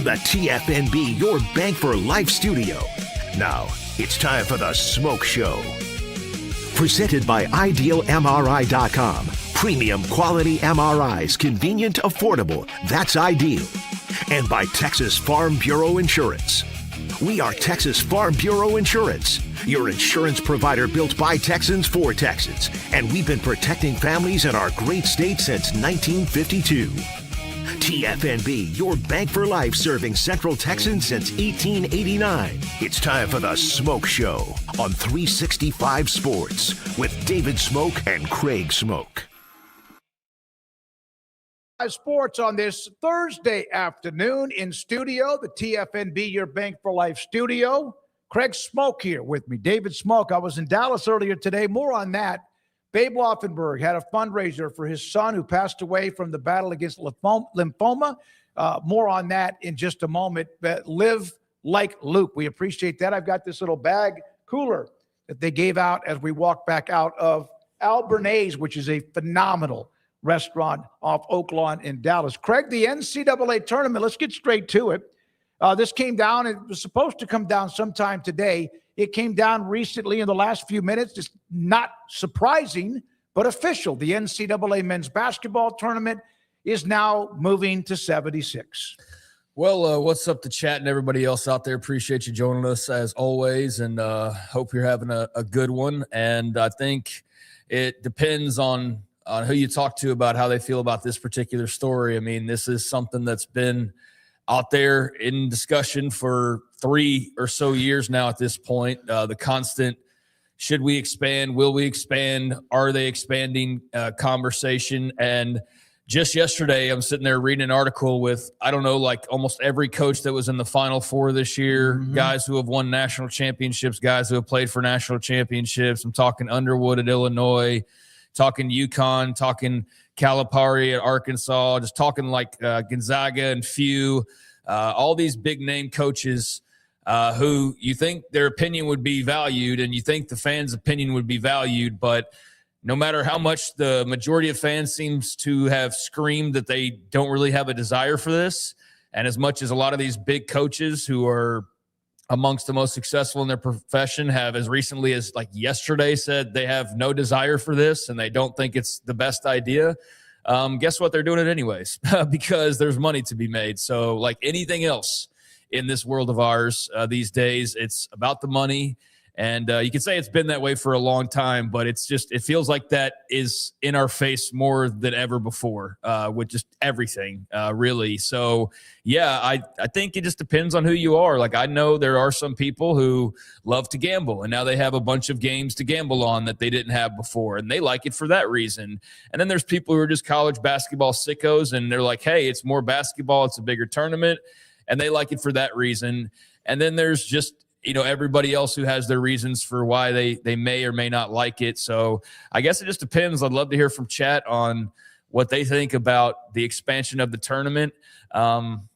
from the TFNB Your Bank for Life studio. Now, it's time for the SMOAK Show. Presented by IdealMRI.com. Premium quality MRIs, convenient, affordable. That's ideal. And by Texas Farm Bureau Insurance. We are Texas Farm Bureau Insurance, your insurance provider built by Texans for Texans. And we've been protecting families in our great state since 1952. TFNB, your bank for life, serving Central Texans since 1889. It's time for the SMOAK Show on 365 Sports with David SMOAK and Craig SMOAK. Sports on this Thursday afternoon in studio, the TFNB Your Bank for Life studio. Craig SMOAK here with me. David SMOAK. I was in Dallas earlier today. More on that. Babe Laufenberg had a fundraiser for his son who passed away from the battle against lymphoma. More on that in just a moment. But live like Luke. We appreciate that. I've got this little bag cooler that they gave out as we walked back out of Al Bernays, which is a phenomenal restaurant off Oak Lawn in Dallas. Craig, the NCAA tournament, let's get straight to it. This came down. It was supposed to come down sometime today. It came down recently in the last few minutes. It's not surprising, but official. The NCAA men's basketball tournament is now moving to 76. Well, what's up to chat and everybody else out there? Appreciate you joining us as always, and hope you're having a good one. And I think it depends on who you talk to about how they feel about this particular story. I mean, this is something that's been out there in discussion for 3 or so years now at this point. The constant, should we expand? Will we expand? Are they expanding conversation? And just yesterday, I'm sitting there reading an article with, I don't know, like almost every coach that was in the Final Four this year, guys who have won national championships, guys who have played for national championships. I'm talking Underwood at Illinois, talking UConn, talking Calipari at Arkansas, just talking like Gonzaga and Few, all these big name coaches who you think their opinion would be valued and you think the fans' opinion would be valued, but no matter how much the majority of fans seems to have screamed that they don't really have a desire for this, and as much as a lot of these big coaches who are amongst the most successful in their profession have as recently as like yesterday said they have no desire for this and they don't think it's the best idea, guess what? They're doing it anyways because there's money to be made. So like anything else in this world of ours these days, it's about the money. And you can say it's been that way for a long time, but it's just, it feels like that is in our face more than ever before with just everything, really. So, yeah, I think it just depends on who you are. Like, I know there are some people who love to gamble, and now they have a bunch of games to gamble on that they didn't have before, and they like it for that reason. And then there's people who are just college basketball sickos, and they're like, hey, it's more basketball, it's a bigger tournament, and they like it for that reason. And then there's just, you know, everybody else who has their reasons for why they may or may not like it. So I guess it just depends. I'd love to hear from chat on what they think about the expansion of the tournament. I'm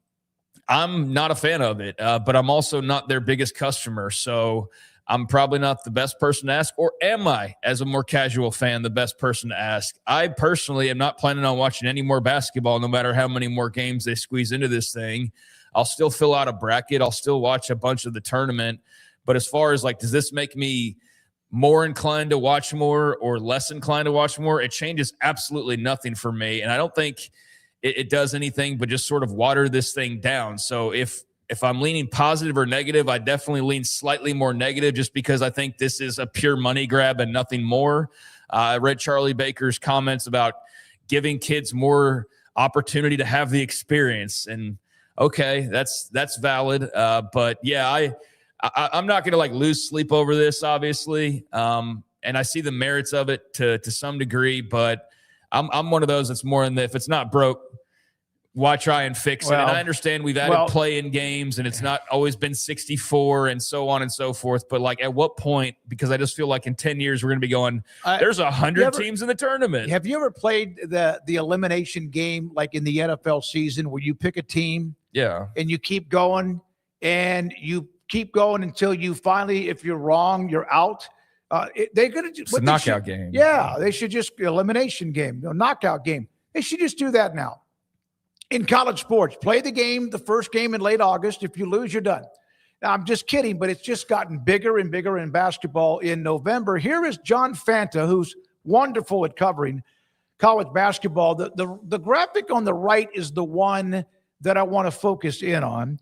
not a fan of it, but I'm also not their biggest customer. So I'm probably not the best person to ask, or am I, as a more casual fan, the best person to ask? I personally am not planning on watching any more basketball, no matter how many more games they squeeze into this thing. I'll still fill out a bracket. I'll still watch a bunch of the tournament. But as far as like, does this make me more inclined to watch more or less inclined to watch more? It changes absolutely nothing for me. And I don't think it does anything but just sort of water this thing down. So if I'm leaning positive or negative, I definitely lean slightly more negative just because I think this is a pure money grab and nothing more. I read Charlie Baker's comments about giving kids more opportunity to have the experience, and okay, that's valid. But yeah, I'm not going to like lose sleep over this, obviously. And I see the merits of it to some degree, but I'm one of those that's more in the, if it's not broke, why try and fix it? And I understand we've added play in games and it's not always been 64 and so on and so forth. But like, at what point, because I just feel like in 10 years, we're going to be going, there's 100 teams in the tournament. Have you ever played the elimination game, like in the NFL season, where you pick a team? Yeah. And you keep going and you keep going until you finally, if you're wrong, you're out. They're going to do it's a knockout game. Yeah. They should just elimination game, knockout game. They should just do that now. in college sports. Play the game, the first game in late August. If you lose, you're done. Now, I'm just kidding, but it's just gotten bigger and bigger in basketball in November. Here is John Fanta, who's wonderful at covering college basketball. The graphic on the right is the one that I want to focus in on.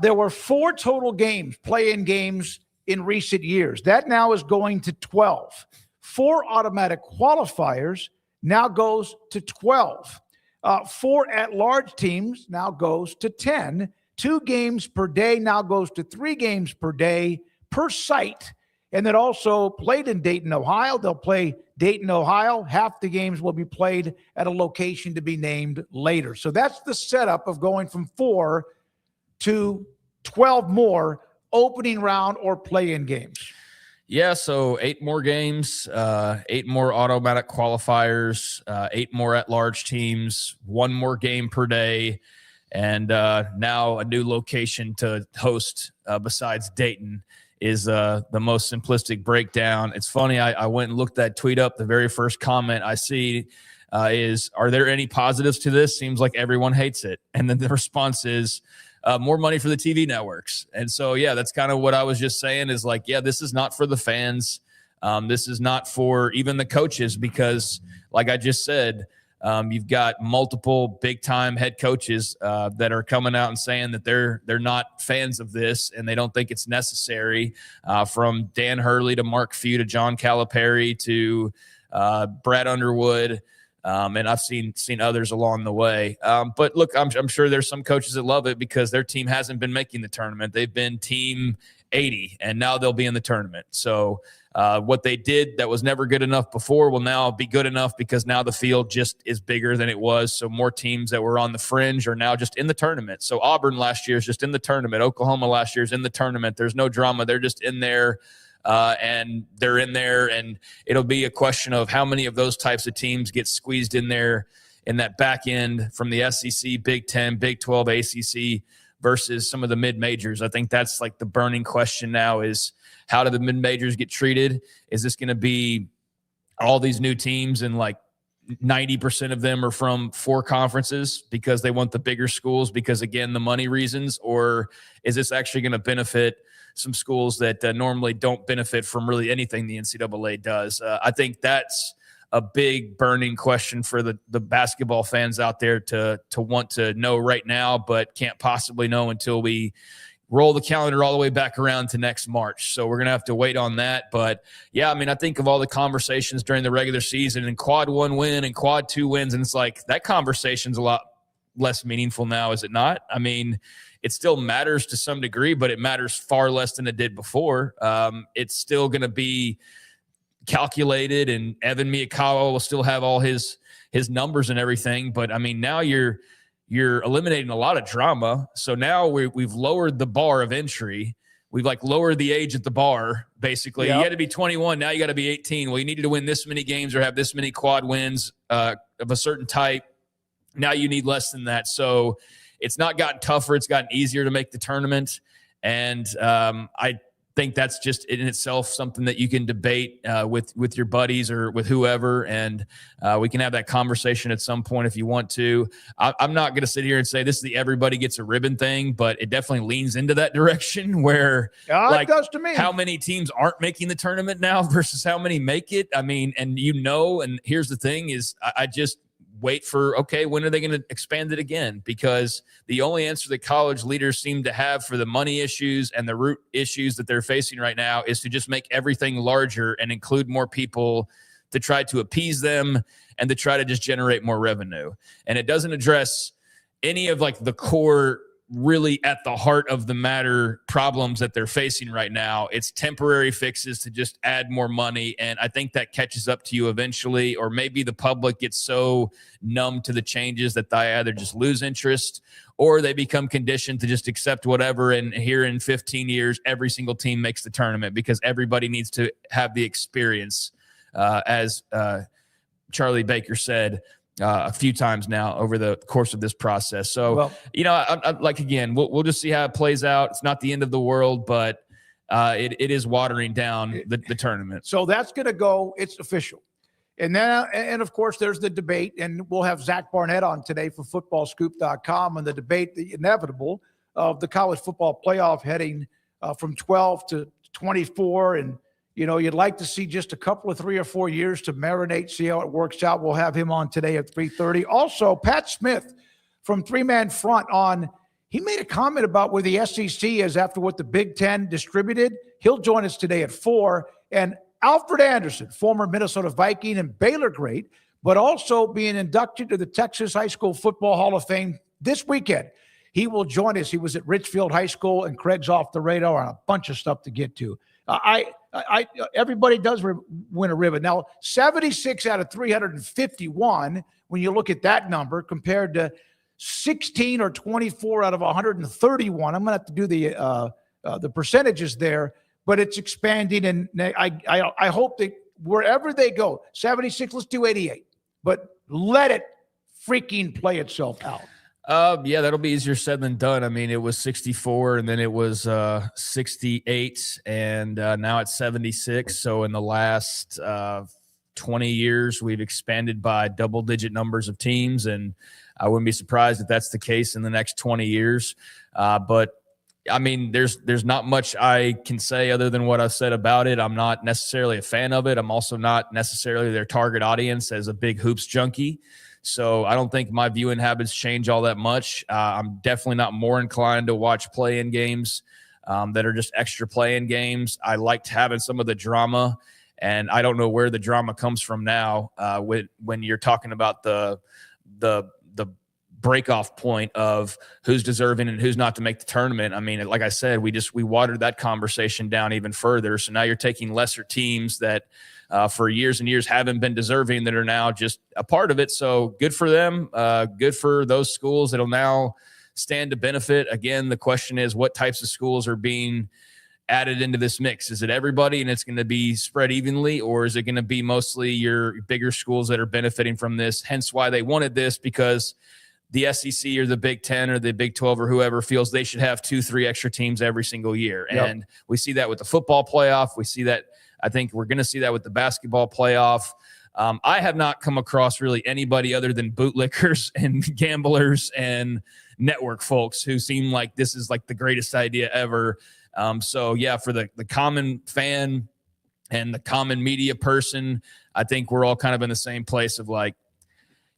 There were 4 total games, play-in games, in recent years. That now is going to 12. 4 automatic qualifiers now goes to 12. 4 at-large teams now goes to 10. 2 games per day now goes to 3 games per day per site. And then also played in Dayton, Ohio. They'll play Dayton, Ohio. Half the games will be played at a location to be named later. So that's the setup of going from 4 to 12 more opening round or play-in games. Yeah, so 8 more games, 8 more automatic qualifiers, 8 more at-large teams, 1 more game per day, and now a new location to host besides Dayton is the most simplistic breakdown. It's funny, I went and looked that tweet up. The very first comment I see is, are there any positives to this? Seems like everyone hates it. And then the response is, more money for the TV networks. And so, yeah, that's kind of what I was just saying is like, yeah, this is not for the fans. This is not for even the coaches because, like I just said, you've got multiple big-time head coaches that are coming out and saying that they're not fans of this and they don't think it's necessary, from Dan Hurley to Mark Few to John Calipari to Brad Underwood. And I've seen others along the way. But look, I'm sure there's some coaches that love it because their team hasn't been making the tournament. They've been team 80, and now they'll be in the tournament. So what they did that was never good enough before will now be good enough because now the field just is bigger than it was. So more teams that were on the fringe are now just in the tournament. So Auburn last year is just in the tournament. Oklahoma last year is in the tournament. There's no drama. They're just in there. And they're in there, and it'll be a question of how many of those types of teams get squeezed in there in that back end from the SEC, Big 10, Big 12, ACC versus some of the mid-majors. I think that's like the burning question now is how do the mid-majors get treated? Is this going to be all these new teams and like 90% of them are from 4 conferences because they want the bigger schools because, again, the money reasons? Or is this actually going to benefit some schools that normally don't benefit from really anything the NCAA does? I think that's a big burning question for the basketball fans out there to want to know right now, but can't possibly know until we roll the calendar all the way back around to next March. So we're going to have to wait on that. But, yeah, I mean, I think of all the conversations during the regular season and quad 1 win and quad 2 wins, and it's like that conversation's a lot less meaningful now, is it not? I mean, it still matters to some degree, but it matters far less than it did before. It's still going to be calculated, and Evan Miyakawa will still have all his numbers and everything. But, I mean, now you're eliminating a lot of drama. So now we've lowered the bar of entry. We've like lowered the age at the bar, basically. Yep. You had to be 21. Now you got to be 18. Well, you needed to win this many games or have this many quad wins of a certain type. Now you need less than that. So it's not gotten tougher. It's gotten easier to make the tournament. And I think that's just in itself something that you can debate with your buddies or with whoever. And we can have that conversation at some point if you want to. I'm not going to sit here and say this is the everybody gets a ribbon thing, but it definitely leans into that direction where like, it does to me. How many teams aren't making the tournament now versus how many make it. I mean, and and here's the thing is I just wait for, okay, when are they going to expand it again? Because the only answer that college leaders seem to have for the money issues and the root issues that they're facing right now is to just make everything larger and include more people to try to appease them and to try to just generate more revenue. And it doesn't address any of like the core, really at the heart of the matter problems that they're facing right now. It's temporary fixes to just add more money. And I think that catches up to you eventually, or maybe the public gets so numb to the changes that they either just lose interest or they become conditioned to just accept whatever. And here in 15 years, every single team makes the tournament because everybody needs to have the experience, as Charlie Baker said a few times now over the course of this process. So, I like, again, we'll just see how it plays out. It's not the end of the world, but it is watering down the tournament. So that's going to go, it's official. And then, and of course, there's the debate, and we'll have Zach Barnett on today for footballscoop.com, and the debate, the inevitable, of the college football playoff heading from 12 to 24. And, you'd like to see just a couple of 3 or 4 years to marinate, see how it works out. We'll have him on today at 3:30. Also, Pat Smith from Three Man Front he made a comment about where the SEC is after what the Big Ten distributed. He'll join us today at 4. And Alfred Anderson, former Minnesota Viking and Baylor great, but also being inducted to the Texas High School Football Hall of Fame this weekend. He will join us. He was at Richfield High School, and Craig's off the radar on a bunch of stuff to get to. Everybody does win a ribbon. Now, 76 out of 351, when you look at that number, compared to 16 or 24 out of 131. I'm going to have to do the percentages there. But it's expanding, and I hope that wherever they go, 76, let's do 88. But let it freaking play itself out. Yeah, that'll be easier said than done. I mean, it was 64, and then it was 68, and now it's 76. So in the last 20 years, we've expanded by double-digit numbers of teams, and I wouldn't be surprised if that's the case in the next 20 years. But I mean, there's not much I can say other than what I've said about it. I'm not necessarily a fan of it. I'm also not necessarily their target audience as a big hoops junkie. So I don't think my viewing habits change all that much. I'm definitely not more inclined to watch play-in games that are just extra play-in games. I liked having some of the drama, and I don't know where the drama comes from now when you're talking about the break-off point of who's deserving and who's not to make the tournament. I mean, like I said, we watered that conversation down even further. So now you're taking lesser teams that for years and years haven't been deserving that are now just a part of it. So good for them. Good for those schools that'll now stand to benefit. Again, the question is, what types of schools are being added into this mix? Is it everybody and it's going to be spread evenly, or is it going to be mostly your bigger schools that are benefiting from this? Hence why they wanted this, because the SEC or the Big Ten or the Big 12 or whoever feels they should have 2-3 extra teams every single year. Yep. And we see that with the football playoff. We see that. I think we're going to see that with the basketball playoff. I have not come across really anybody other than bootlickers and gamblers and network folks who seem like this is like the greatest idea ever. So yeah, for the common fan and the common media person, I think we're all kind of in the same place of like,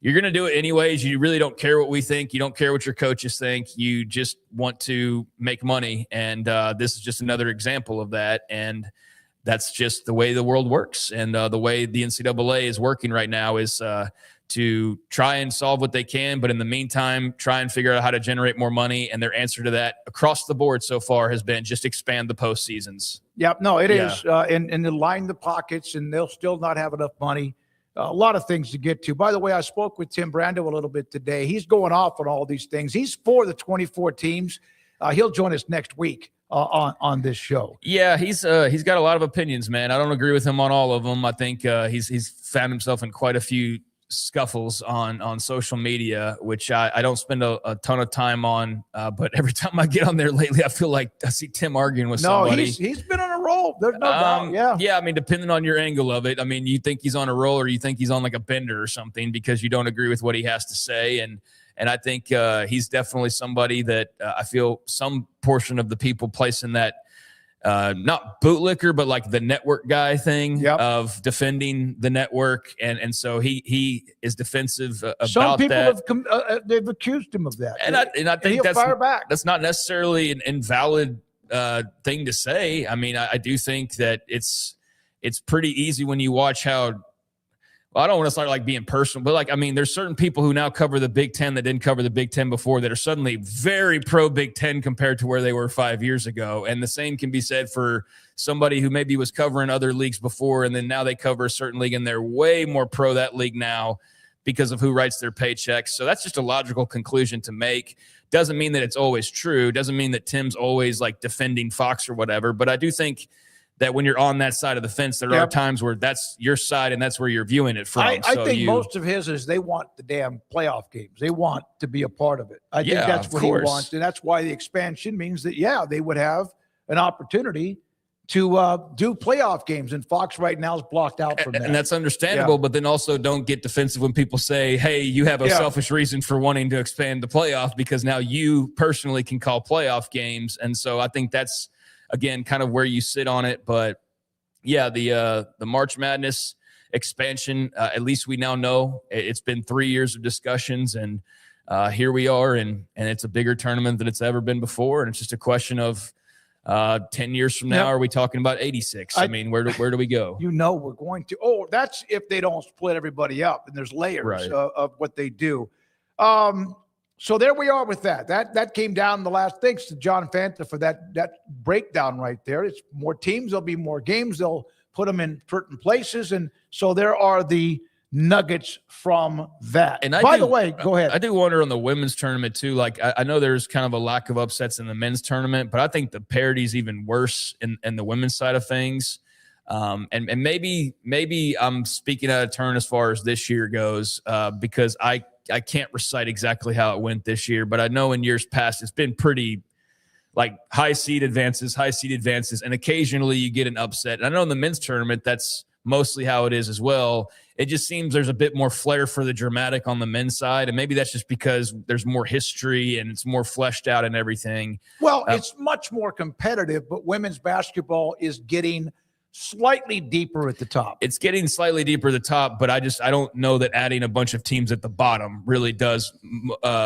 you're going to do it anyways. You really don't care what we think. You don't care what your coaches think. You just want to make money. And this is just another example of that. And that's just the way the world works. And the way the NCAA is working right now is to try and solve what they can. But in the meantime, try and figure out how to generate more money. And their answer to that across the board so far has been just expand the postseasons. Yep. No, it is. And to line the pockets, and they'll still not have enough money. A lot of things to get to. By the way, I spoke with Tim Brando a little bit today. He's going off on all these things. He's for the 24 teams. He'll join us next week on this show. Yeah, he's got a lot of opinions, man. I don't agree with him on all of them. I think he's found himself in quite a few scuffles on social media, which I don't spend a ton of time on. But every time I get on there lately, I feel like I see Tim arguing with somebody. He's been on a roll. There's no doubt. Yeah. I mean, depending on your angle of it, I mean, you think he's on a roll or you think he's on like a bender or something because you don't agree with what he has to say. And I think he's definitely somebody that I feel some portion of the people placing that not bootlicker, but like the network guy thing of defending the network. And so he is defensive about some people that. They've accused him of that. And I think that's not necessarily an invalid thing to say. I mean, I do think that it's pretty easy when you watch how, well, I don't want to start like being personal, but like, I mean, there's certain people who now cover the Big Ten that didn't cover the Big Ten before that are suddenly very pro Big Ten compared to where they were 5 years ago. And the same can be said for somebody who maybe was covering other leagues before, and then now they cover a certain league and they're way more pro that league now because of who writes their paychecks. So that's just a logical conclusion to make. Doesn't mean that it's always true. Doesn't mean that Tim's always like defending Fox or whatever. But I do think that when you're on that side of the fence, there are times where that's your side and that's where you're viewing it from. I think most of his is they want the damn playoff games. They want to be a part of it. I think that's what he wants. And that's why the expansion means that, they would have an opportunity to do playoff games, and Fox right now is blocked out from that. And that's understandable, but then also don't get defensive when people say, hey, you have a selfish reason for wanting to expand the playoff because now you personally can call playoff games. And so I think that's, again, kind of where you sit on it. But, yeah, the March Madness expansion, at least we now know it's been 3 years of discussions, and here we are, and it's a bigger tournament than it's ever been before, and it's just a question of 10 years from now, are we talking about 86? I mean, where do we go? We're going to. Oh, that's if they don't split everybody up, and there's layers of what they do. So there we are with that. That came down the last. Thanks to John Fanta for that breakdown right there. It's more teams. There'll be more games. They'll put them in certain places, and so there are the nuggets from that. And by the way, go ahead. I do wonder on the women's tournament too. Like I know there's kind of a lack of upsets in the men's tournament, but I think the parity is even worse in the women's side of things. And maybe I'm speaking out of turn as far as this year goes, because I can't recite exactly how it went this year, but I know in years past it's been pretty like high seed advances, and occasionally you get an upset. And I know in the men's tournament that's mostly how it is as well. It just seems there's a bit more flair for the dramatic on the men's side, and maybe that's just because there's more history and it's more fleshed out and everything. Well, it's much more competitive, but women's basketball is getting slightly deeper at the top. It's getting slightly deeper at the top, but I don't know that adding a bunch of teams at the bottom really does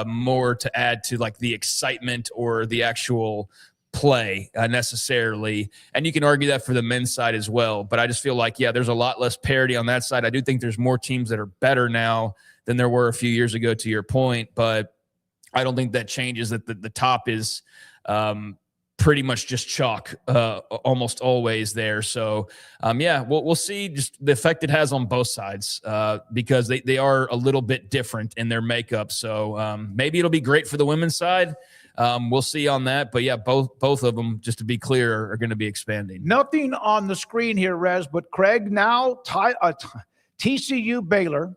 more to add to like the excitement or the actual play necessarily. And you can argue that for the men's side as well, but I just feel like, there's a lot less parity on that side. I do think there's more teams that are better now than there were a few years ago, to your point, but I don't think that changes that the top is pretty much just chalk almost always there. So we'll see just the effect it has on both sides because they are a little bit different in their makeup. So maybe it'll be great for the women's side. We'll see on that, but both of them, just to be clear, are going to be expanding. Nothing on the screen here, Rez, but Craig, now TCU, Baylor,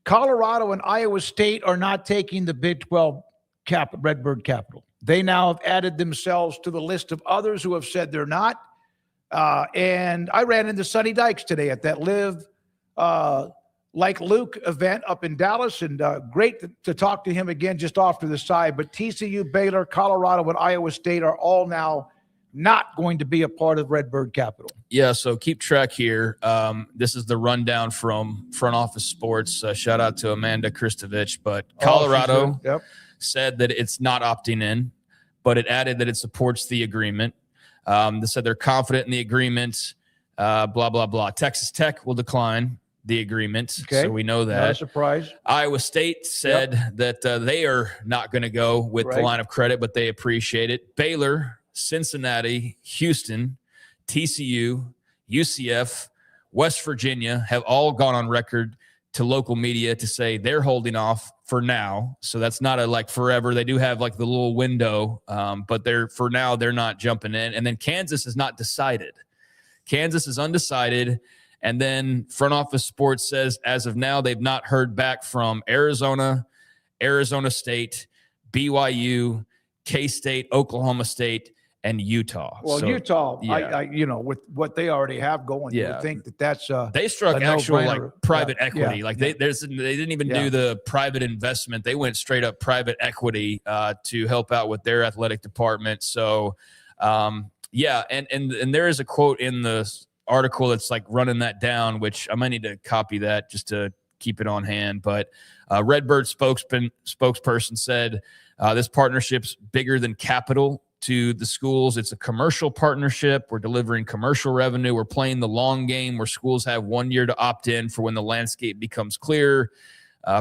Colorado, and Iowa State are not taking the Big 12 Redbird capital. They now have added themselves to the list of others who have said they're not. And I ran into Sonny Dykes today at that Live Like Luke event up in Dallas, and great to talk to him again just off to the side. But TCU, Baylor, Colorado, and Iowa State are all now not going to be a part of Redbird Capital. Yeah, so keep track here. This is the rundown from Front Office Sports. Shout out to Amanda Kristovich. But Colorado said that it's not opting in, but it added that it supports the agreement. They said they're confident in the agreement, blah, blah, blah. Texas Tech will decline the agreement, so we know that. Not a surprise. Iowa State said that they are not going to go with the line of credit, but they appreciate it. Baylor, Cincinnati, Houston, TCU, UCF, West Virginia have all gone on record to local media to say they're holding off for now. So that's not a like forever. They do have like the little window, but for now they're not jumping in. And then Kansas is not decided. Kansas is undecided. And then Front Office Sports says, as of now, they've not heard back from Arizona, Arizona State, BYU, K-State, Oklahoma State, and Utah. Well, so, Utah, with what they already have going, you would think that's they struck actual like private equity. Like they didn't even do the private investment. They went straight up private equity to help out with their athletic department. So, and there is a quote in the article that's like running that down, which I might need to copy that just to keep it on hand. But Redbird spokesperson said this partnership's bigger than capital to the schools. It's a commercial partnership. We're delivering commercial revenue. We're playing the long game where schools have 1 year to opt in for when the landscape becomes clear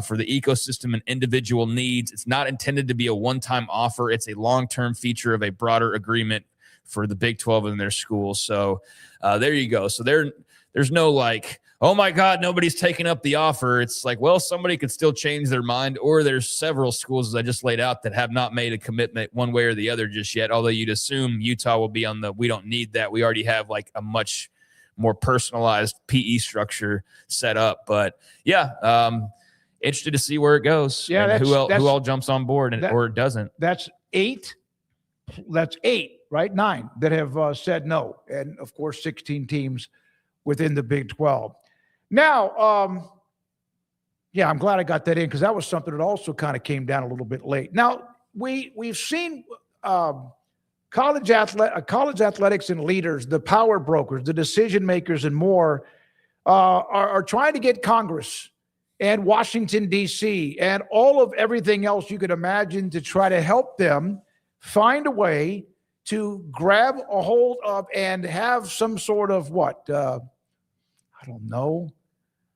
for the ecosystem and individual needs. It's not intended to be a one-time offer. It's a long-term feature of a broader agreement for the Big 12 and their schools. So there you go. So there's no like, oh my God, nobody's taking up the offer. It's like, well, somebody could still change their mind, or there's several schools, as I just laid out, that have not made a commitment one way or the other just yet. Although you'd assume Utah will be on we don't need that. We already have like a much more personalized PE structure set up. But interested to see where it goes. Yeah, who all jumps on board or doesn't. That's eight. That's eight right? 9 that have said no. And, of course, 16 teams within the Big 12. Now, yeah, I'm glad I got that in because that was something that also kind of came down a little bit late. Now, we've seen college athletics and leaders, the power brokers, the decision makers, and more are trying to get Congress and Washington, D.C., and all of everything else you could imagine to try to help them find a way to grab a hold of and have some sort of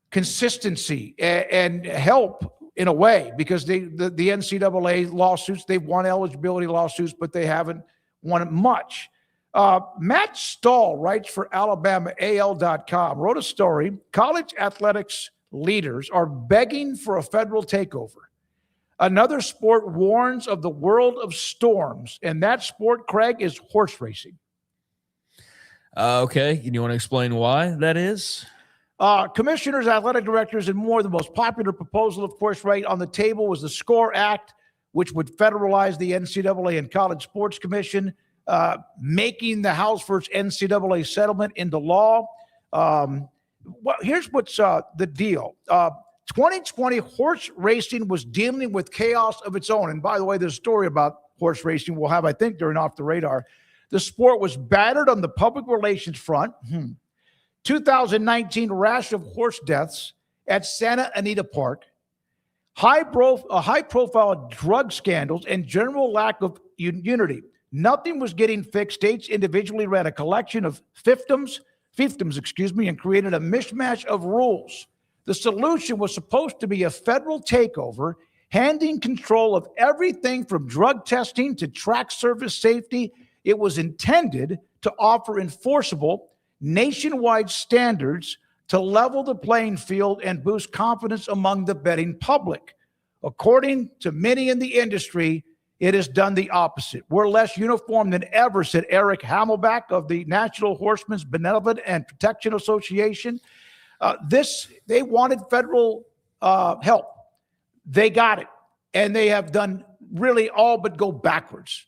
consistency and help in a way, because the NCAA lawsuits, they've won eligibility lawsuits, but they haven't won much. Matt Stahl writes for AlabamaAL.com, wrote a story, college athletics leaders are begging for a federal takeover. Another sport warns of the world of storms, and that sport, Craig, is horse racing. Okay, you want to explain why that is? Commissioners, athletic directors, and more. The most popular proposal, of course, right on the table was the SCORE Act, which would federalize the NCAA and College Sports Commission, making the House first NCAA settlement into law. Here's what's the deal. 2020 horse racing was dealing with chaos of its own. And by the way, there's a story about horse racing we'll have, I think, during Off the Radar. The sport was battered on the public relations front. 2019 rash of horse deaths at Santa Anita Park. High-profile drug scandals and general lack of unity. Nothing was getting fixed. States individually ran a collection of fiefdoms, and created a mishmash of rules. The solution was supposed to be a federal takeover, handing control of everything from drug testing to track service safety. It was intended to offer enforceable nationwide standards to level the playing field and boost confidence among the betting public. According to many in the industry, it has done the opposite. We're less uniform than ever, said Eric Hamelback of the National Horsemen's Benevolent and Protection Association. They wanted federal help. They got it. And they have done really all but go backwards.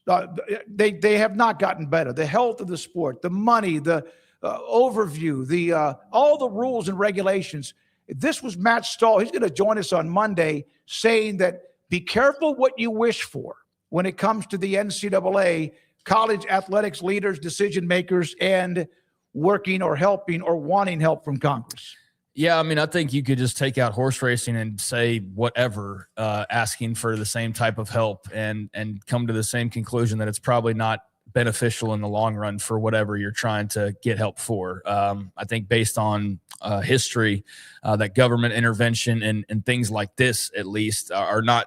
They have not gotten better. The health of the sport, the money, the overview, all the rules and regulations. This was Matt Stahl. He's going to join us on Monday saying that be careful what you wish for when it comes to the NCAA, college athletics leaders, decision makers, and working or helping or wanting help from Congress. Yeah, I mean, I think you could just take out horse racing and say whatever, asking for the same type of help and come to the same conclusion that it's probably not beneficial in the long run for whatever you're trying to get help for. I think based on history, that government intervention and things like this, at least, are not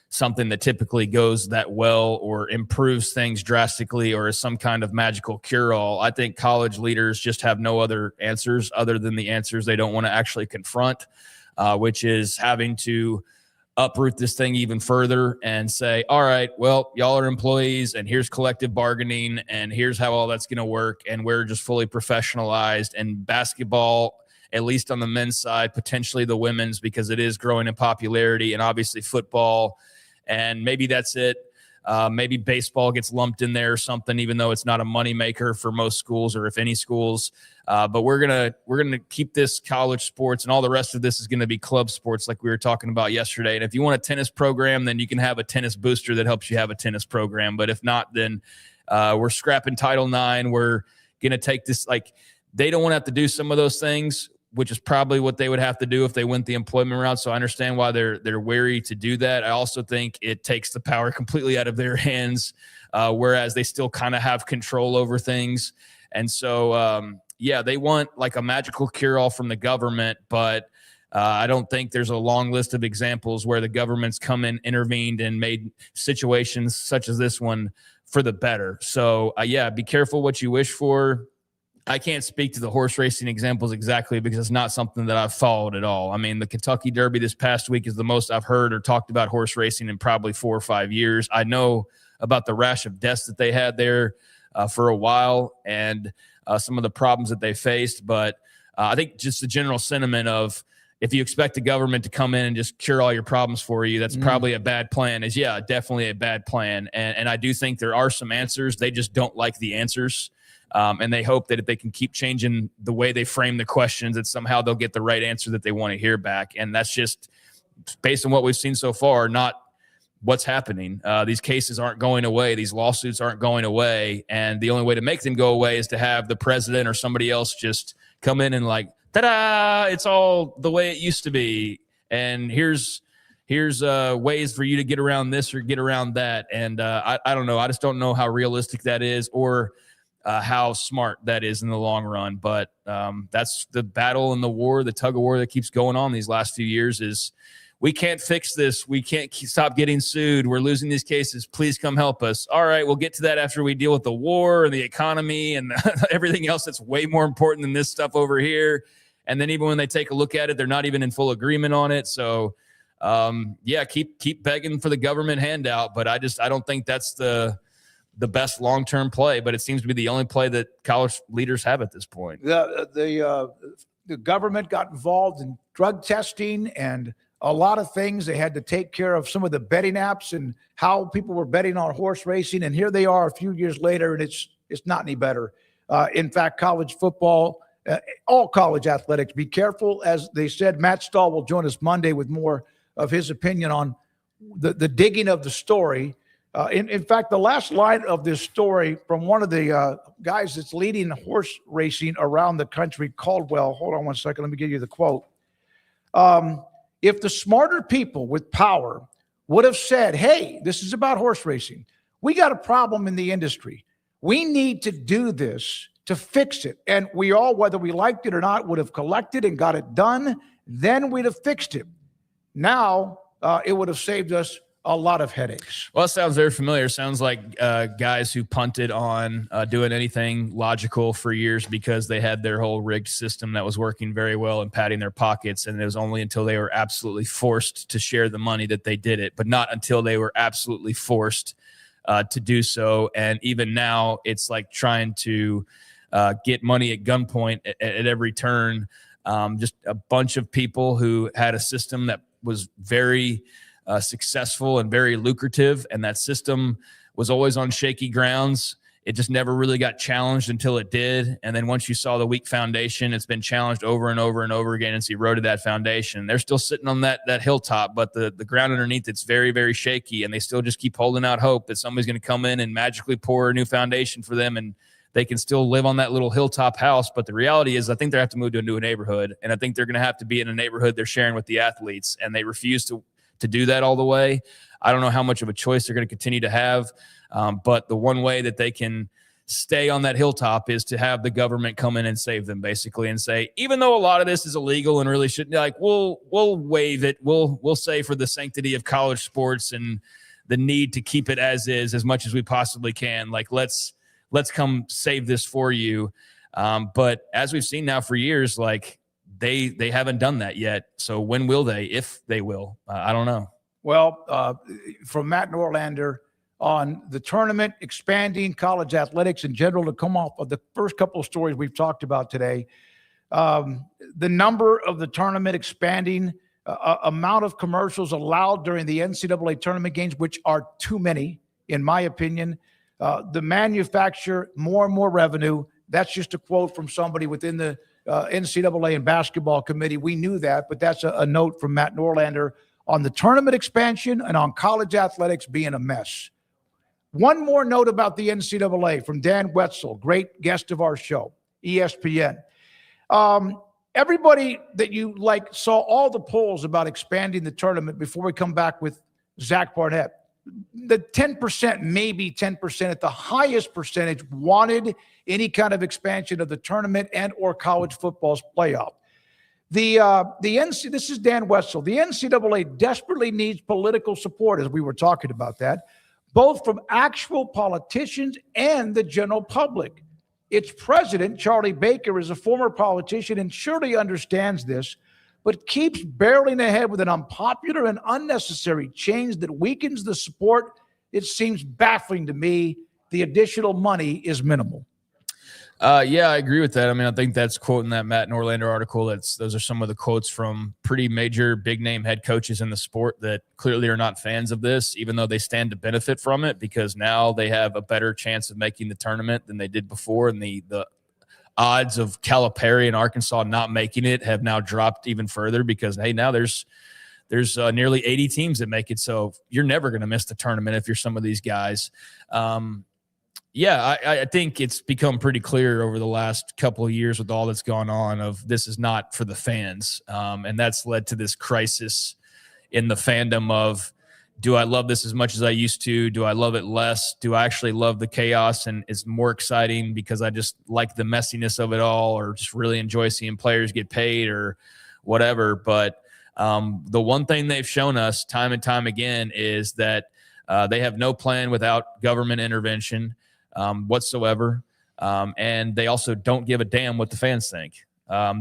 something that typically goes that well or improves things drastically or is some kind of magical cure-all. I think college leaders just have no other answers other than the answers they don't want to actually confront, which is having to uproot this thing even further and say, all right, well, y'all are employees and here's collective bargaining and here's how all that's going to work. And we're just fully professionalized, and basketball, at least on the men's side, potentially the women's, because it is growing in popularity, and obviously football. And maybe that's it. Maybe baseball gets lumped in there or something, even though it's not a moneymaker for most schools or if any schools. But we're gonna keep this college sports, and all the rest of this is going to be club sports, like we were talking about yesterday. And if you want a tennis program, then you can have a tennis booster that helps you have a tennis program. But if not, then we're scrapping Title IX. We're gonna take this. Like, they don't want to have to do some of those things, which is probably what they would have to do if they went the employment route. So I understand why they're wary to do that. I also think it takes the power completely out of their hands, whereas they still kind of have control over things. And so, yeah, they want like a magical cure-all from the government, but I don't think there's a long list of examples where the government's come in, intervened, and made situations such as this one for the better. So, yeah, be careful what you wish for. I can't speak to the horse racing examples exactly because it's not something that I've followed at all. I mean, the Kentucky Derby this past week is the most I've heard or talked about horse racing in probably 4 or 5 years. I know about the rash of deaths that they had there for a while and some of the problems that they faced. But I think just the general sentiment of if you expect the government to come in and just cure all your problems for you, that's probably a bad plan. Definitely a bad plan. And I do think there are some answers. They just don't like the answers. And they hope that if they can keep changing the way they frame the questions, that somehow they'll get the right answer that they want to hear back. And that's just based on what we've seen so far, not what's happening. These cases aren't going away. These lawsuits aren't going away. And the only way to make them go away is to have the president or somebody else just come in and like, ta-da, it's all the way it used to be. And here's ways for you to get around this or get around that. And I don't know. I just don't know how realistic that is or how smart that is in the long run. But that's the battle and the war, the tug of war that keeps going on these last few years is we can't fix this. We can't stop getting sued. We're losing these cases. Please come help us. All right, we'll get to that after we deal with the war and the economy and everything else that's way more important than this stuff over here. And then even when they take a look at it, they're not even in full agreement on it. So, keep begging for the government handout. But I don't think that's the best long-term play. But it seems to be the only play that college leaders have at this point. The government got involved in drug testing and a lot of things. They had to take care of some of the betting apps and how people were betting on horse racing. And here they are a few years later, and it's not any better. In fact, college football, all college athletics, be careful. As they said, Matt Stahl will join us Monday with more of his opinion on the digging of the story. In fact, the last line of this story from one of the guys that's leading horse racing around the country, Caldwell. Hold on one second. Let me give you the quote. If the smarter people with power would have said, hey, this is about horse racing. We got a problem in the industry. We need to do this to fix it. And we all, whether we liked it or not, would have collected and got it done. Then we'd have fixed it. Now it would have saved us a lot of headaches. Well, it sounds very familiar. Sounds like guys who punted on doing anything logical for years because they had their whole rigged system that was working very well and padding their pockets. And it was only until they were absolutely forced to share the money that they did it, but not until they were absolutely forced to do so. And even now it's like trying to get money at gunpoint at every turn. Just a bunch of people who had a system that was very successful and very lucrative, and that system was always on shaky grounds. It just never really got challenged until it did. And then once you saw the weak foundation, it's been challenged over and over and over again. It's eroded that foundation. They're still sitting on that hilltop, but the ground underneath it's very, very shaky, and they still just keep holding out hope that somebody's going to come in and magically pour a new foundation for them, and they can still live on that little hilltop house. But the reality is I think they have to move to a new neighborhood, and I think they're going to have to be in a neighborhood they're sharing with the athletes, and they refuse to do that all the way. I don't know how much of a choice they're going to continue to have. But the one way that they can stay on that hilltop is to have the government come in and save them, basically, and say, even though a lot of this is illegal and really shouldn't, like, we'll waive it. We'll say for the sanctity of college sports and the need to keep it as is as much as we possibly can. Like, let's come save this for you. But as we've seen now for years, like, they haven't done that yet. So when will they, if they will? I don't know. Well, from Matt Norlander on the tournament, expanding college athletics in general, to come off of the first couple of stories we've talked about today, the number of the tournament expanding, amount of commercials allowed during the NCAA tournament games, which are too many, in my opinion, the manufacture more and more revenue. That's just a quote from somebody within the NCAA and basketball committee. We knew that, but that's a note from Matt Norlander on the tournament expansion and on college athletics being a mess. One more note about the NCAA from Dan Wetzel, great guest of our show, ESPN. Everybody that you saw all the polls about expanding the tournament before we come back with Zach Barnett. The 10%, maybe 10% at the highest percentage wanted any kind of expansion of the tournament and or college football's playoff. This is Dan Wetzel. The NCAA desperately needs political support, as we were talking about that, both from actual politicians and the general public. Its president, Charlie Baker, is a former politician and surely understands this, but keeps barreling ahead with an unpopular and unnecessary change that weakens the support. It seems baffling to me. The additional money is minimal. Yeah, I agree with that. I mean, I think that's quoting that Matt Norlander article. Those are some of the quotes from pretty major big name head coaches in the sport that clearly are not fans of this, even though they stand to benefit from it because now they have a better chance of making the tournament than they did before. And the odds of Calipari and Arkansas not making it have now dropped even further because, hey, now there's nearly 80 teams that make it. So you're never going to miss the tournament if you're some of these guys. Yeah, I think it's become pretty clear over the last couple of years with all that's gone on of this is not for the fans. And that's led to this crisis in the fandom of, do I love this as much as I used to? Do I love it less? Do I actually love the chaos and it's more exciting because I just like the messiness of it all or just really enjoy seeing players get paid or whatever? But the one thing they've shown us time and time again is that they have no plan without government intervention whatsoever. And they also don't give a damn what the fans think.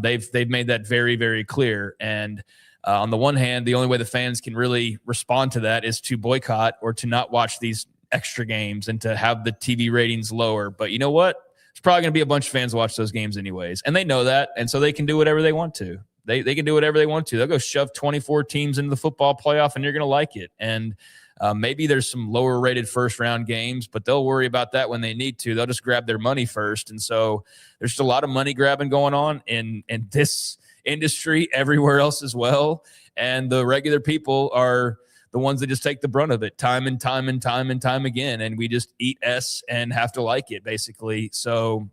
They've made that very, very clear. And on the one hand, the only way the fans can really respond to that is to boycott or to not watch these extra games and to have the TV ratings lower. But you know what? There's probably going to be a bunch of fans watch those games anyways. And they know that. And so they can do whatever they want to. They can do whatever they want to. They'll go shove 24 teams into the football playoff and you're going to like it. And maybe there's some lower rated first round games, but they'll worry about that when they need to. They'll just grab their money first. And so there's just a lot of money grabbing going on in this industry everywhere else as well. And the regular people are the ones that just take the brunt of it time and time and time and time again. And we just eat S and have to like it basically. So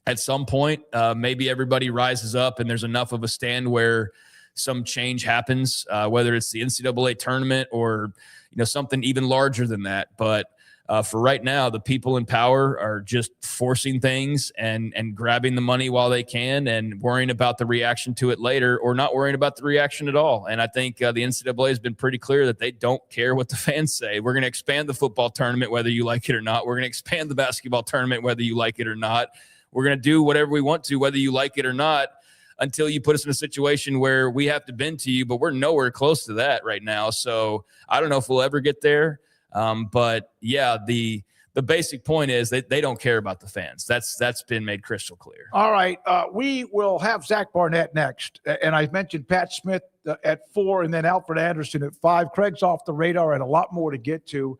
at some point, maybe everybody rises up and there's enough of a stand where some change happens, whether it's the NCAA tournament or something even larger than that. But for right now, the people in power are just forcing things and grabbing the money while they can and worrying about the reaction to it later or not worrying about the reaction at all. And I think the NCAA has been pretty clear that they don't care what the fans say. We're going to expand the football tournament, whether you like it or not. We're going to expand the basketball tournament, whether you like it or not. We're going to do whatever we want to, whether you like it or not, until you put us in a situation where we have to bend to you, but we're nowhere close to that right now. So I don't know if we'll ever get there. But yeah, the basic point is that they don't care about the fans. That's been made crystal clear. All right. We will have Zach Barnett next. And I mentioned Pat Smith at 4 and then Alfred Anderson at 5. Craig's off the radar and a lot more to get to.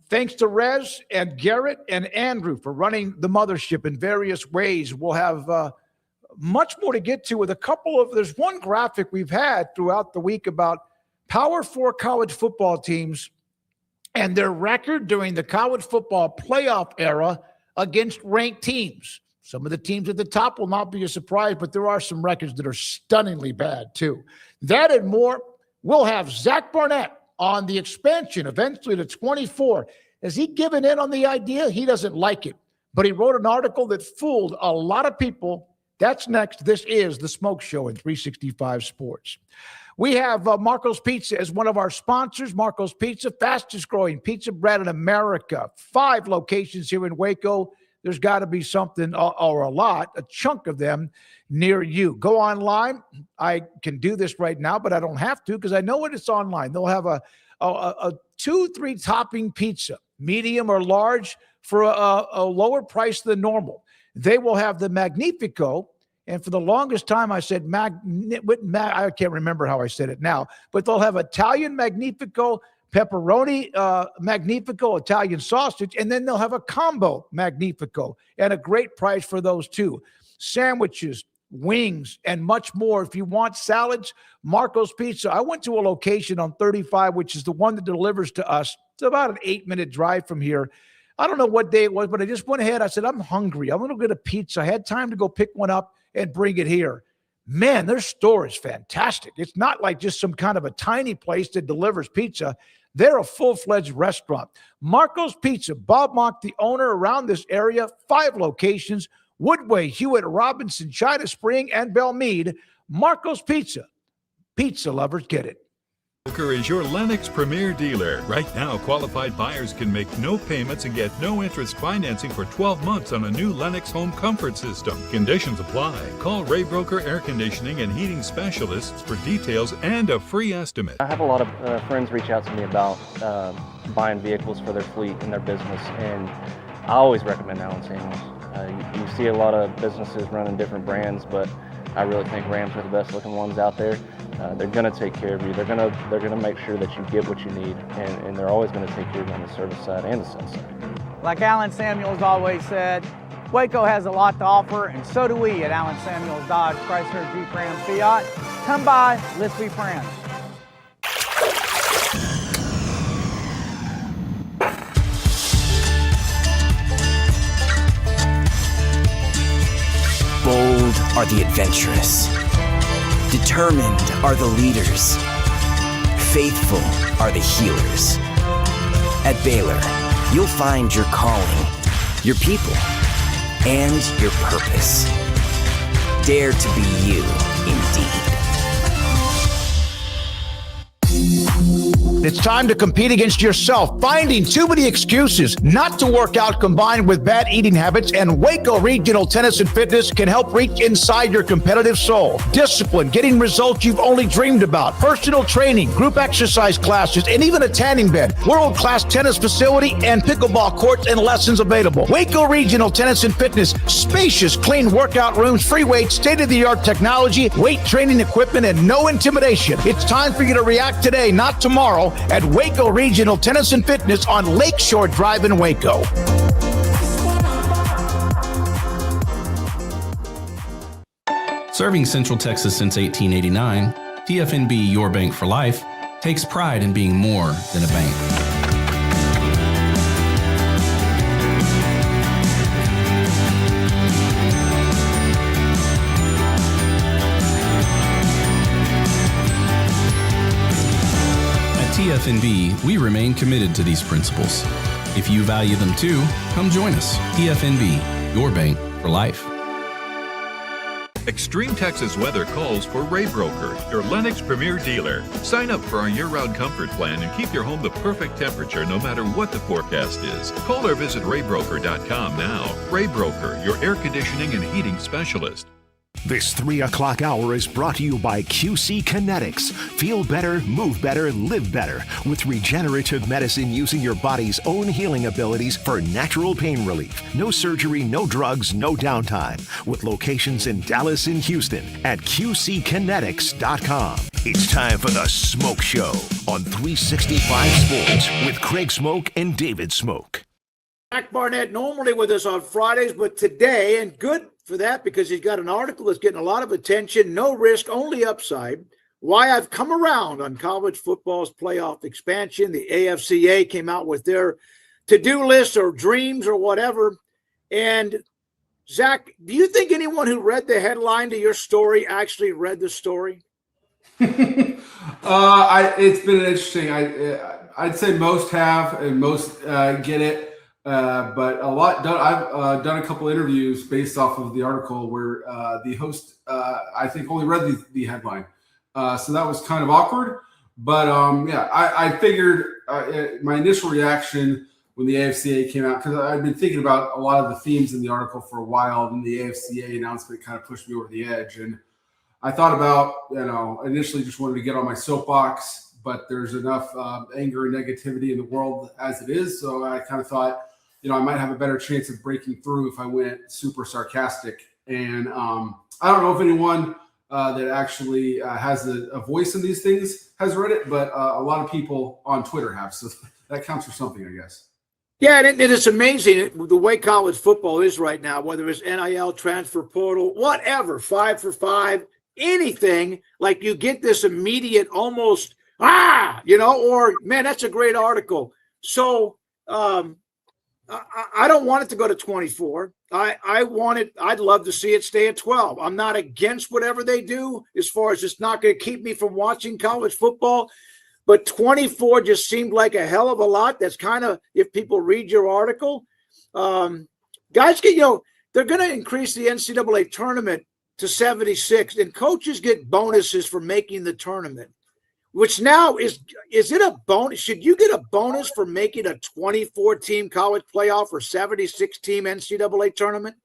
Thanks to Rez and Garrett and Andrew for running the mothership in various ways. We'll have much more to get to with there's one graphic we've had throughout the week about Power 4 college football teams and their record during the college football playoff era against ranked teams. Some of the teams at the top will not be a surprise, but there are some records that are stunningly bad too. That and more. We'll have Zach Barnett on the expansion eventually to 24. Has he given in on the idea? He doesn't like it, but he wrote an article that fooled a lot of people. That's next. This is the Smoke Show in 365 Sports. We have Marco's Pizza as one of our sponsors. Marco's Pizza, fastest growing pizza bread in America. 5 locations here in Waco. There's got to be something or a chunk of them near you. Go online. I can do this right now, but I don't have to because I know when it's online. They'll have a 2-3 topping pizza, medium or large, for a lower price than normal. They will have the Magnifico. And for the longest time, I said, I can't remember how I said it now, but they'll have Italian Magnifico, pepperoni Magnifico, Italian sausage, and then they'll have a combo Magnifico and a great price for those too. Sandwiches, wings, and much more. If you want salads, Marco's Pizza. I went to a location on 35, which is the one that delivers to us. It's about an 8-minute drive from here. I don't know what day it was, but I just went ahead. I said, I'm hungry. I'm going to get a pizza. I had time to go pick one up and bring it here. Man, their store is fantastic. It's not like just some kind of a tiny place that delivers pizza. They're a full-fledged restaurant. Marco's Pizza, Bob Mock, the owner around this area, 5 locations, Woodway, Hewitt, Robinson, China Spring, and Belmead. Marco's Pizza. Pizza lovers get it. Broker is your Lennox Premier dealer. Right now, qualified buyers can make no payments and get no interest financing for 12 months on a new Lennox home comfort system. Conditions apply. Call Ray Broker Air Conditioning and Heating Specialists for details and a free estimate. I have a lot of friends reach out to me about buying vehicles for their fleet and their business, and I always recommend Allen Samuels. You see a lot of businesses running different brands, but I really think Rams are the best looking ones out there. They're going to take care of you. They're going to make sure that you get what you need, and they're always going to take care of you on the service side and the sales side. Like Alan Samuels always said, Waco has a lot to offer, and so do we at Alan Samuels Dodge, Chrysler, Jeep, Ram, Fiat. Come by, let's be friends. Bold are the adventurous. Determined are the leaders. Faithful are the healers. At Baylor, you'll find your calling, your people, and your purpose. Dare to be you, indeed. It's time to compete against yourself, finding too many excuses not to work out combined with bad eating habits, and Waco Regional Tennis and Fitness can help reach inside your competitive soul. Discipline, getting results you've only dreamed about, personal training, group exercise classes, and even a tanning bed, world-class tennis facility, and pickleball courts and lessons available. Waco Regional Tennis and Fitness, spacious, clean workout rooms, free weights, state-of-the-art technology, weight training equipment, and no intimidation. It's time for you to react today, not tomorrow, at Waco Regional Tennis and Fitness on Lakeshore Drive in Waco. Serving Central Texas since 1889, TFNB Your Bank for Life takes pride in being more than a bank. TFNB, we remain committed to these principles. If you value them too, come join us. TFNB, your bank for life. Extreme Texas weather calls for Redbird, your Lennox premier dealer. Sign up for our year-round comfort plan and keep your home the perfect temperature no matter what the forecast is. Call or visit raybroker.com now. Redbird, your air conditioning and heating specialist. This 3 o'clock hour is brought to you by QC Kinetics. Feel better, move better, live better with regenerative medicine using your body's own healing abilities for natural pain relief. No surgery, no drugs, no downtime. With locations in Dallas and Houston at QCkinetics.com. It's time for the Smoke Show on 365 Sports with Craig Smoke and David Smoke. Zach Barnett normally with us on Fridays, but today, and good for that because he's got an article that's getting a lot of attention, no risk, only upside, why I've come around on college football's playoff expansion. The AFCA came out with their to-do list or dreams or whatever. And Zach, do you think anyone who read the headline to your story actually read the story? It's been interesting. I'd say most have and most get it. But a lot done. I've done a couple interviews based off of the article where the host, I think, only read the headline. So that was kind of awkward. But I figured my initial reaction when the AFCA came out, because I've been thinking about a lot of the themes in the article for a while, and the AFCA announcement kind of pushed me over the edge. And I thought about, initially just wanted to get on my soapbox, but there's enough anger and negativity in the world as it is. So I kind of thought, I might have a better chance of breaking through if I went super sarcastic. And I don't know if anyone that actually has a voice in these things has read it, but a lot of people on Twitter have. So that counts for something, I guess. Yeah, and it's amazing the way college football is right now, whether it's NIL, transfer portal, whatever, 5 for 5, anything, like you get this immediate almost, or, man, that's a great article. So, I don't want it to go to 24. I'd love to see it stay at 12. I'm not against whatever they do as far as it's not going to keep me from watching college football. But 24 just seemed like a hell of a lot. That's kind of, if people read your article, guys get, they're going to increase the NCAA tournament to 76, and coaches get bonuses for making the tournament. Which now is it a bonus? Should you get a bonus for making a 24-team college playoff or 76-team NCAA tournament?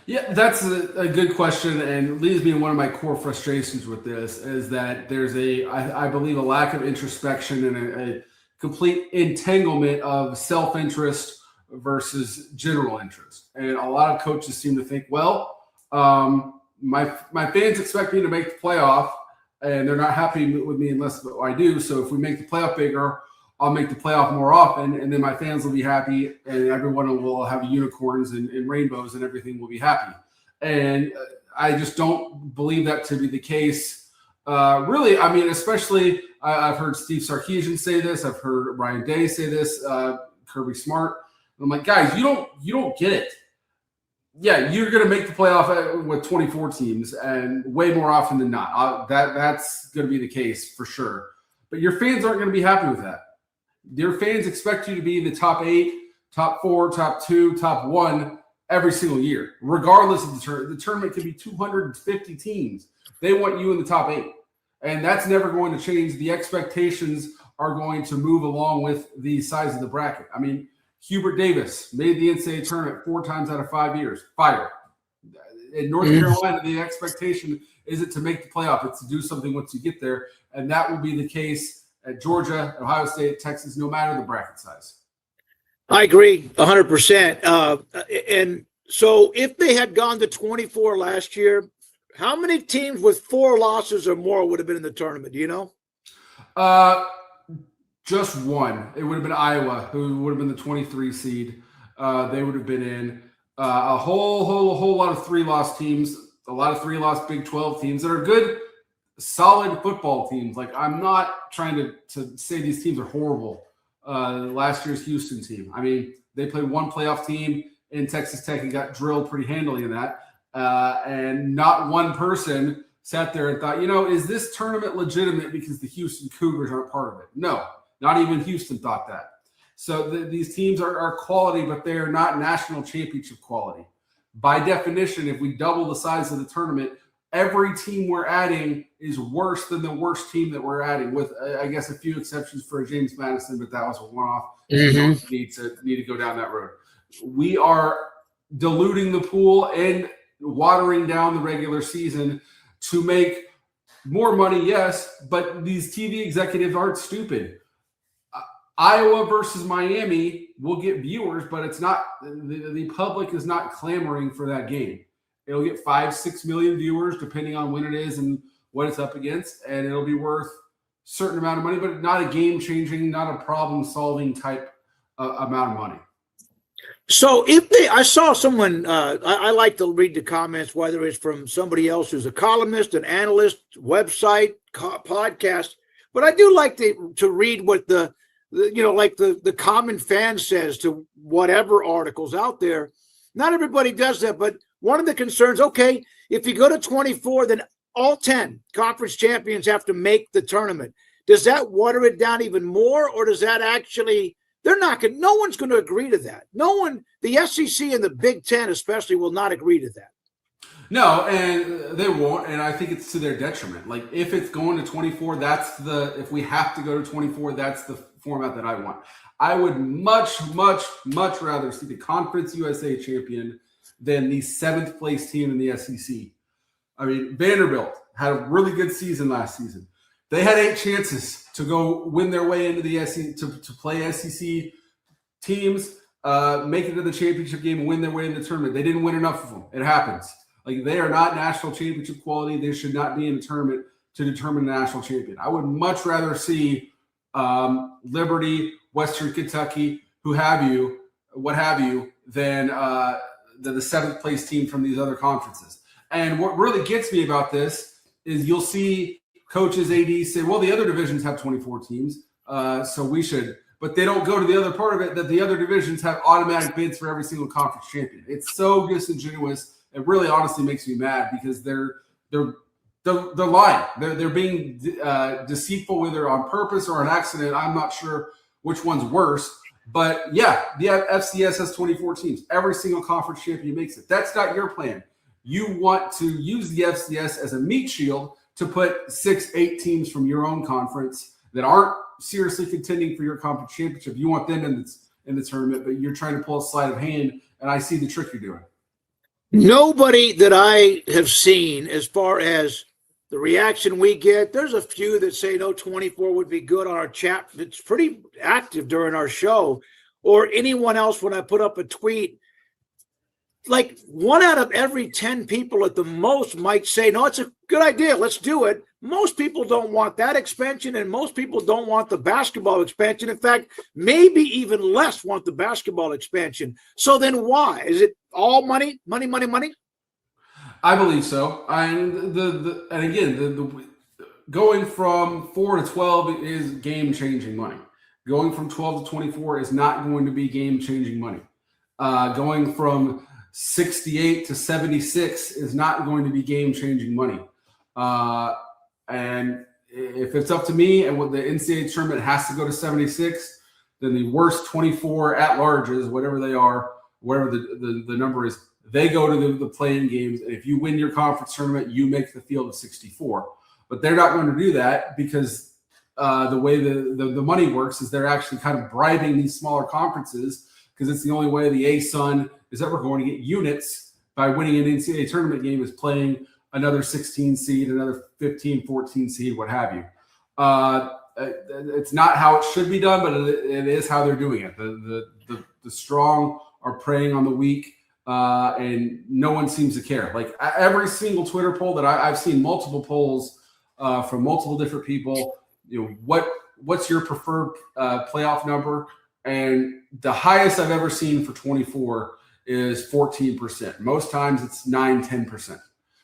Yeah, that's a good question, and leads me to one of my core frustrations with this is that there's I believe, a lack of introspection and a complete entanglement of self-interest versus general interest. And a lot of coaches seem to think, well, my fans expect me to make the playoff, and they're not happy with me unless I do. So if we make the playoff bigger, I'll make the playoff more often, and then my fans will be happy, and everyone will have unicorns and rainbows, and everything will be happy. And I just don't believe that to be the case. Really, I mean, especially I've heard Steve Sarkisian say this. I've heard Ryan Day say this. Kirby Smart. I'm like, guys, you don't get it. Yeah, you're going to make the playoff with 24 teams, and way more often than not. That's going to be the case for sure. But your fans aren't going to be happy with that. Your fans expect you to be in the top 8, top 4, top 2, top 1 every single year, regardless of the tournament. The tournament could be 250 teams. They want you in the top 8, and that's never going to change. The expectations are going to move along with the size of the bracket. I mean, Hubert Davis made the NCAA tournament 4 times out of 5 years. Fire. In North Carolina, the expectation isn't to make the playoff. It's to do something once you get there, and that will be the case at Georgia, Ohio State, Texas, no matter the bracket size. I agree 100%. And so if they had gone to 24 last year, how many teams with 4 losses or more would have been in the tournament? Do you know? Just one. It would have been Iowa, who would have been the 23 seed. They would have been in a whole lot of 3-loss teams, a lot of 3-loss Big 12 teams that are good, solid football teams. Like, I'm not trying to say these teams are horrible. Last year's Houston team. I mean, they played one playoff team in Texas Tech and got drilled pretty handily in that. And not one person sat there and thought, is this tournament legitimate because the Houston Cougars aren't part of it? No, not even Houston thought that. So these teams are quality, but they are not national championship quality. By definition, if we double the size of the tournament, every team we're adding is worse than the worst team that we're adding, with, I guess, a few exceptions for James Madison, but that was a one-off. We don't need to go down that road. We are diluting the pool and watering down the regular season to make more money, yes, but these TV executives aren't stupid. Iowa versus Miami will get viewers, but it's not the public is not clamoring for that game. It'll get 5-6 million viewers, depending on when it is and what it's up against, and it'll be worth a certain amount of money, but not a game-changing, not a problem-solving type amount of money. So I saw someone, I like to read the comments, whether it's from somebody else who's a columnist, an analyst, website, podcast, but I do like to read what the common fan says to whatever articles out there. Not everybody does that, but one of the concerns, okay, if you go to 24, then all 10 conference champions have to make the tournament. Does that water it down even more, or does that actually, no one's going to agree to that. No one, the SEC and the Big Ten especially, will not agree to that. No, and they won't, and I think it's to their detriment. Like, if it's going to 24, if we have to go to 24, that's the format that I want. I would much rather see the Conference USA champion than the 7th place team in the SEC. I mean, Vanderbilt had a really good season last season. They had 8 chances to go win their way into the SEC, to play SEC teams, make it to the championship game and win their way in the tournament. They didn't win enough of them. It happens. Like, they are not national championship quality. They should not be in the tournament to determine the national champion. I would much rather see Liberty, Western Kentucky, what have you, than the 7th place team from these other conferences. And what really gets me about this is you'll see coaches, AD say, well, the other divisions have 24 teams, so we should. But they don't go to the other part of it, that the other divisions have automatic bids for every single conference champion. It's so disingenuous. It really honestly makes me mad, because they're lying. They're being deceitful, whether on purpose or an accident. I'm not sure which one's worse. But yeah, the FCS has 24 teams. Every single conference champion makes it. That's not your plan. You want to use the FCS as a meat shield to put 6-8 teams from your own conference that aren't seriously contending for your conference championship. You want them in the tournament, but you're trying to pull a sleight of hand, and I see the trick you're doing. Nobody that I have seen, as far as the reaction we get, there's a few that say no, 24 would be good on our chat. It's pretty active during our show. or anyone else when I put up a tweet, like 1 out of every 10 people at the most might say, no, it's a good idea. Let's do it. Most people don't want that expansion, and most people don't want the basketball expansion. In fact, maybe even less want the basketball expansion. So then why? Is it all money? Money, money, money? I believe so. And the going from 4 to 12 is game-changing money. Going from 12 to 24 is not going to be game-changing money. Going from 68 to 76 is not going to be game-changing money. And if it's up to me and what the NCAA tournament has to go to 76, then the worst 24 at-larges, whatever they are, whatever the number is, they go to the play-in games. And if you win your conference tournament, you make the field of 64. But they're not going to do that because the way the money works is they're actually kind of bribing these smaller conferences because it's the only way the ASUN is ever going to get units by winning an NCAA tournament game is playing another 16 seed, another 15, 14 seed, what have you. It's not how it should be done, but it is how they're doing it. The strong are preying on the weak, and no one seems to care. Like every single Twitter poll that I've seen, multiple polls from multiple different people, what's your preferred playoff number? And the highest I've ever seen for 24 is 14%. Most times it's 9-10%.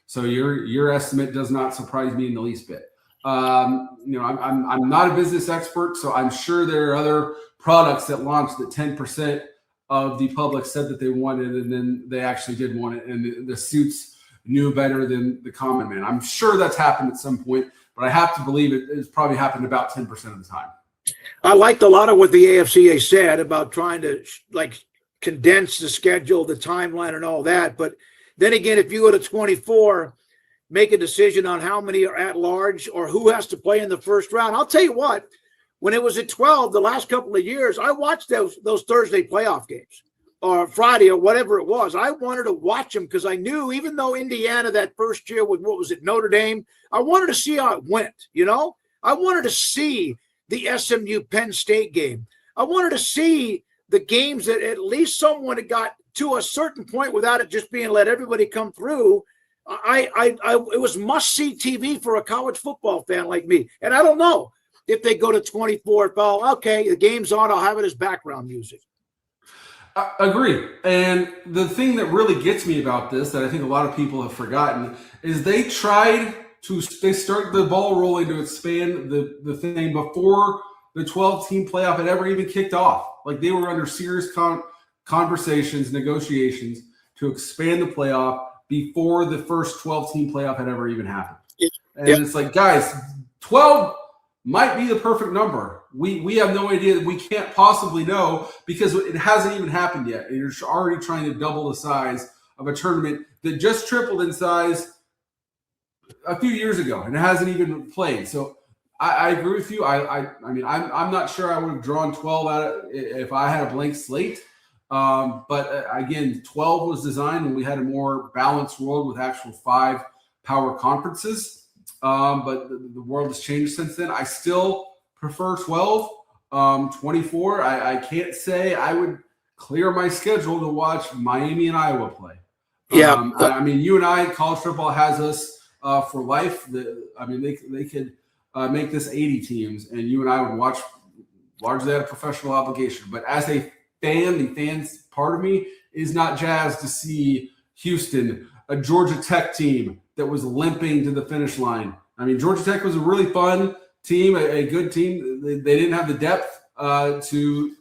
So your estimate does not surprise me in the least bit. I'm not a business expert, so I'm sure there are other products that launched that 10% of the public said that they wanted, and then they actually did want it, and the suits knew better than the common man. I'm sure that's happened at some point, but I have to believe it's probably happened about 10% of the time. I liked a lot of what the AFCA said about trying to condense the schedule, the timeline, and all that. But then again, if you go to 24, make a decision on how many are at large or who has to play in the first round. I'll tell you what, when it was at 12, the last couple of years, I watched those Thursday playoff games or Friday or whatever it was. I wanted to watch them because I knew, even though Indiana that first year with, Notre Dame, I wanted to see how it went. I wanted to see the SMU Penn State game. I wanted to see the games that at least someone had got to a certain point without it just being let everybody come through. It was must-see TV for a college football fan like me. And I don't know if they go to 24, okay, the game's on, I'll have it as background music. I agree. And the thing that really gets me about this that I think a lot of people have forgotten is they started the ball rolling to expand the thing before the 12-team playoff had ever even kicked off. Like they were under serious conversations, negotiations to expand the playoff before the first 12-team playoff had ever even happened. And It's like, guys, 12 might be the perfect number. We have no idea. We can't possibly know because it hasn't even happened yet. And you're already trying to double the size of a tournament that just tripled in size a few years ago and it hasn't even played. So I agree with you. I'm not sure I would have drawn 12 out of if I had a blank slate. But again, 12 was designed when we had a more balanced world with actual 5 power conferences. But the world has changed since then. I still prefer 12. 24, I can't say I would clear my schedule to watch Miami and Iowa play. You and I, college football has us for life. They could make this 80 teams, and you and I would watch largely out of professional obligation. But as a fan, the fans part of me is not jazzed to see Houston, a Georgia Tech team that was limping to the finish line. Georgia Tech was a really fun team, a good team. They didn't have the depth to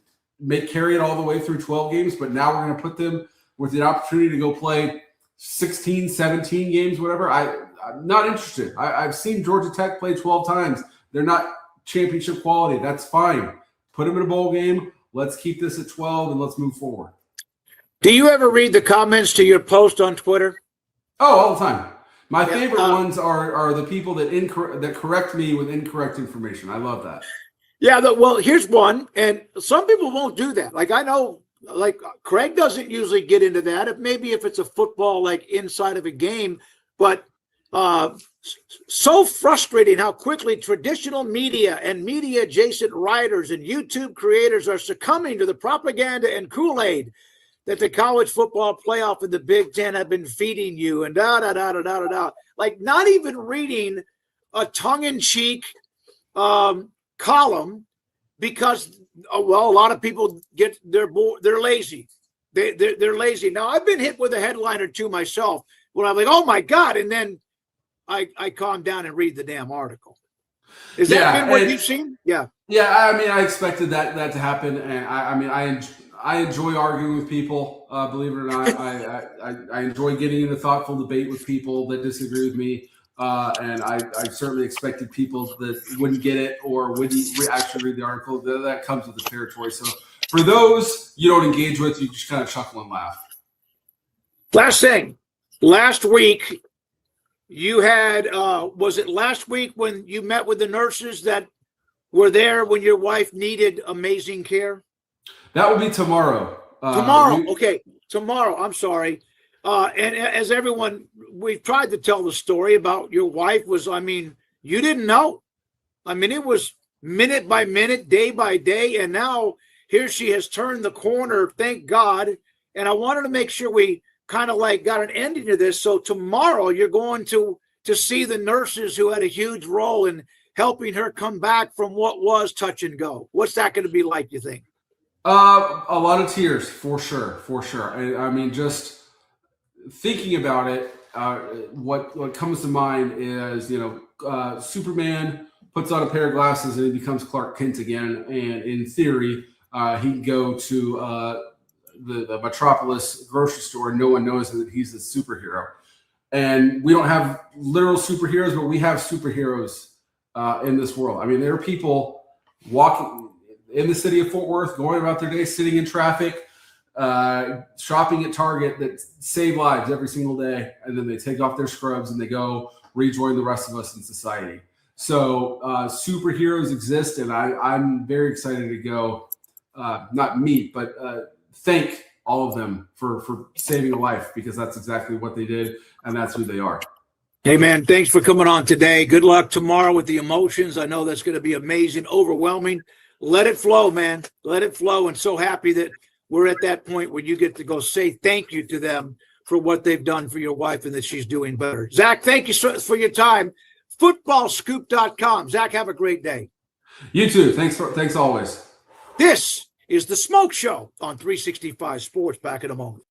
carry it all the way through 12 games, but now we're going to put them with the opportunity to go play 16, 17 games, whatever. I'm not interested. I've seen Georgia Tech play 12 times. They're not championship quality. That's fine. Put them in a bowl game. Let's keep this at 12 and let's move forward. Do you ever read the comments to your post on Twitter? Oh, all the time. My favorite ones are the people that correct me with incorrect information. I love that. Yeah, well, here's one, and some people won't do that. Like I know, like Craig doesn't usually get into that. If it's a football like inside of a game, but So frustrating how quickly traditional media and media adjacent writers and YouTube creators are succumbing to the propaganda and Kool-Aid that the college football playoff and the Big Ten have been feeding you, and like not even reading a tongue-in-cheek column because, well, a lot of people they're lazy. They're lazy. Now, I've been hit with a headline or two myself where I'm like, oh my God, and then I calm down and read the damn article. Is that been what you've seen? Yeah. Yeah, I mean, I expected that to happen, and I enjoy arguing with people. Believe it or not, I enjoy getting into thoughtful debate with people that disagree with me, and I certainly expected people that wouldn't get it or wouldn't actually read the article. That comes with the territory. So for those you don't engage with, you just kind of chuckle and laugh. Last thing, last week. You had, was it last week when you met with the nurses that were there when your wife needed amazing care? That will be tomorrow. Okay. Tomorrow. I'm sorry. And as everyone, we've tried to tell the story about your wife was, I mean, you didn't know. I mean, it was minute by minute, day by day. And now here she has turned the corner. Thank God. And I wanted to make sure we kind of like got an ending to this. So tomorrow you're going to see the nurses who had a huge role in helping her come back from what was touch and go. What's that going to be like, you think? A lot of tears, for sure. I mean, just thinking about it, what comes to mind is, Superman puts on a pair of glasses and he becomes Clark Kent again. And in theory, he can go to the Metropolis grocery store, no one knows that he's a superhero. And we don't have literal superheroes, but we have superheroes in this world. I mean, there are people walking in the city of Fort Worth, going about their day, sitting in traffic, shopping at Target that save lives every single day. And then they take off their scrubs and they go rejoin the rest of us in society. So superheroes exist. And I'm very excited to go, not meet, but thank all of them for saving a life, because that's exactly what they did, and that's who they are. Hey, man, thanks for coming on today. Good luck tomorrow with the emotions. I know that's going to be amazing, overwhelming. Let it flow, man. Let it flow, and so happy that we're at that point where you get to go say thank you to them for what they've done for your wife and that she's doing better. Zach, thank you for your time. Footballscoop.com. Zach, have a great day. You too. Thanks always. This is the Smoke Show on 365 Sports. Back in a moment.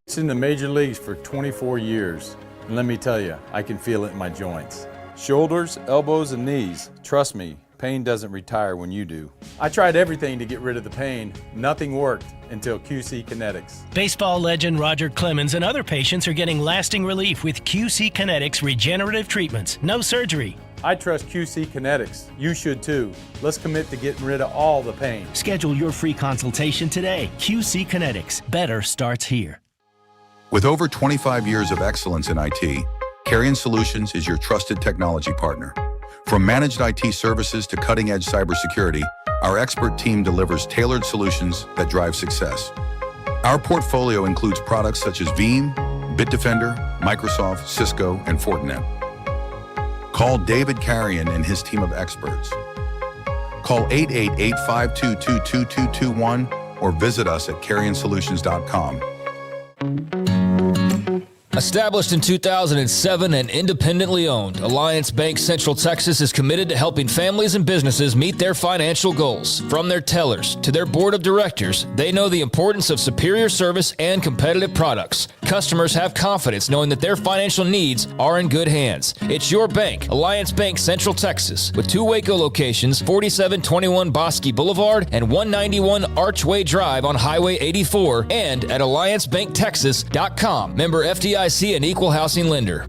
It's in the major leagues for 24 years, and let me tell you, I can feel it in my joints. Shoulders, elbows, and knees. Trust me, pain doesn't retire when you do. I tried everything to get rid of the pain. Nothing worked until QC Kinetics. Baseball legend Roger Clemens and other patients are getting lasting relief with QC Kinetics regenerative treatments. No surgery. I trust QC Kinetics. You should too. Let's commit to getting rid of all the pain. Schedule your free consultation today. QC Kinetics. Better starts here. With over 25 years of excellence in IT, Carrion Solutions is your trusted technology partner. From managed IT services to cutting-edge cybersecurity, our expert team delivers tailored solutions that drive success. Our portfolio includes products such as Veeam, Bitdefender, Microsoft, Cisco, and Fortinet. Call David Carrion and his team of experts. Call 888-522-2221 or visit us at carrionsolutions.com. Established in 2007 and independently owned, Alliance Bank Central Texas is committed to helping families and businesses meet their financial goals. From their tellers to their board of directors, they know the importance of superior service and competitive products. Customers have confidence knowing that their financial needs are in good hands. It's your bank, Alliance Bank Central Texas, with 2 Waco locations, 4721 Bosque Boulevard and 191 Archway Drive on Highway 84, and at alliancebanktexas.com. Member FDIC and equal housing lender.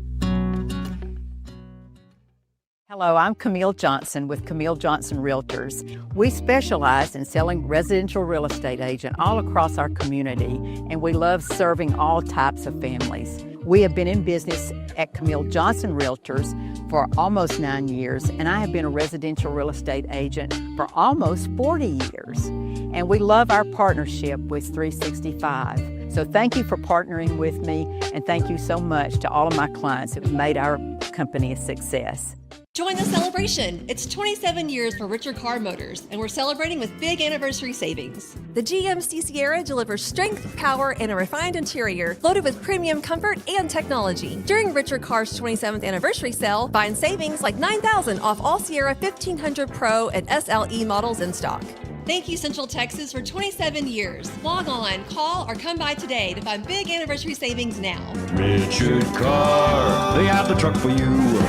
Hello, I'm Camille Johnson with Camille Johnson Realtors. We specialize in selling residential real estate agent all across our community, and we love serving all types of families. We have been in business at Camille Johnson Realtors for almost 9 years, and I have been a residential real estate agent for almost 40 years. And we love our partnership with 365. So thank you for partnering with me, and thank you so much to all of my clients who have made our company's success. Join the celebration. It's 27 years for Richard Car Motors, and we're celebrating with big anniversary savings. The GMC Sierra delivers strength, power, and a refined interior loaded with premium comfort and technology. During Richard Car's 27th anniversary sale, find savings like $9,000 off all Sierra 1500 Pro and SLE models in stock. Thank you, Central Texas, for 27 years. Log on, call, or come by today to find big anniversary savings now. Richard Car, they have the truck for you.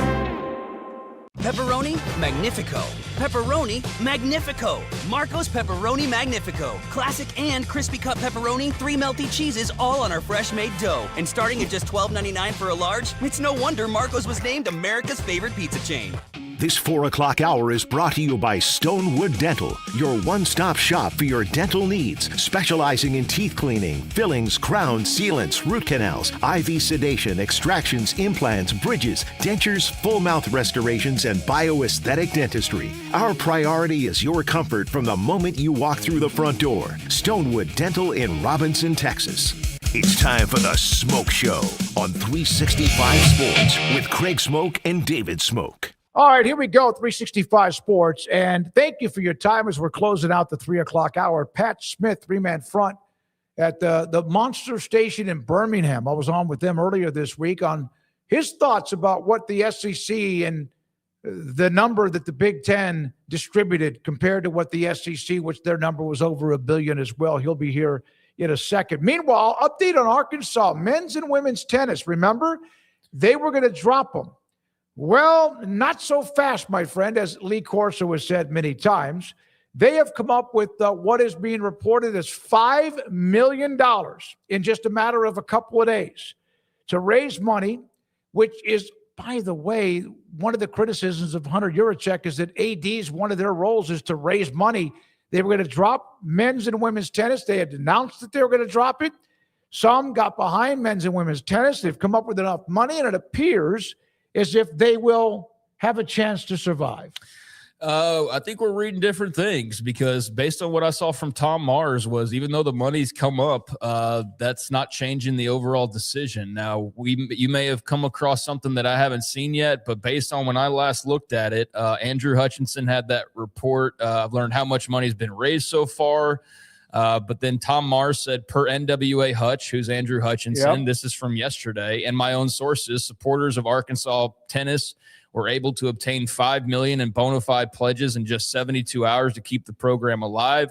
Pepperoni Magnifico. Pepperoni Magnifico. Marco's Pepperoni Magnifico. Classic and crispy cut pepperoni, 3 melty cheeses, all on our fresh made dough. And starting at just $12.99 for a large, it's no wonder Marco's was named America's favorite pizza chain. This 4 o'clock hour is brought to you by Stonewood Dental, your one-stop shop for your dental needs, specializing in teeth cleaning, fillings, crowns, sealants, root canals, IV sedation, extractions, implants, bridges, dentures, full mouth restorations, and bioaesthetic dentistry. Our priority is your comfort from the moment you walk through the front door. Stonewood Dental in Robinson, Texas. It's time for the Smoke Show on 365 Sports with Craig Smoke and David Smoke. All right, here we go, 365 Sports. And thank you for your time as we're closing out the 3 o'clock hour. Pat Smith, three-man front at the Monster Station in Birmingham. I was on with them earlier this week on his thoughts about what the SEC and the number that the Big Ten distributed compared to what the SEC, which their number was over $1 billion as well. He'll be here in a second. Meanwhile, update on Arkansas men's and women's tennis. Remember, they were going to drop them. Well, not so fast, my friend, as Lee Corso has said many times. They have come up with what is being reported as $5 million in just a matter of a couple of days to raise money, which is, by the way, one of the criticisms of Hunter Yurachek is that AD's one of their roles is to raise money. They were going to drop men's and women's tennis. They had announced that they were going to drop it. Some got behind men's and women's tennis. They've come up with enough money, and it appears as if they will have a chance to survive. I think we're reading different things because based on what I saw from Tom Mars was even though the money's come up, that's not changing the overall decision. Now, you may have come across something that I haven't seen yet, but based on when I last looked at it, Andrew Hutchinson had that report. I've learned how much money's been raised so far. But then Tom Mars said per NWA Hutch, who's Andrew Hutchinson, Yep. This is from yesterday, and my own sources, supporters of Arkansas tennis were able to obtain $5 million in bona fide pledges in just 72 hours to keep the program alive.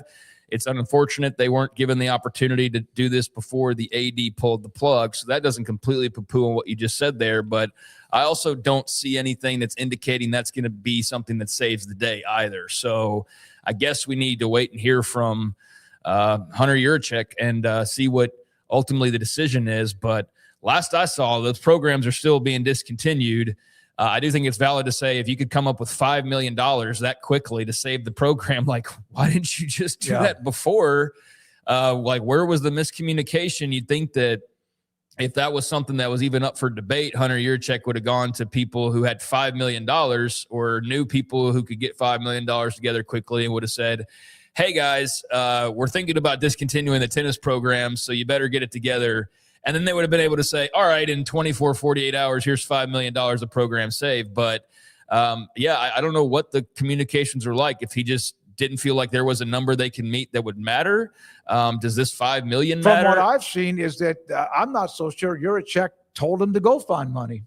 It's unfortunate they weren't given the opportunity to do this before the AD pulled the plug. So that doesn't completely poo-poo on what you just said there. But I also don't see anything that's indicating that's going to be something that saves the day either. So I guess we need to wait and hear from Hunter Yurachek and see what ultimately the decision is. But last I saw, those programs are still being discontinued. I do think it's valid to say if you could come up with $5 million that quickly to save the program, like, why didn't you just do that before? Like, where was the miscommunication? You'd think that if that was something that was even up for debate, Hunter Yurachek would have gone to people who had $5 million or knew people who could get $5 million together quickly and would have said, hey, guys, we're thinking about discontinuing the tennis program, so you better get it together. And then they would have been able to say, all right, in 24, 48 hours, here's $5 million the program saved. But, I don't know what the communications are like. If he just didn't feel like there was a number they can meet that would matter, does this $5 million matter? From what I've seen is that I'm not so sure Yurachek told him to go find money.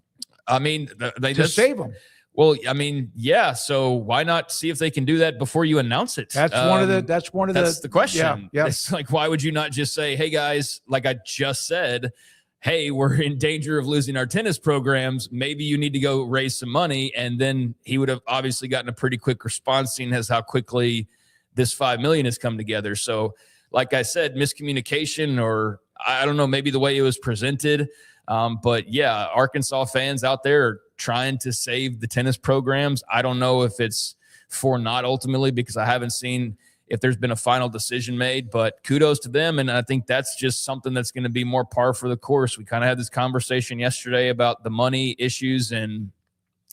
I mean, they to just save him. Well, I mean, yeah. So why not see if they can do that before you announce it? That's the question. Yeah. It's like, why would you not just say, hey guys, like I just said, hey, we're in danger of losing our tennis programs. Maybe you need to go raise some money. And then he would have obviously gotten a pretty quick response, seeing as how quickly this $5 million has come together. So like I said, miscommunication, or I don't know, maybe the way it was presented. But yeah, Arkansas fans out there are trying to save the tennis programs. I don't know if it's for naught ultimately, because I haven't seen if there's been a final decision made, but kudos to them. And I think that's just something that's going to be more par for the course. We kind of had this conversation yesterday about the money issues and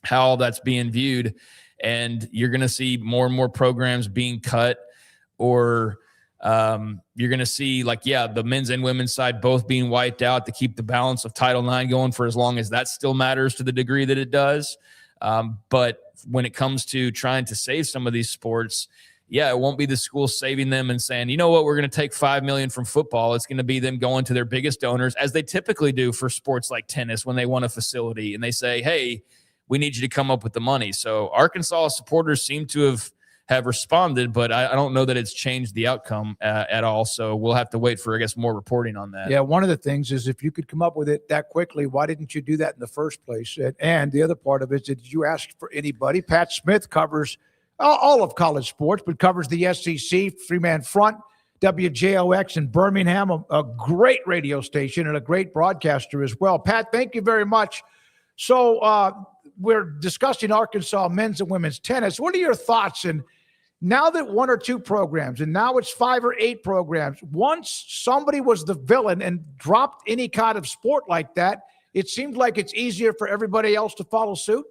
how that's being viewed. And you're going to see more and more programs being cut or You're going to see the men's and women's side both being wiped out to keep the balance of Title IX going for as long as that still matters to the degree that it does. But when it comes to trying to save some of these sports, it won't be the school saving them and saying, you know what, we're going to take $5 million from football. It's going to be them going to their biggest donors, as they typically do for sports like tennis when they want a facility and they say, hey, we need you to come up with the money. So Arkansas supporters seem to have responded, but I don't know that it's changed the outcome at all. So we'll have to wait for, I guess, more reporting on that. Yeah, one of the things is if you could come up with it that quickly, why didn't you do that in the first place? And the other part of it is, did you ask for anybody? Pat Smith covers all of college sports, but covers the SEC, three-man front, WJOX in Birmingham, a great radio station and a great broadcaster as well. Pat, thank you very much. So we're discussing Arkansas men's and women's tennis. What are your thoughts? And now that one or two programs, and now it's 5 or 8 programs, once somebody was the villain and dropped any kind of sport like that, it seems like it's easier for everybody else to follow suit.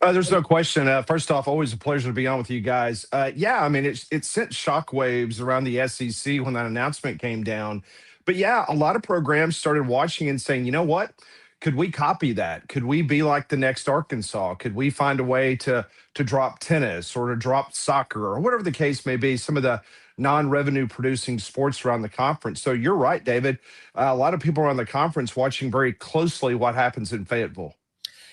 There's no question. First off, always a pleasure to be on with you guys. I mean, it sent shockwaves around the SEC when that announcement came down. But a lot of programs started watching and saying, you know what? Could we copy that? Could we be like the next Arkansas? Could we find a way to drop tennis or to drop soccer or whatever the case may be, some of the non-revenue producing sports around the conference? So you're right, David. A lot of people around the conference watching very closely what happens in Fayetteville.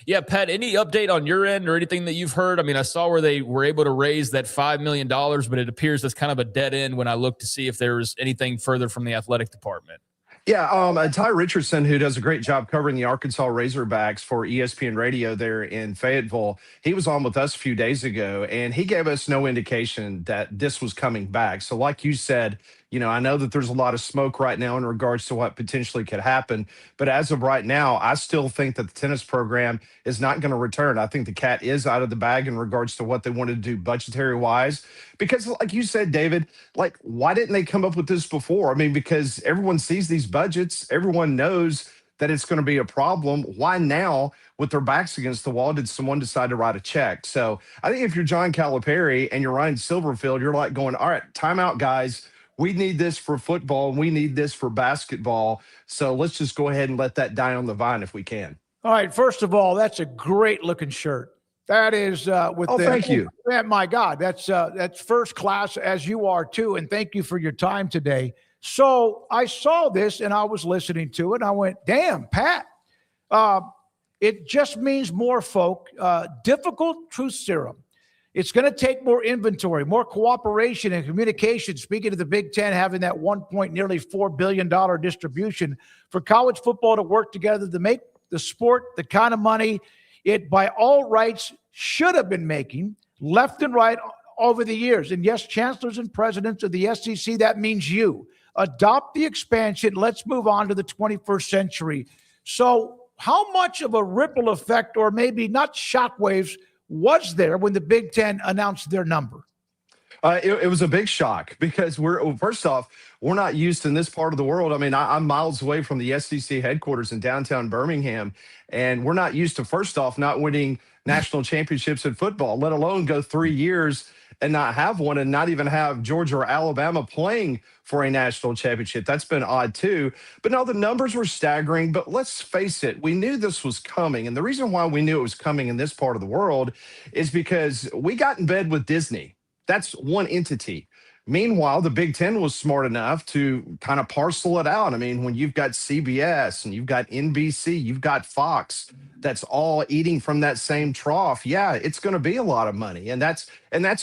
Yeah, Pat, any update on your end or anything that you've heard? I mean, I saw where they were able to raise that $5 million, but it appears that's kind of a dead end when I look to see if there was anything further from the athletic department. Ty Richardson, who does a great job covering the Arkansas Razorbacks for ESPN Radio there in Fayetteville, he was on with us a few days ago, and he gave us no indication that this was coming back. So like you said, I know that there's a lot of smoke right now in regards to what potentially could happen. But as of right now, I still think that the tennis program is not going to return. I think the cat is out of the bag in regards to what they wanted to do budgetary-wise. Because like you said, David, why didn't they come up with this before? I mean, because everyone sees these budgets. Everyone knows that it's going to be a problem. Why now, with their backs against the wall, did someone decide to write a check? So I think if you're John Calipari and you're Ryan Silverfield, you're like going, all right, timeout, guys. We need this for football, and we need this for basketball. So let's just go ahead and let that die on the vine if we can. All right. First of all, that's a great-looking shirt. That is thank you. My God, that's first class, as you are too. And thank you for your time today. So I saw this and I was listening to it. And I went, damn, Pat. It just means more folk. Difficult truth serum. It's going to take more inventory, more cooperation and communication. Speaking of the Big Ten having that nearly $4 billion distribution for college football to work together to make the sport the kind of money it by all rights should have been making left and right over the years. And yes, chancellors and presidents of the SEC, that means you. Adopt the expansion. Let's move on to the 21st century. So how much of a ripple effect, or maybe not shockwaves, was there when the Big Ten announced their number? It was a big shock because first off, we're not used in this part of the world. I mean, I'm miles away from the SEC headquarters in downtown Birmingham, and we're not used to, first off, not winning national championships in football, let alone go 3 years and not have one and not even have Georgia or Alabama playing for a national championship. That's been odd too. But no, the numbers were staggering. But let's face it, we knew this was coming. And the reason why we knew it was coming in this part of the world is because we got in bed with Disney. That's one entity. Meanwhile, the Big Ten was smart enough to kind of parcel it out. I mean, when you've got CBS and you've got NBC, you've got Fox, that's all eating from that same trough. Yeah, it's going to be a lot of money. And that's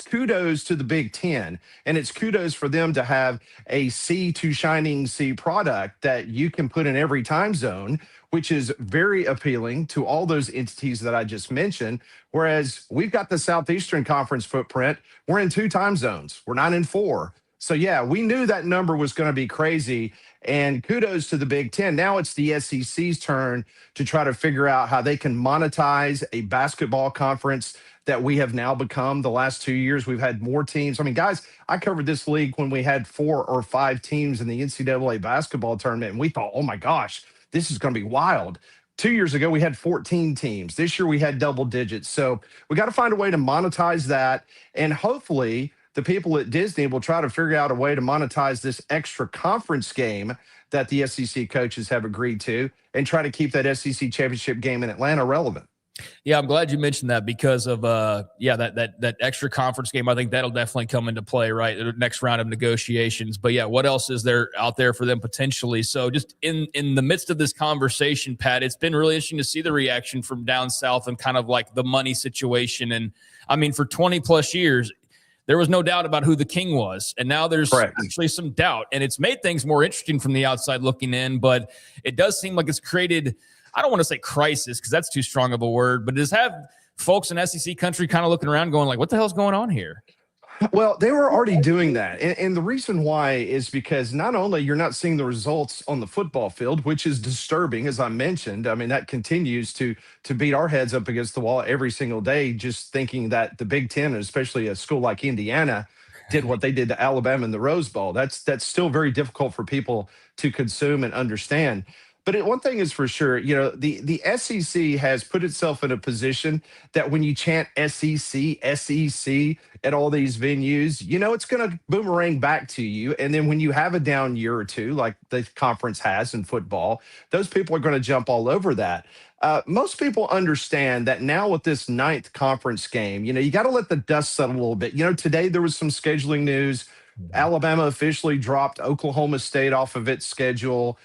kudos to the Big Ten. And it's kudos for them to have a C to shining C product that you can put in every time zone, which is very appealing to all those entities that I just mentioned. Whereas we've got the Southeastern Conference footprint. We're in 2 time zones. We're not in 4. So, yeah, we knew that number was going to be crazy. And kudos to the Big Ten. Now it's the SEC's turn to try to figure out how they can monetize a basketball conference that we have now become. The last 2 years, we've had more teams. I mean, guys, I covered this league when we had 4 or 5 teams in the NCAA basketball tournament, and we thought, oh, my gosh, this is going to be wild. 2 years ago, we had 14 teams. This year, we had double digits. So we got to find a way to monetize that. And hopefully the people at Disney will try to figure out a way to monetize this extra conference game that the SEC coaches have agreed to and try to keep that SEC championship game in Atlanta relevant. Yeah, I'm glad you mentioned that because of that extra conference game. I think that'll definitely come into play, right? The next round of negotiations. But yeah, what else is there out there for them potentially? So just in the midst of this conversation, Pat, it's been really interesting to see the reaction from down south and kind of like the money situation. And I mean, for 20 plus years, there was no doubt about who the king was. And now there's actually some doubt. And it's made things more interesting from the outside looking in. But it does seem like it's created, I don't want to say crisis because that's too strong of a word, but does have folks in SEC country kind of looking around going like, what the hell's going on here? Well, they were already doing that. And the reason why is because not only you're not seeing the results on the football field, which is disturbing, as I mentioned. I mean, that continues to beat our heads up against the wall every single day, just thinking that the Big Ten, and especially a school like Indiana, did what they did to Alabama in the Rose Bowl. That's still very difficult for people to consume and understand. But one thing is for sure, the SEC has put itself in a position that when you chant SEC at all these venues, it's going to boomerang back to you. And then when you have a down year or two, like the conference has in football, those people are going to jump all over that. Most people understand that now with this 9th conference game, you got to let the dust settle a little bit. Today there was some scheduling news. Alabama officially dropped Oklahoma State off of its schedule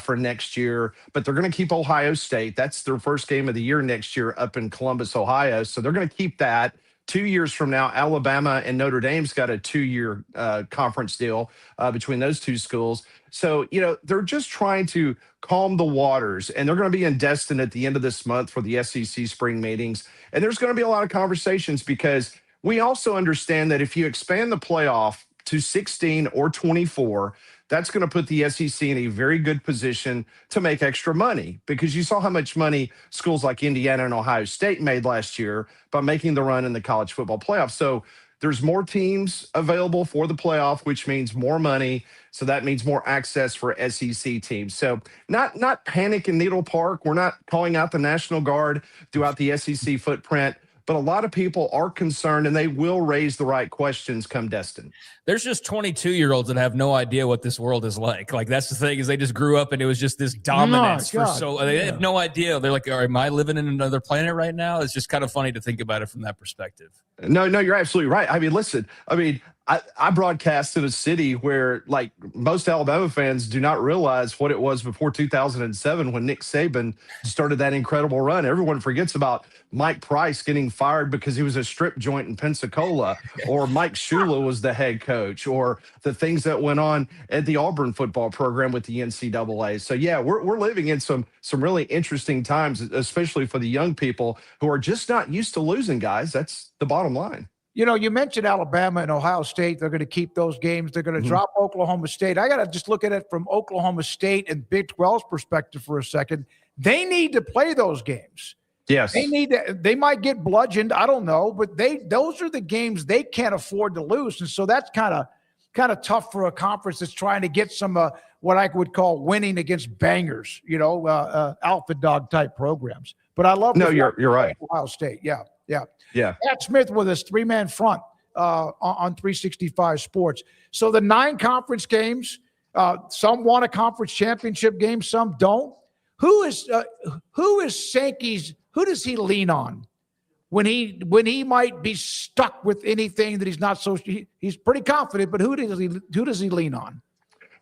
for next year, but they're going to keep Ohio State. That's their first game of the year next year up in Columbus, Ohio. So they're going to keep that. 2 years from now, Alabama and Notre Dame's got a 2-year conference deal between those two schools. So, they're just trying to calm the waters, and they're going to be in Destin at the end of this month for the SEC spring meetings. And there's going to be a lot of conversations because we also understand that if you expand the playoff to 16 or 24, that's going to put the SEC in a very good position to make extra money because you saw how much money schools like Indiana and Ohio State made last year by making the run in the college football playoff. So there's more teams available for the playoff, which means more money. So that means more access for SEC teams. So not panic in Needle Park. We're not calling out the National Guard throughout the SEC footprint. But a lot of people are concerned, and they will raise the right questions come Destin. There's just 22-year-olds that have no idea what this world is like. Like, that's the thing, is they just grew up, and it was just this dominance they have no idea. They're like, am I living in another planet right now? It's just kind of funny to think about it from that perspective. No, you're absolutely right. I mean, listen, I broadcast in a city where, like, most Alabama fans do not realize what it was before 2007 when Nick Saban started that incredible run. Everyone forgets about Mike Price getting fired because he was a strip joint in Pensacola, or Mike Shula was the head coach, or the things that went on at the Auburn football program with the NCAA. So, yeah, we're living in some really interesting times, especially for the young people who are just not used to losing, guys. That's the bottom line. You mentioned Alabama and Ohio State. They're going to keep those games. They're going to drop Oklahoma State. I got to just look at it from Oklahoma State and Big 12's perspective for a second. They need to play those games. Yes. They might get bludgeoned. I don't know, but those are the games they can't afford to lose. And so that's kind of tough for a conference that's trying to get some what I would call winning against bangers, alpha dog type programs. But I love you're right. Ohio State. Yeah. Pat Smith with us, 3-man front on 365 Sports. So the 9 conference games, some won a conference championship game, some don't. Who is Sankey's? Who does he lean on when he might be stuck with anything that he's not so? He's pretty confident, but who does he lean on?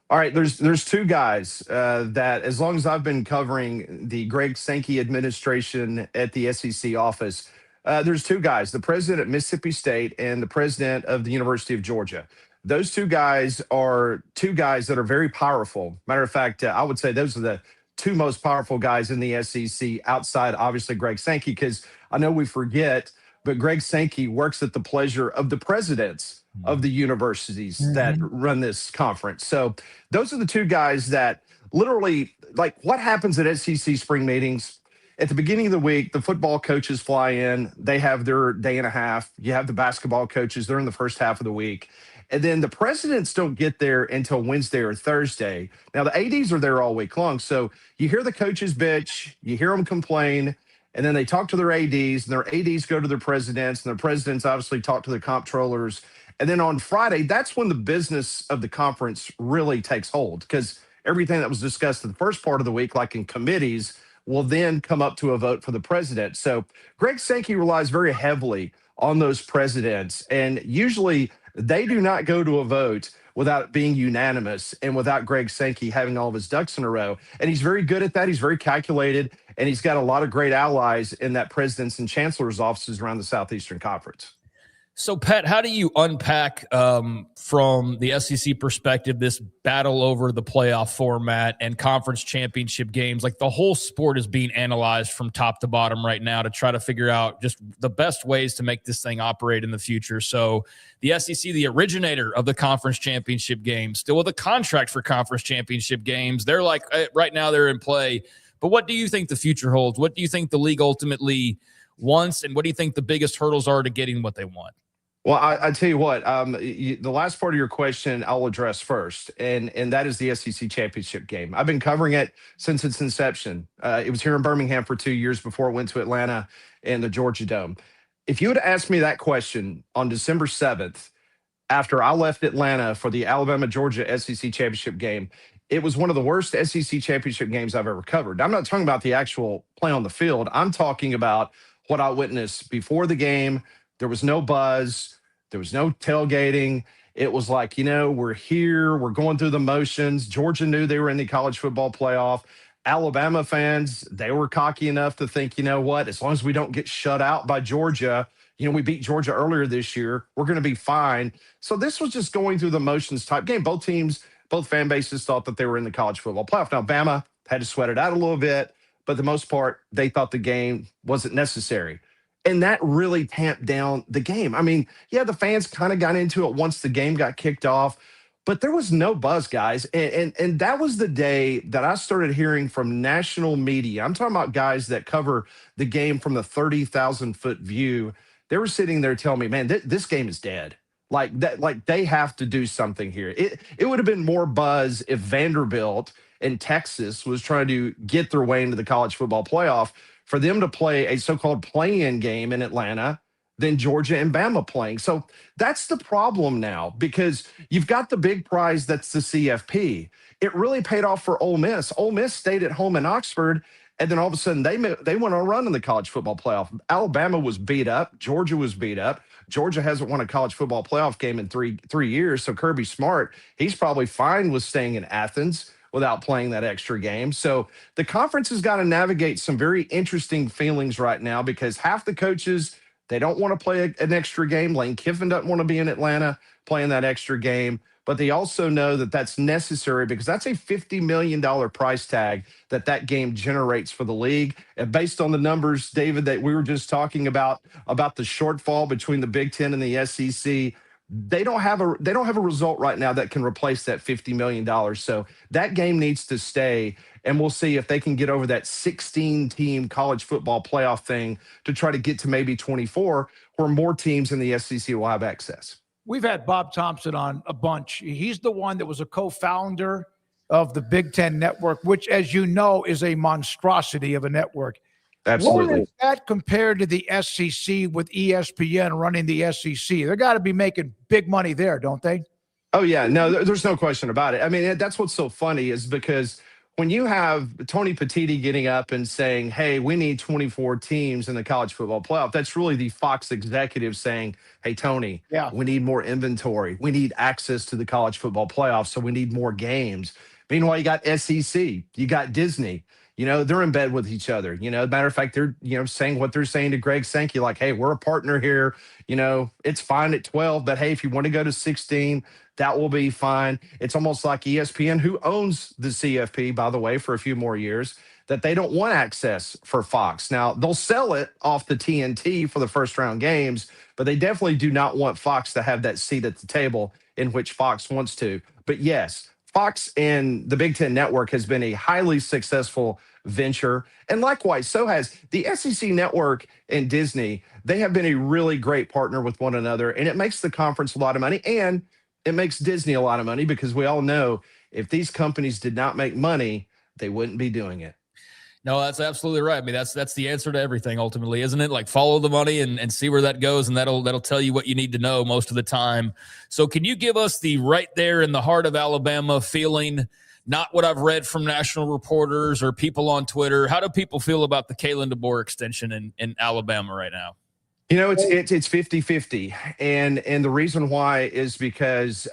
All right, there's 2 guys that, as long as I've been covering the Greg Sankey administration at the SEC office, there's 2 guys, the president at Mississippi State and the president of the University of Georgia. Those 2 guys are 2 guys that are very powerful. Matter of fact, I would say those are the 2 most powerful guys in the SEC outside, obviously, Greg Sankey, because I know we forget, but Greg Sankey works at the pleasure of the presidents of the universities that run this conference. So those are the 2 guys that literally, like, what happens at SEC spring meetings? At the beginning of the week, the football coaches fly in. They have their day and a half. You have the basketball coaches. They're in the first half of the week. And then the presidents don't get there until Wednesday or Thursday. Now, the ADs are there all week long. So you hear the coaches bitch, you hear them complain, and then they talk to their ADs, and their ADs go to their presidents, and their presidents obviously talk to the comptrollers. And then on Friday, that's when the business of the conference really takes hold, because everything that was discussed in the first part of the week, like in committees, will then come up to a vote for the president. So Greg Sankey relies very heavily on those presidents, and usually they do not go to a vote without it being unanimous and without Greg Sankey having all of his ducks in a row. And he's very good at that. He's very calculated, and he's got a lot of great allies in that president's and chancellor's offices around the Southeastern Conference. So, Pat, how do you unpack from the SEC perspective this battle over the playoff format and conference championship games? Like, the whole sport is being analyzed from top to bottom right now to try to figure out just the best ways to make this thing operate in the future. So the SEC, the originator of the conference championship games, still with a contract for conference championship games. They're like, right now they're in play. But what do you think the future holds? What do you think the league ultimately wants? And what do you think the biggest hurdles are to getting what they want? Well, I tell you what, the last part of your question I'll address first, and that is the SEC championship game. I've been covering it since its inception. It was here in Birmingham for 2 years before it went to Atlanta and the Georgia Dome. If you had asked me that question on December 7th, after I left Atlanta for the Alabama-Georgia SEC championship game, it was one of the worst SEC championship games I've ever covered. I'm not talking about the actual play on the field. I'm talking about what I witnessed before the game. There was no buzz. There was no tailgating. It was like, we're here. We're going through the motions. Georgia knew they were in the college football playoff. Alabama fans, they were cocky enough to think, what, as long as we don't get shut out by Georgia, we beat Georgia earlier this year, we're going to be fine. So this was just going through the motions type game. Both teams, both fan bases thought that they were in the college football playoff. Now, Bama had to sweat it out a little bit, but the most part, they thought the game wasn't necessary. And that really tamped down the game. I mean, yeah, the fans kind of got into it once the game got kicked off, but there was no buzz, guys. And that was the day that I started hearing from national media. I'm talking about guys that cover the game from the 30,000-foot view. They were sitting there telling me, man, this game is dead. Like they have to do something here. It would have been more buzz if Vanderbilt and Texas was trying to get their way into the college football playoff, for them to play a so-called play-in game in Atlanta than Georgia and Bama playing. So that's the problem now, because you've got the big prize that's the CFP. It really paid off for Ole Miss. Ole Miss stayed at home in Oxford, and then all of a sudden they went on a run in the college football playoff. Alabama was beat up. Georgia was beat up. Georgia hasn't won a college football playoff game in three years, so Kirby Smart, he's probably fine with staying in Athens without playing that extra game. So the conference has got to navigate some very interesting feelings right now, because half the coaches, they don't want to play an extra game. Lane Kiffin doesn't want to be in Atlanta playing that extra game, but they also know that that's necessary, because that's a $50 million price tag that game generates for the league. And based on the numbers, David, that we were just talking about the shortfall between the Big Ten and the SEC, they don't have a result right now that can replace that $50 million. So that game needs to stay, and we'll see if they can get over that 16-team college football playoff thing to try to get to maybe 24, where more teams in the SEC will have access. We've had Bob Thompson on a bunch. He's the one that was a co-founder of the Big Ten Network, which, as you know, is a monstrosity of a network. Absolutely. What is that compared to the SEC with ESPN running the SEC? They got to be making big money there, don't they? Oh, yeah. No, there's no question about it. I mean, that's what's so funny, is because when you have Tony Petitti getting up and saying, hey, we need 24 teams in the college football playoff, that's really the Fox executive saying, hey, Tony, we need more inventory. We need access to the college football playoff, so we need more games. Meanwhile, you got SEC, you got Disney. They're in bed with each other. Matter of fact, they're, saying what they're saying to Greg Sankey, like, hey, we're a partner here. It's fine at 12, but hey, if you want to go to 16, that will be fine. It's almost like ESPN, who owns the CFP, by the way, for a few more years, that they don't want access for Fox. Now, they'll sell it off the TNT for the first round games, but they definitely do not want Fox to have that seat at the table in which Fox wants to. But yes, Fox and the Big Ten Network has been a highly successful venture. And likewise, so has the SEC Network and Disney. They have been a really great partner with one another, and it makes the conference a lot of money, and it makes Disney a lot of money, because we all know if these companies did not make money, they wouldn't be doing it. No, that's absolutely right. I mean, that's the answer to everything ultimately, isn't it? Like follow the money and see where that goes, and that'll tell you what you need to know most of the time. So can you give us the right there in the heart of Alabama feeling, not what I've read from national reporters or people on Twitter? How do people feel about the Kalen DeBoer extension in Alabama right now? You know, it's 50-50. And the reason why is because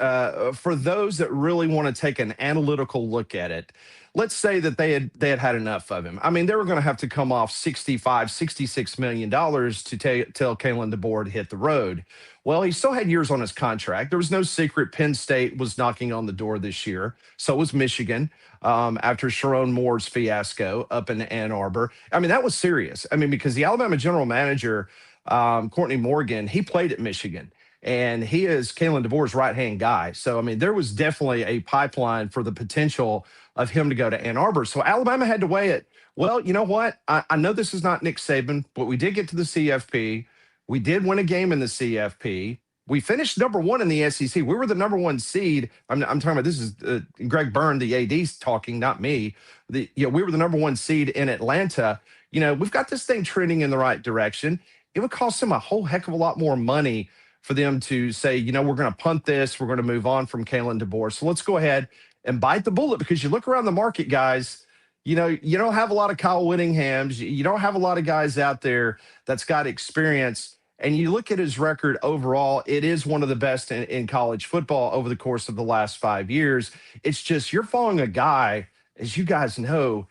for those that really want to take an analytical look at it, let's say that they had enough of him. I mean, they were going to have to come off $66 million to tell Kalen DeBoer to hit the road. Well, he still had years on his contract. There was no secret Penn State was knocking on the door this year. So was Michigan after Sharon Moore's fiasco up in Ann Arbor. I mean, that was serious. I mean, because the Alabama general manager, Courtney Morgan, he played at Michigan. And he is Kalen DeBoer's right-hand guy. So, I mean, there was definitely a pipeline for the potential of him to go to Ann Arbor. So Alabama had to weigh it. Well, you know what? I know this is not Nick Saban, but we did get to the CFP. We did win a game in the CFP. We finished number 1 in the SEC. We were the number 1 seed. I'm talking about, this is Greg Byrne, the AD's talking, not me. We were the number 1 seed in Atlanta. You know, we've got this thing trending in the right direction. It would cost them a whole heck of a lot more money for them to say, you know, we're going to punt this. We're going to move on from Kalen DeBoer. So let's go ahead and bite the bullet, because you look around the market, guys, you know, you don't have a lot of Kyle Whittinghams. You don't have a lot of guys out there that's got experience. And you look at his record overall, it is one of the best in college football over the course of the last 5 years. It's just you're following a guy, as you guys know,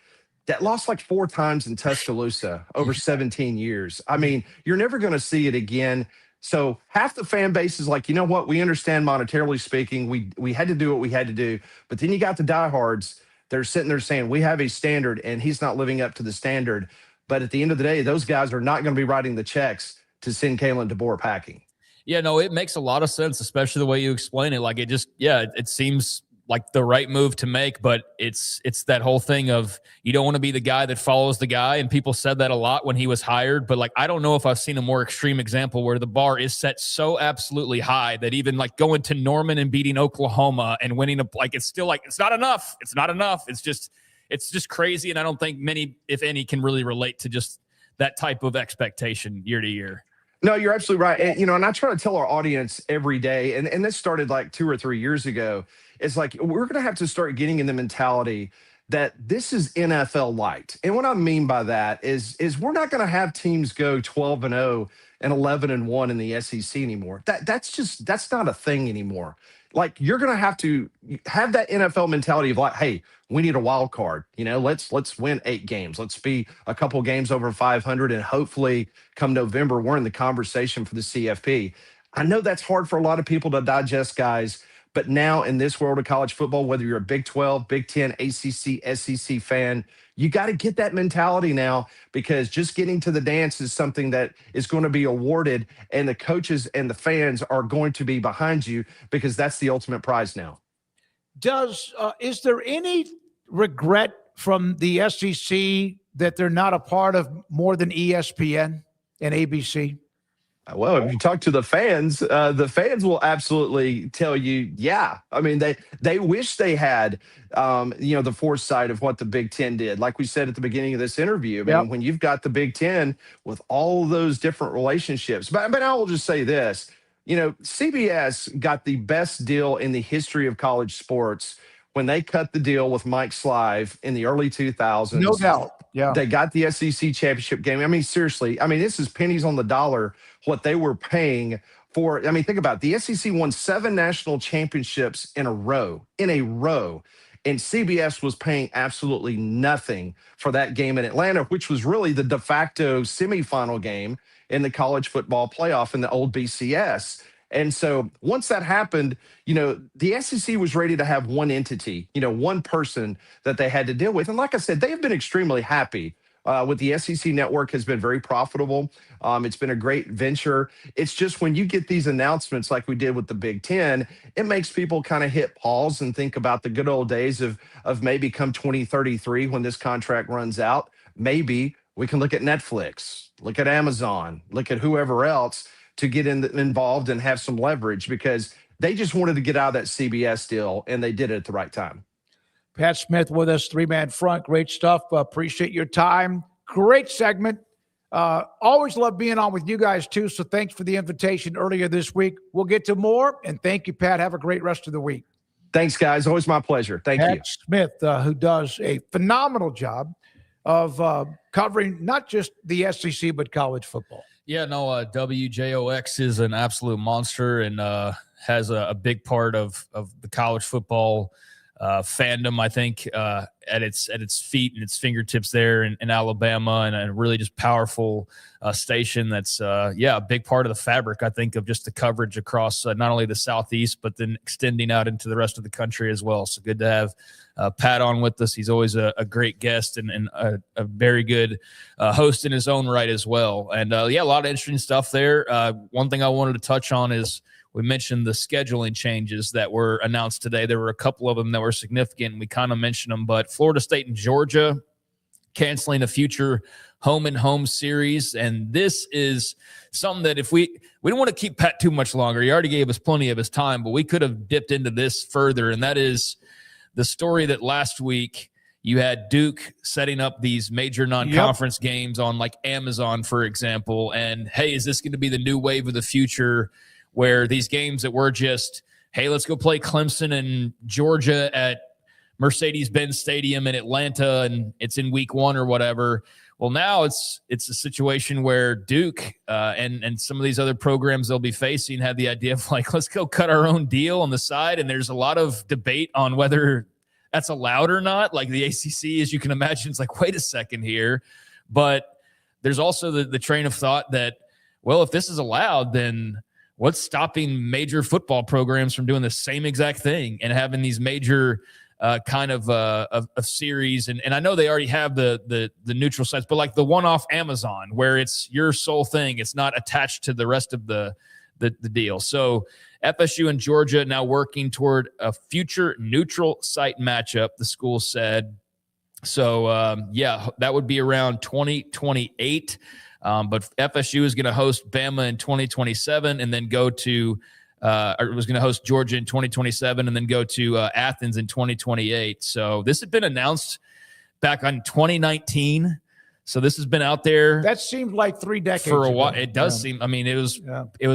that lost like 4 times in Tuscaloosa over 17 years. I mean, you're never going to see it again. So half the fan base is like, you know what? We understand monetarily speaking. We had to do what we had to do. But then you got the diehards. They're sitting there saying, we have a standard, and he's not living up to the standard. But at the end of the day, those guys are not going to be writing the checks to send Kalen DeBoer packing. Yeah, no, it makes a lot of sense, especially the way you explain it. Like it seems like the right move to make, but it's that whole thing of you don't want to be the guy that follows the guy. And people said that a lot when he was hired, but like, I don't know if I've seen a more extreme example where the bar is set so absolutely high that even like going to Norman and beating Oklahoma and winning it's still like, it's not enough. It's not enough. It's just crazy. And I don't think many, if any, can really relate to just that type of expectation year to year. No, you're absolutely right. And, you know, and I try to tell our audience every day, and this started like 2 or 3 years ago, it's like we're going to have to start getting in the mentality that this is NFL light. And what I mean by that is we're not going to have teams go 12-0 and 11-1 in the SEC anymore. That's not a thing anymore. Like, you're going to have that NFL mentality of like, hey, we need a wild card. You know, let's win 8 games. Let's be a couple games over 500, and hopefully come November, we're in the conversation for the CFP. I know that's hard for a lot of people to digest, guys, but now in this world of college football, whether you're a Big 12, Big 10, ACC, SEC fan, you got to get that mentality now, because just getting to the dance is something that is going to be awarded, and the coaches and the fans are going to be behind you, because that's the ultimate prize now. Is there any regret from the SEC that they're not a part of more than ESPN and ABC? Well, if you talk to the fans will absolutely tell you, yeah. I mean, they wish they had, the foresight of what the Big Ten did. Like we said at the beginning of this interview, I mean, when you've got the Big Ten with all those different relationships. But I will just say this, you know, CBS got the best deal in the history of college sports when they cut the deal with Mike Slive in the early 2000s. No doubt. Yeah. They got the SEC championship game. I mean, seriously, I mean, this is pennies on the dollar what they were paying for. I mean, think about it. The SEC won 7 national championships in a row. And CBS was paying absolutely nothing for that game in Atlanta, which was really the de facto semifinal game in the college football playoff in the old BCS. And so once that happened, you know, the SEC was ready to have one entity, you know, one person that they had to deal with. And like I said, they have been extremely happy with the SEC network. Has been very profitable. It's been a great venture. It's just when you get these announcements like we did with the Big Ten, it makes people kind of hit pause and think about the good old days of maybe come 2033 when this contract runs out. Maybe we can look at Netflix, look at Amazon, look at whoever else to get involved and have some leverage, because they just wanted to get out of that CBS deal, and they did it at the right time. Pat Smith with us, three-man front. Great stuff. Appreciate your time. Great segment. Always love being on with you guys, too, so thanks for the invitation earlier this week. We'll get to more, and thank you, Pat. Have a great rest of the week. Thanks, guys. Always my pleasure. Thank you. Pat Smith, who does a phenomenal job of covering not just the SEC, but college football. Yeah, no, WJOX is an absolute monster and has a big part of the college football fandom, I think, at its feet and its fingertips there in Alabama, and a really just powerful station that's, a big part of the fabric, I think, of just the coverage across not only the Southeast, but then extending out into the rest of the country as well. So good to have Pat on with us. He's always a great guest and a very good host in his own right as well. And, a lot of interesting stuff there. One thing I wanted to touch on is we mentioned the scheduling changes that were announced today. There were a couple of them that were significant. We kind of mentioned them, but Florida State and Georgia canceling a future home and home series. And this is something that if we don't want to keep Pat too much longer. He already gave us plenty of his time, but we could have dipped into this further. And that is the story that last week you had Duke setting up these major non-conference games on like Amazon, for example. And hey, is this going to be the new wave of the future, where these games that were just, hey, let's go play Clemson and Georgia at Mercedes-Benz Stadium in Atlanta, and it's in week 1 or whatever. Well, now it's a situation where Duke and some of these other programs they'll be facing had the idea of like, let's go cut our own deal on the side. And there's a lot of debate on whether that's allowed or not. Like the ACC, as you can imagine, it's like, wait a second here. But there's also the train of thought that, well, if this is allowed, then what's stopping major football programs from doing the same exact thing and having these major kind of series? And I know they already have the neutral sites, but like the one-off Amazon where it's your sole thing. It's not attached to the rest of the deal. So FSU and Georgia now working toward a future neutral site matchup, the school said. So, that would be around 2028. But FSU is going to host Bama in 2027 and then go to or was going to host Georgia in 2027 and then go to Athens in 2028. So this had been announced back on 2019. So this has been out there. That seemed like 3 decades for a while. ago. It does seem. I mean, it was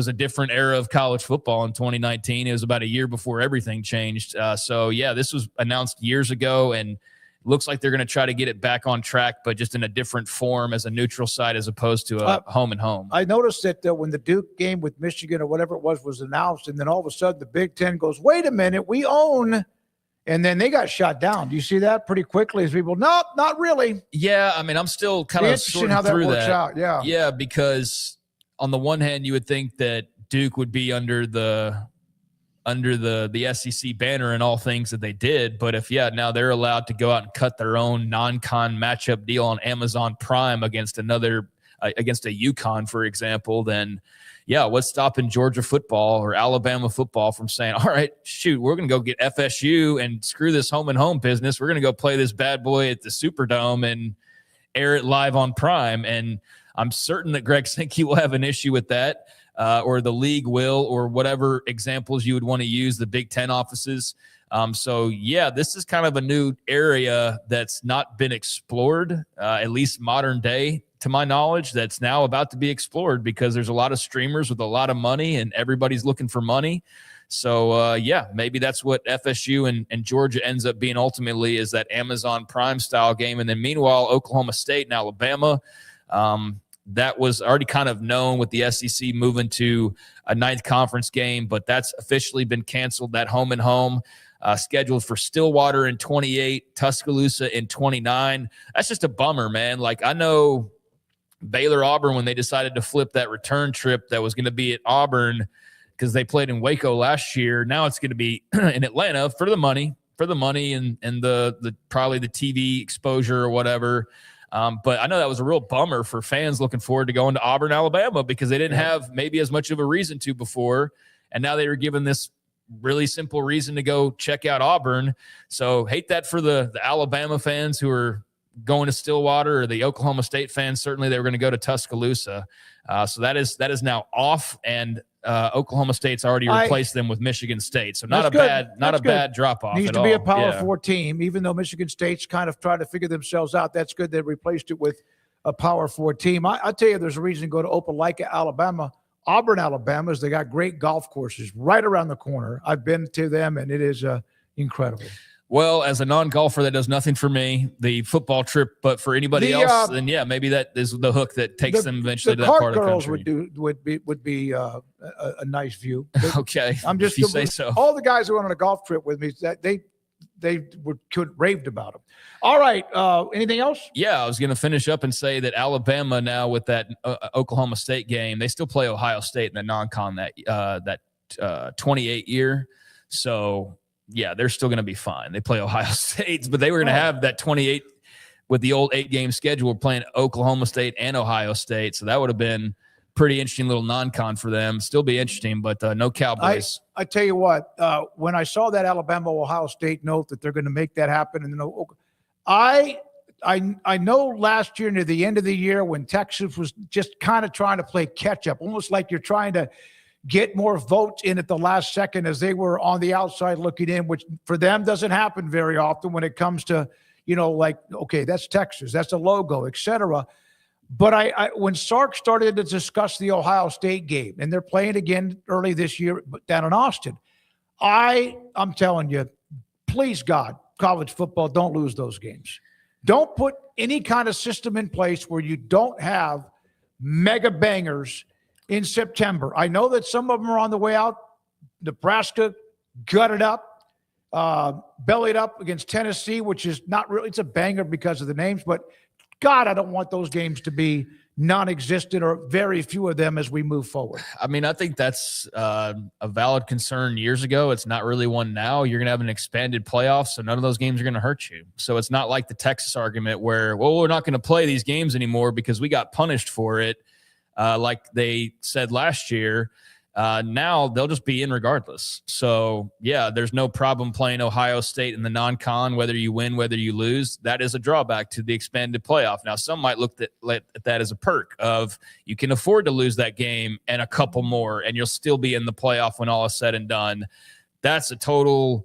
a different era of college football in 2019. It was about a year before everything changed. This was announced years ago, and looks like they're going to try to get it back on track, but just in a different form as a neutral site as opposed to a home and home. I noticed that when the Duke game with Michigan or whatever it was announced, and then all of a sudden the Big Ten goes, wait a minute, we own, and then they got shot down. Do you see that pretty quickly as people, nope, not really. Yeah, I mean, I'm still kind of sorting how that through works out. Yeah. Yeah, because on the one hand, you would think that Duke would be under the SEC banner and all things that they did. But now they're allowed to go out and cut their own non-con matchup deal on Amazon Prime against against a UConn, for example, then what's stopping Georgia football or Alabama football from saying, all right, shoot, we're going to go get FSU and screw this home and home business. We're going to go play this bad boy at the Superdome and air it live on Prime. And I'm certain that Greg Sankey will have an issue with that. Or the league will, or whatever examples you would want to use, the Big Ten offices. This is kind of a new area that's not been explored, at least modern day, to my knowledge, that's now about to be explored because there's a lot of streamers with a lot of money and everybody's looking for money. So, maybe that's what FSU and Georgia ends up being ultimately, is that Amazon Prime style game. And then meanwhile, Oklahoma State and Alabama, that was already kind of known with the SEC moving to a 9th conference game, but that's officially been canceled. That home and home scheduled for Stillwater in 28, Tuscaloosa in 29. That's just a bummer, man. Like, I know Baylor Auburn, when they decided to flip that return trip that was going to be at Auburn because they played in Waco last year. Now it's going to be in Atlanta for the money and the probably the TV exposure or whatever. But I know that was a real bummer for fans looking forward to going to Auburn, Alabama, because they didn't have maybe as much of a reason to before. And now they were given this really simple reason to go check out Auburn. So hate that for the Alabama fans who are going to Stillwater, or the Oklahoma State fans, certainly they were going to go to Tuscaloosa. So that is now off, and Oklahoma State's already replaced them with Michigan State. So not a bad drop off. Needs to be a Power 4 team, even though Michigan State's kind of trying to figure themselves out. That's good. They replaced it with a Power 4 team. I tell you, there's a reason to go to Opelika, Alabama. Auburn, Alabama, is they got great golf courses right around the corner. I've been to them, and it is incredible. Well, as a non-golfer, that does nothing for me, the football trip, but for anybody else, then yeah, maybe that is the hook that takes them eventually to that part of the country. Would be a nice view. Okay, I'm just if you say so. All the guys who went on a golf trip with me, that they raved about them. All right, anything else? Yeah, I was going to finish up and say that Alabama now with that Oklahoma State game, they still play Ohio State in the non-con that 28 year. So yeah, they're still going to be fine. They play Ohio State, but they were going to have that 28 with the old 8-game schedule, playing Oklahoma State and Ohio State. So that would have been pretty interesting little non-con for them. Still be interesting, but no Cowboys. I tell you what, when I saw that Alabama-Ohio State note that they're going to make that happen, and I know last year near the end of the year when Texas was just kind of trying to play catch-up, almost like you're trying to get more votes in at the last second as they were on the outside looking in, which for them doesn't happen very often when it comes to, like, okay, that's Texas, that's a logo, etc. But I when Sark started to discuss the Ohio State game, and they're playing again early this year down in Austin, I'm telling you, please God, college football, don't lose those games. Don't put any kind of system in place where you don't have mega bangers in September. I know that some of them are on the way out. Nebraska gutted up, bellied up against Tennessee, which is not really, it's a banger because of the names, but God, I don't want those games to be non-existent or very few of them as we move forward. I mean, I think that's a valid concern years ago. It's not really one now. You're going to have an expanded playoff, so none of those games are going to hurt you. So it's not like the Texas argument where, well, we're not going to play these games anymore because we got punished for it. Like they said last year, now they'll just be in regardless. So, yeah, there's no problem playing Ohio State in the non-con, whether you win, whether you lose. That is a drawback to the expanded playoff. Now, some might look at that as a perk of you can afford to lose that game and a couple more, and you'll still be in the playoff when all is said and done. That's a total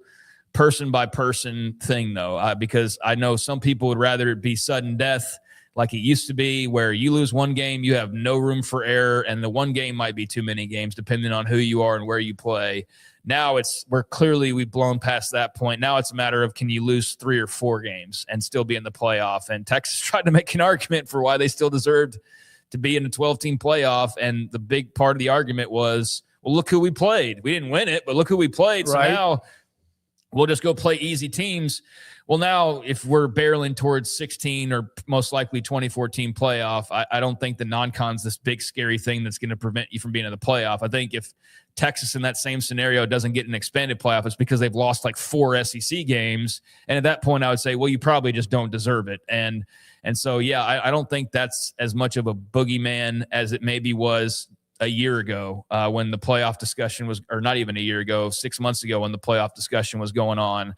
person-by-person thing, though, because I know some people would rather it be sudden death like it used to be, where you lose one game, you have no room for error, and the one game might be too many games depending on who you are and where you play. Now we've blown past that point. Now it's a matter of, can you lose 3 or 4 games and still be in the playoff? And Texas tried to make an argument for why they still deserved to be in a 12-team playoff, and the big part of the argument was, well, look who we played. We didn't win it, but look who we played. So now we'll just go play easy teams. Well, now if we're barreling towards 16 or most likely 24-team playoff, I don't think the non-con's this big scary thing that's going to prevent you from being in the playoff. I think if Texas in that same scenario doesn't get an expanded playoff, it's because they've lost like 4 SEC games. And at that point, I would say, well, you probably just don't deserve it. And so, yeah, I don't think that's as much of a boogeyman as it maybe was a year ago when the playoff discussion was, or not even a year ago, 6 months ago when the playoff discussion was going on.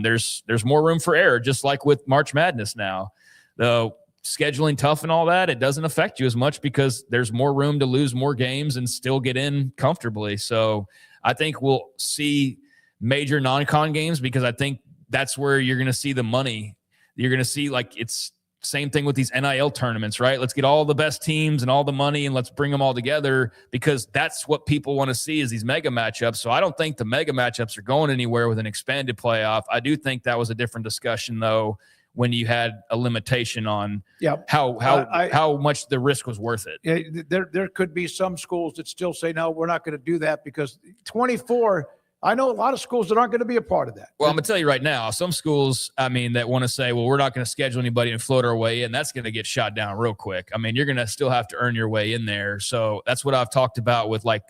There's more room for error, just like with March Madness now. Though scheduling tough and all that, it doesn't affect you as much because there's more room to lose more games and still get in comfortably. So I think we'll see major non-con games because I think that's where you're going to see the money. You're going to see, like, it's same thing with these NIL tournaments, right? Let's get all the best teams and all the money and let's bring them all together because that's what people want to see is these mega matchups. So I don't think the mega matchups are going anywhere with an expanded playoff. I do think that was a different discussion, though, when you had a limitation on how much the risk was worth it. Yeah, there could be some schools that still say, no, we're not going to do that because 24 – I know a lot of schools that aren't going to be a part of that. Well, I'm going to tell you right now, some schools, I mean, that want to say, well, we're not going to schedule anybody and float our way in. That's going to get shot down real quick. I mean, you're going to still have to earn your way in there. So that's what I've talked about with like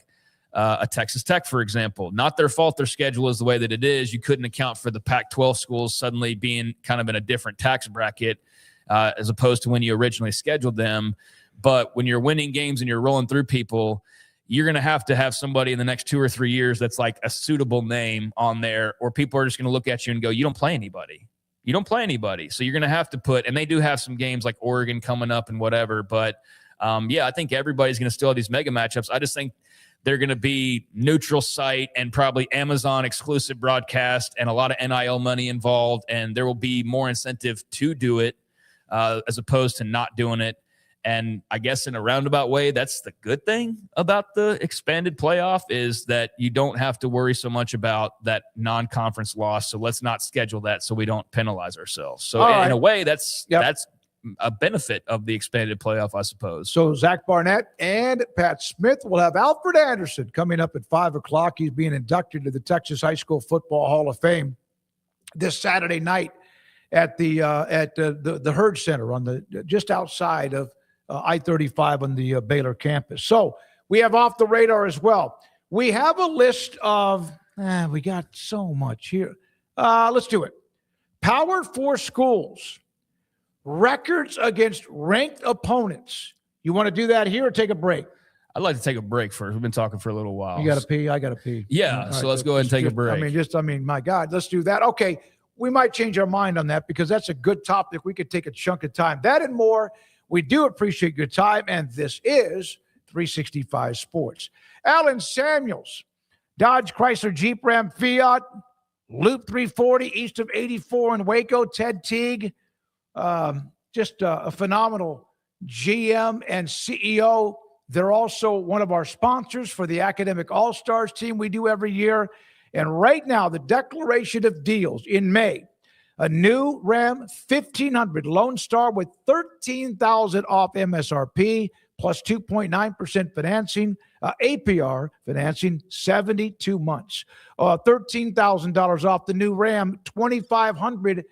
a Texas Tech, for example. Not their fault their schedule is the way that it is. You couldn't account for the Pac-12 schools suddenly being kind of in a different tax bracket as opposed to when you originally scheduled them. But when you're winning games and you're rolling through people, you're going to have somebody in the next 2 or 3 years that's like a suitable name on there, or people are just going to look at you and go, you don't play anybody. you don't play anybody. So you're going to have to put, and they do have some games like Oregon coming up and whatever. But I think everybody's going to still have these mega matchups. I just think they're going to be neutral site and probably Amazon exclusive broadcast and a lot of NIL money involved. And there will be more incentive to do it as opposed to not doing it. And I guess in a roundabout way, that's the good thing about the expanded playoff is that you don't have to worry so much about that non-conference loss. So let's not schedule that so we don't penalize ourselves. So in a way, that's a benefit of the expanded playoff, I suppose. So Zach Barnett and Pat Smith will have Alfred Anderson coming up at 5 o'clock. He's being inducted to the Texas High School Football Hall of Fame this Saturday night at the Herd Center on the just outside of I-35 on the Baylor campus. So we have off the radar as well. We have a list of, we got so much here. Let's do it. Power 4 schools, records against ranked opponents. You want to do that here or take a break? I'd like to take a break first. We've been talking for a little while. You got to pee? I got to pee. Yeah, so let's go ahead and take a break. My God, let's do that. Okay, we might change our mind on that because that's a good topic. We could take a chunk of time. That and more. We do appreciate your time, and this is 365 Sports. Alan Samuels, Dodge, Chrysler, Jeep, Ram, Fiat, Loop 340, east of 84 in Waco, Ted Teague, just a phenomenal GM and CEO. They're also one of our sponsors for the Academic All-Stars team we do every year. And right now, the declaration of deals in May, a new Ram 1500 Lone Star with $13,000 off MSRP plus 2.9% financing, APR financing, 72 months. $13,000 off the new Ram 2500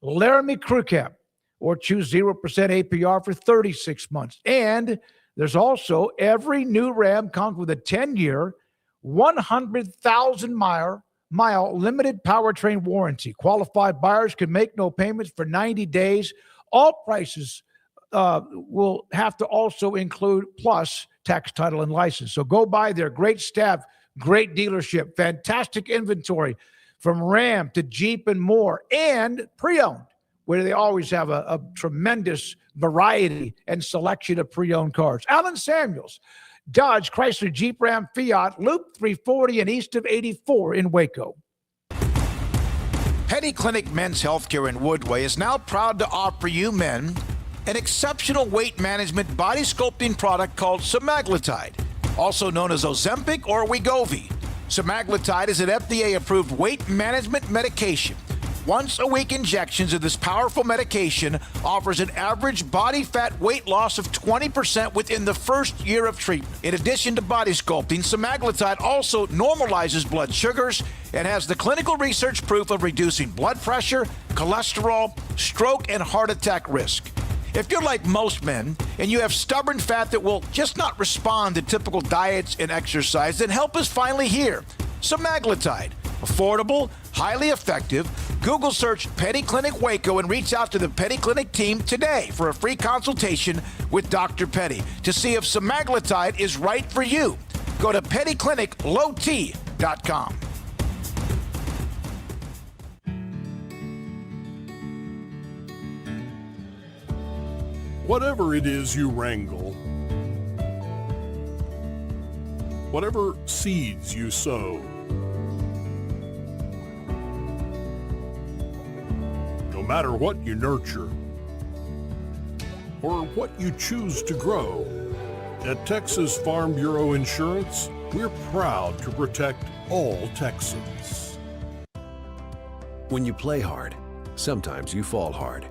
Laramie Crew Cab, or choose 0% APR for 36 months. And there's also every new Ram comes with a 10-year, 100,000-mile limited powertrain warranty. Qualified buyers can make no payments for 90 days. All prices will have to also include plus tax, title, and license. So go by there. Great staff, great dealership, fantastic inventory from Ram to Jeep and more, and pre-owned, where they always have a tremendous variety and selection of pre-owned cars. Alan Samuels, Dodge, Chrysler, Jeep, Ram, Fiat, Loop 340 and east of 84 in Waco. Petty Clinic Men's Healthcare in Woodway is now proud to offer you men an exceptional weight management body sculpting product called semaglutide, also known as Ozempic or Wegovy. Semaglutide is an FDA-approved weight management medication. Once-a-week injections of this powerful medication offers an average body fat weight loss of 20% within the first year of treatment. In addition to body sculpting, semaglutide also normalizes blood sugars and has the clinical research proof of reducing blood pressure, cholesterol, stroke, and heart attack risk. If you're like most men and you have stubborn fat that will just not respond to typical diets and exercise, then help is finally here. Semaglutide. Affordable, highly effective. Google search Petty Clinic Waco and reach out to the Petty Clinic team today for a free consultation with Dr. Petty to see if semaglutide is right for you. Go to pettycliniclowt.com. Whatever it is you wrangle, whatever seeds you sow, no matter what you nurture or what you choose to grow, at Texas Farm Bureau Insurance, we're proud to protect all Texans. When you play hard, sometimes you fall hard.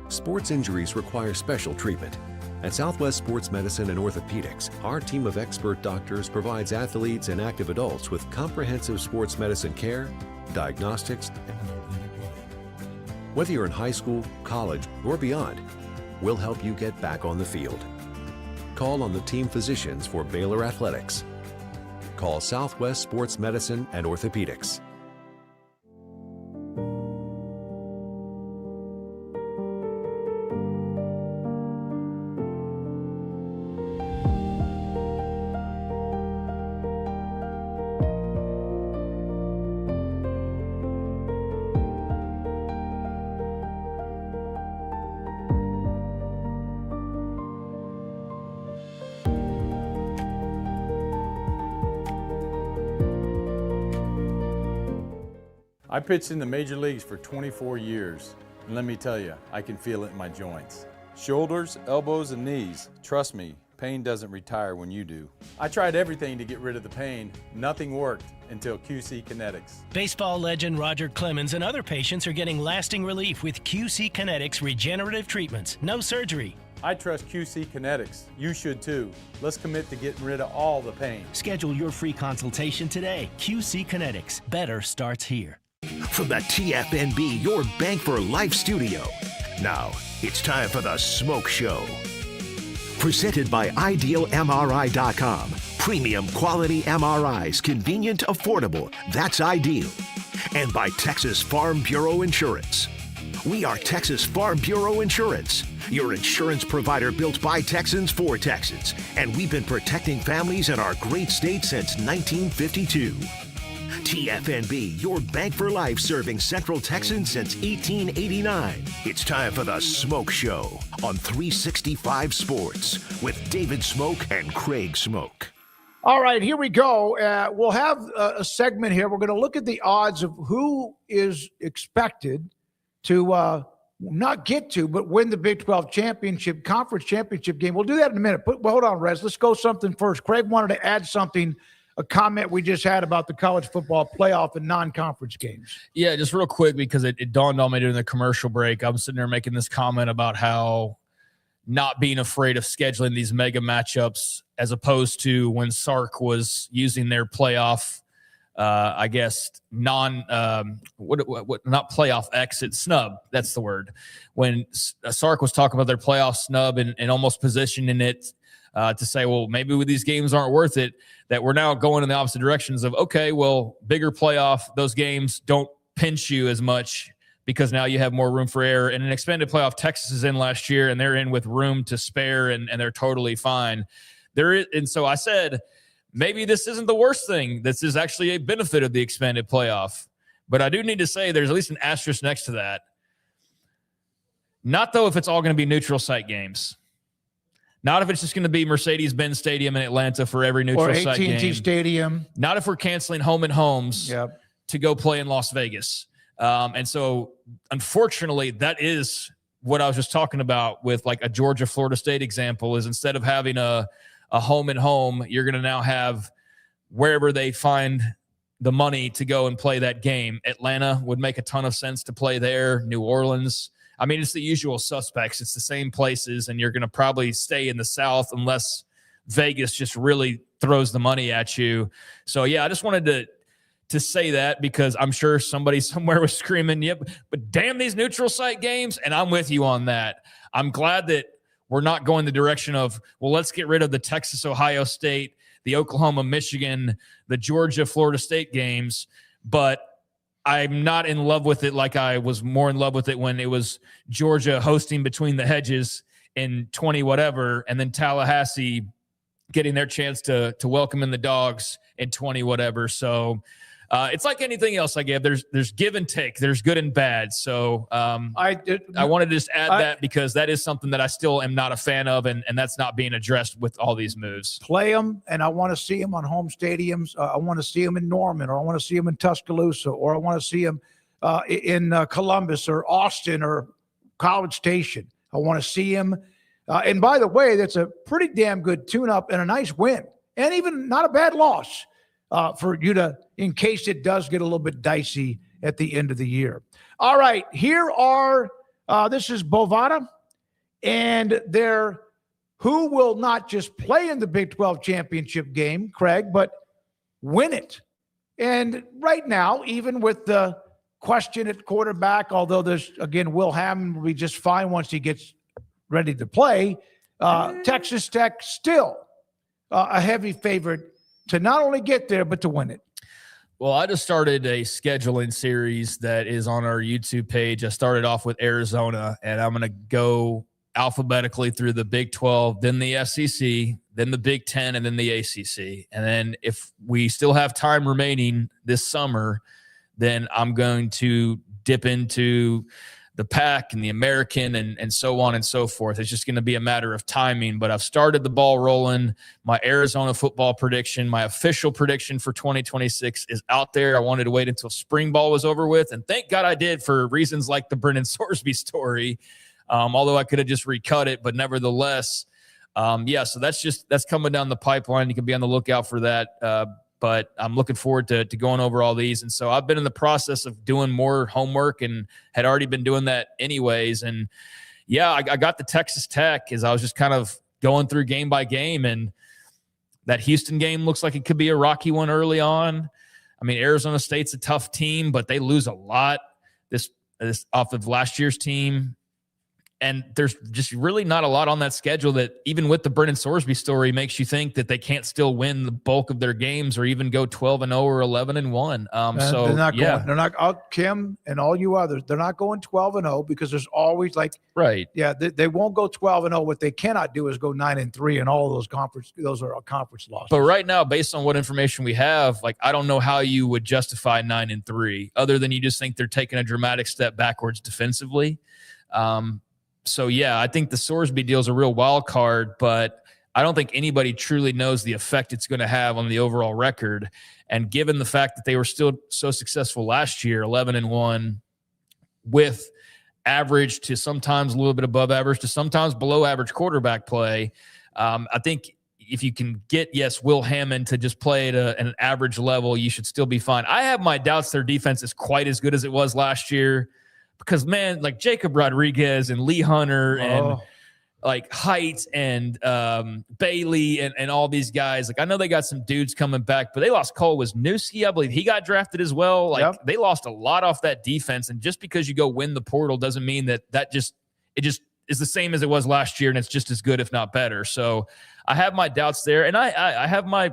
Sports injuries require special treatment. At Southwest Sports Medicine and Orthopedics, our team of expert doctors provides athletes and active adults with comprehensive sports medicine care, diagnostics. Whether you're in high school, college, or beyond, we'll help you get back on the field. Call on the team physicians for Baylor Athletics. Call Southwest Sports Medicine and Orthopedics. I pitched in the major leagues for 24 years, and let me tell you, I can feel it in my joints. Shoulders, elbows, and knees. Trust me, pain doesn't retire when you do. I tried everything to get rid of the pain. Nothing worked until QC Kinetics. Baseball legend Roger Clemens and other patients are getting lasting relief with QC Kinetics regenerative treatments. No surgery. I trust QC Kinetics. You should too. Let's commit to getting rid of all the pain. Schedule your free consultation today. QC Kinetics. Better starts here. From the TFNB Your Bank for Life studio. Now, it's time for the Smoke Show. Presented by IdealMRI.com. Premium quality MRIs, convenient, affordable. That's ideal. And by Texas Farm Bureau Insurance. We are Texas Farm Bureau Insurance, your insurance provider built by Texans for Texans. And we've been protecting families in our great state since 1952. TFNB, your bank for life, serving Central Texans since 1889. It's time for the Smoke Show on 365 Sports with David Smoke and Craig Smoke. All right, here we go. We'll have a segment here. We're going to look at the odds of who is expected to not get to, but win the Big 12 championship, conference championship game. We'll do that in a minute. But hold on, Rez. Let's go something first. Craig wanted to add something, a comment we just had about the college football playoff and non-conference games. Yeah, just real quick, because it dawned on me during the commercial break. I'm sitting there making this comment about how not being afraid of scheduling these mega matchups, as opposed to when Sark was using their playoff, I guess, not playoff exit, snub. That's the word. When Sark was talking about their playoff snub and almost positioning it to say, well, maybe with these games aren't worth it, that we're now going in the opposite directions of, okay, well, bigger playoff, those games don't pinch you as much because now you have more room for error. And an expanded playoff, Texas is in last year, and they're in with room to spare, and they're totally fine. And so I said, maybe this isn't the worst thing. This is actually a benefit of the expanded playoff. But I do need to say there's at least an asterisk next to that. Not, though, if it's all going to be neutral site games. Not if it's just going to be Mercedes-Benz Stadium in Atlanta for every neutral site game. Or AT&T Stadium. Not if we're canceling home and homes to go play in Las Vegas. And so, unfortunately, that is what I was just talking about with like a Georgia-Florida State example, is instead of having a home and home, you're going to now have wherever they find the money to go and play that game. Atlanta would make a ton of sense to play there. New Orleans. I mean, it's the usual suspects. It's the same places, and you're going to probably stay in the South unless Vegas just really throws the money at you. So, yeah, I just wanted to say that, because I'm sure somebody somewhere was screaming, yep, but damn these neutral site games, and I'm with you on that. I'm glad that we're not going the direction of, well, let's get rid of the Texas, Ohio State, the Oklahoma, Michigan, the Georgia, Florida State games, but I'm not in love with it like I was more in love with it when it was Georgia hosting Between the Hedges in 20 whatever, and then Tallahassee getting their chance to welcome in the Dogs in 20 whatever. So it's like anything else I give. There's give and take. There's good and bad. So I wanted to just add that, because that is something that I still am not a fan of, and that's not being addressed with all these moves. Play them, and I want to see them on home stadiums. I want to see them in Norman, or I want to see them in Tuscaloosa, or I want to see them in Columbus or Austin or College Station. I want to see them. And by the way, that's a pretty damn good tune-up and a nice win, and even not a bad loss for you to, in case it does get a little bit dicey at the end of the year. All right, here are, this is Bovada, and they're who will not just play in the Big 12 championship game, Craig, but win it. And right now, even with the question at quarterback, although there's, again, Will Hammond will be just fine once he gets ready to play, Texas Tech still a heavy favorite to not only get there, but to win it. Well, I just started a scheduling series that is on our YouTube page. I started off with Arizona, and I'm going to go alphabetically through the Big 12, then the SEC, then the Big 10, and then the ACC. And then if we still have time remaining this summer, then I'm going to dip into the Pac and the American and so on and so forth. It's just going to be a matter of timing. But I've started the ball rolling. My Arizona football prediction, my official prediction for 2026 is out there. I wanted to wait until spring ball was over with, and thank God I did for reasons like the Brennan Sorsby story, although I could have just recut it. But nevertheless, so that's coming down the pipeline. You can be on the lookout for that. But I'm looking forward to going over all these. And so I've been in the process of doing more homework and had already been doing that anyways. And I got the Texas Tech as I was just kind of going through game by game. And that Houston game looks like it could be a rocky one early on. I mean, Arizona State's a tough team, but they lose a lot this off of last year's team. And there's just really not a lot on that schedule that, even with the Brennan Sorsby story, makes you think that they can't still win the bulk of their games or even go 12-0 or 11-1. So they're not Kim and all you others. They're not going 12-0 because there's always they won't go 12-0. What they cannot do is go 9-3, and all of those are conference losses. But right now, based on what information we have, I don't know how you would justify 9-3 other than you just think they're taking a dramatic step backwards defensively. I think the Sorsby deal is a real wild card, but I don't think anybody truly knows the effect it's going to have on the overall record. And given the fact that they were still so successful last year, 11-1, with average to sometimes a little bit above average to sometimes below average quarterback play, I think if you can get, Will Hammond to just play at an average level, you should still be fine. I have my doubts their defense is quite as good as it was last year. Because, man, Jacob Rodriguez and Lee Hunter and Height and Bailey and all these guys, I know they got some dudes coming back, but they lost Cole Wisniewski. I believe he got drafted as well. They lost a lot off that defense. And just because you go win the portal doesn't mean that just is the same as it was last year, and it's just as good, if not better. So I have my doubts there. And I have my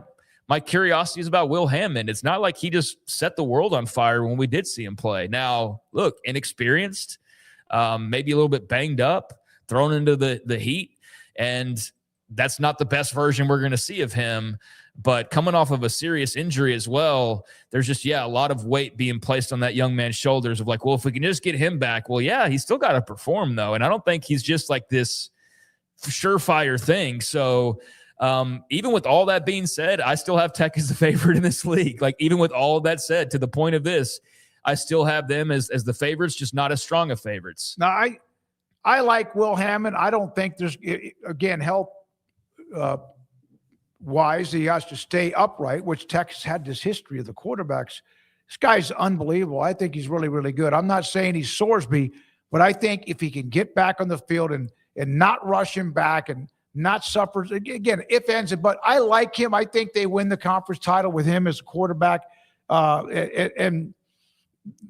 curiosities about Will Hammond. It's not like he just set the world on fire when we did see him play. Now, look, inexperienced, maybe a little bit banged up, thrown into the heat, and that's not the best version we're going to see of him. But coming off of a serious injury as well, there's just, a lot of weight being placed on that young man's shoulders of if we can just get him back, he's still got to perform, though. And I don't think he's just this surefire thing. So even with all that being said, I still have Tech as the favorite in this league. Even with all of that said, to the point of this, I still have them as the favorites, just not as strong of favorites. Now, I like Will Hammond. I don't think there's, again, health wise, he has to stay upright, which Tech's had this history of the quarterbacks. This guy's unbelievable. I think he's really, really good. I'm not saying he's Sorsby, but I think if he can get back on the field and not rush him back and not suffer, again, if ends, but I like him. I think they win the conference title with him as a quarterback. And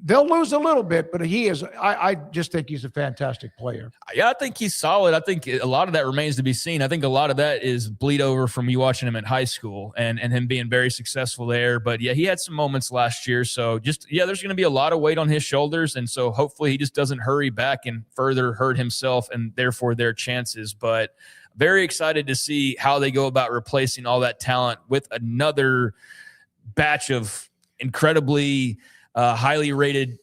they'll lose a little bit, but I just think he's a fantastic player. Yeah, I think he's solid. I think a lot of that remains to be seen. I think a lot of that is bleed over from you watching him in high school and him being very successful there. But he had some moments last year. So there's going to be a lot of weight on his shoulders. And so hopefully he just doesn't hurry back and further hurt himself and therefore their chances. But very excited to see how they go about replacing all that talent with another batch of incredibly highly rated,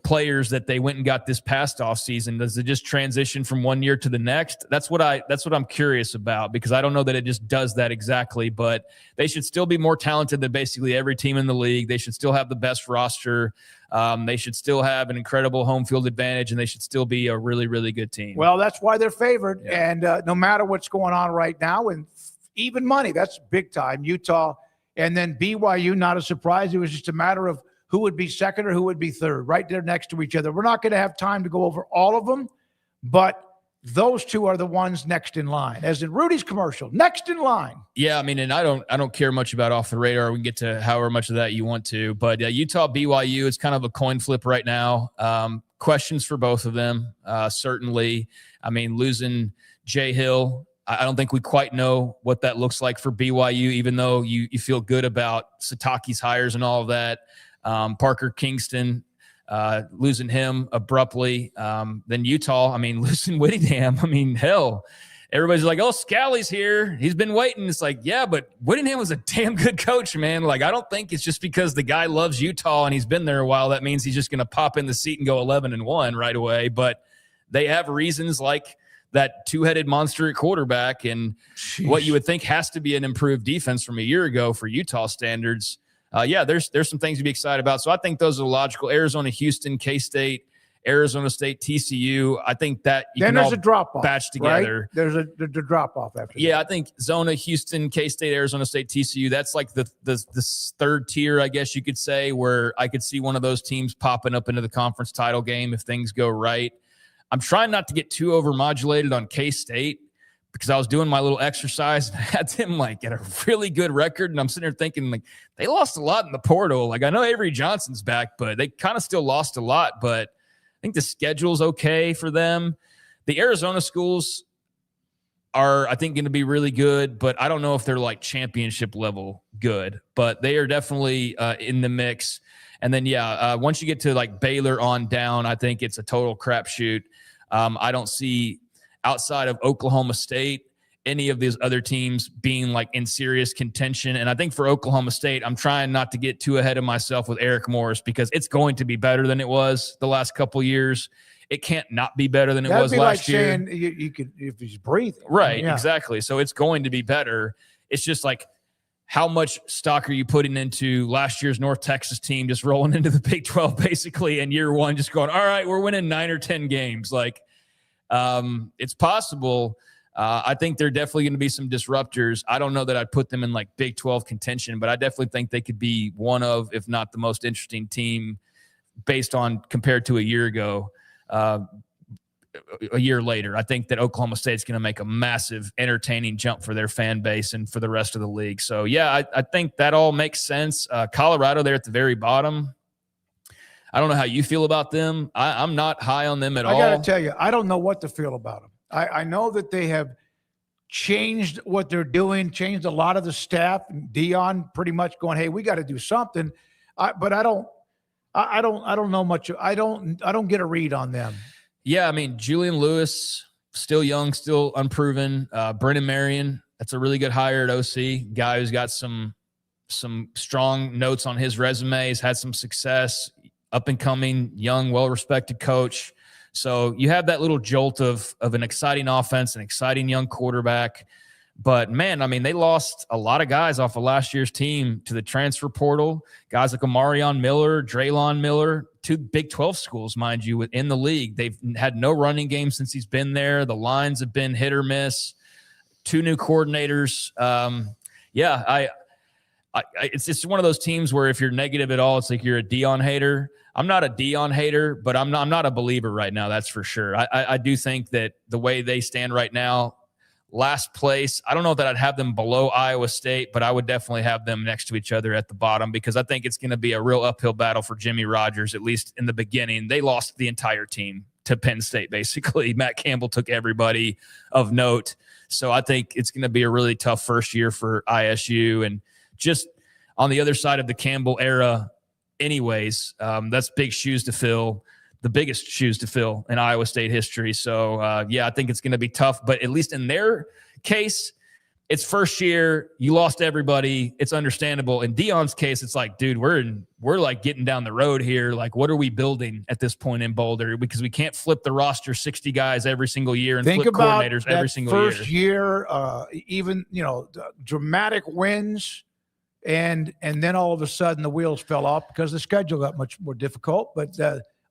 players that they went and got this past offseason. Does it just transition from one year to the next? That's what I'm curious about, because I don't know that it just does that exactly, but they should still be more talented than basically every team in the league. They should still have the best roster. They should still have an incredible home field advantage, and they should still be a really, really good team. Well, that's why they're favored. Yeah. And no matter what's going on right now, and even money, that's big time. Utah and then BYU, not a surprise. It was just a matter of who would be second or who would be third, right there next to each other. We're not going to have time to go over all of them, but those two are the ones next in line, as in Rudy's commercial, next in line. Yeah, I mean, and I don't care much about off the radar. We can get to however much of that you want to, but Utah, BYU, it's kind of a coin flip right now. Questions for both of them, certainly. I mean, losing Jay Hill, I don't think we quite know what that looks like for BYU, even though you feel good about Sataki's hires and all of that. Parker Kingston, losing him abruptly. Then Utah, I mean, losing Whittingham. I mean, hell, everybody's like, oh, Scally's here. He's been waiting. It's like, yeah, but Whittingham was a damn good coach, man. Like, I don't think it's just because the guy loves Utah and he's been there a while that means he's just going to pop in the seat and go 11-1 right away. But they have reasons like that two-headed monster at quarterback and what you would think has to be an improved defense from a year ago for Utah standards. There's some things to be excited about. So I think those are logical. Arizona, Houston, K-State, Arizona State, TCU. I think that you then can there's all a drop off batch together. Right? There's a drop off after. Yeah, I think Zona, Houston, K-State, Arizona State, TCU. That's like the third tier, I guess you could say, where I could see one of those teams popping up into the conference title game if things go right. I'm trying not to get too overmodulated on K-State because I was doing my little exercise and I had them like at a really good record. And I'm sitting there thinking like they lost a lot in the portal. Like I know Avery Johnson's back, but they kind of still lost a lot. But I think the schedule's okay for them. The Arizona schools are, I think, going to be really good, but I don't know if they're like championship level good. But they are definitely in the mix. And then, once you get to like Baylor on down, I think it's a total crapshoot. I don't see outside of Oklahoma State any of these other teams being like in serious contention. And I think for Oklahoma State, I'm trying not to get too ahead of myself with Eric Morris because it's going to be better than it was the last couple of years. It can't not be better than it was last year. That'd be like saying you could, if he's breathing. Right, exactly. So it's going to be better. It's just like, how much stock are you putting into last year's North Texas team just rolling into the Big 12 basically in year one, just going, all right, we're winning 9 or 10 games. Like it's possible. I think there are definitely going to be some disruptors. I don't know that I'd put them in like Big 12 contention, but I definitely think they could be one of, if not the most interesting team based on compared to a year ago. A year later, I think that Oklahoma State's going to make a massive entertaining jump for their fan base and for the rest of the league. So, I think that all makes sense. Colorado there at the very bottom. I don't know how you feel about them. I'm not high on them at all. I got to tell you, I don't know what to feel about them. I know that they have changed what they're doing, changed a lot of the staff. Dion pretty much going, hey, we got to do something. But I don't know much. I don't get a read on them. Yeah, I mean, Julian Lewis, still young, still unproven. Brennan Marion, that's a really good hire at OC. Guy who's got some strong notes on his resume. He's had some success, up-and-coming, young, well-respected coach. So you have that little jolt of an exciting offense, an exciting young quarterback. But, man, I mean, they lost a lot of guys off of last year's team to the transfer portal. Guys like Amarion Miller, Draylon Miller, 2 Big 12 schools, mind you, within the league. They've had no running game since he's been there. The lines have been hit or miss. 2 new coordinators. It's just one of those teams where if you're negative at all, it's like you're a Dion hater. I'm not a Dion hater, but I'm not a believer right now, that's for sure. I do think that the way they stand right now, last place, I don't know that I'd have them below Iowa State, but I would definitely have them next to each other at the bottom because I think it's going to be a real uphill battle for Jimmy Rogers, at least in the beginning. They lost the entire team to Penn State, basically. Matt Campbell took everybody of note. So I think it's going to be a really tough first year for ISU. And just on the other side of the Campbell era anyways, that's big shoes to fill. The biggest shoes to fill in Iowa State history. So, I think it's going to be tough. But at least in their case, it's first year. You lost everybody. It's understandable. In Dion's case, it's like, dude, we're like getting down the road here. Like, what are we building at this point in Boulder? Because we can't flip the roster 60 guys every single year and flip coordinators every single year. First year, even dramatic wins, and then all of a sudden the wheels fell off because the schedule got much more difficult. But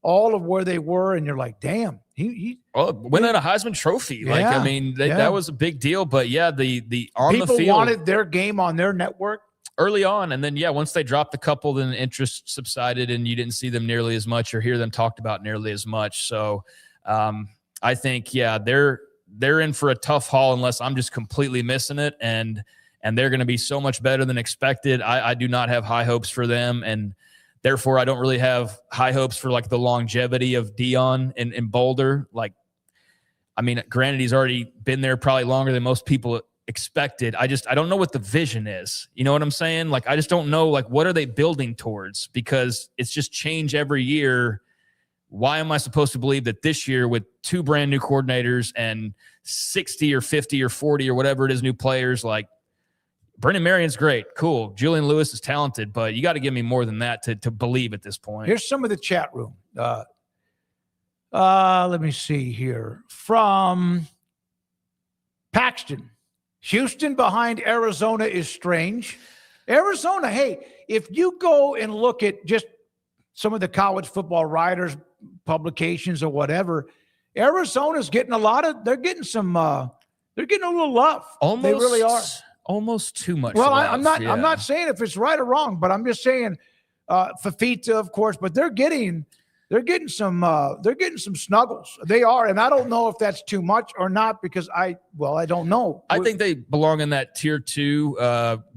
all of where they were, and you're like, damn, he winning a Heisman Trophy. Like, I mean, that was a big deal. But the on people the field, wanted their game on their network early on, and then once they dropped a couple, then the interest subsided, and you didn't see them nearly as much or hear them talked about nearly as much. So, I think they're in for a tough haul unless I'm just completely missing it, and they're going to be so much better than expected. I do not have high hopes for them, and therefore, I don't really have high hopes for like the longevity of Dion in Boulder. Like, I mean, granted, he's already been there probably longer than most people expected. I don't know what the vision is. You know what I'm saying? Like, I just don't know, like, what are they building towards? Because it's just change every year why am I supposed to believe that this year with 2 brand new coordinators and 60 or 50 or 40 or whatever it is new players, like Brendan Marion's great, cool. Julian Lewis is talented, but you got to give me more than that to believe at this point. Here's some of the chat room. Let me see here. From Paxton, Houston behind Arizona is strange. Arizona, hey, if you go and look at just some of the college football writers, publications or whatever, Arizona's getting they're getting a little love. Almost, they really are. Almost too much. Well, love. I'm not saying if it's right or wrong, but I'm just saying Fafita, of course, but they're getting some snuggles. They are, and I don't know if that's too much or not because I don't know. I think they belong in that tier 2,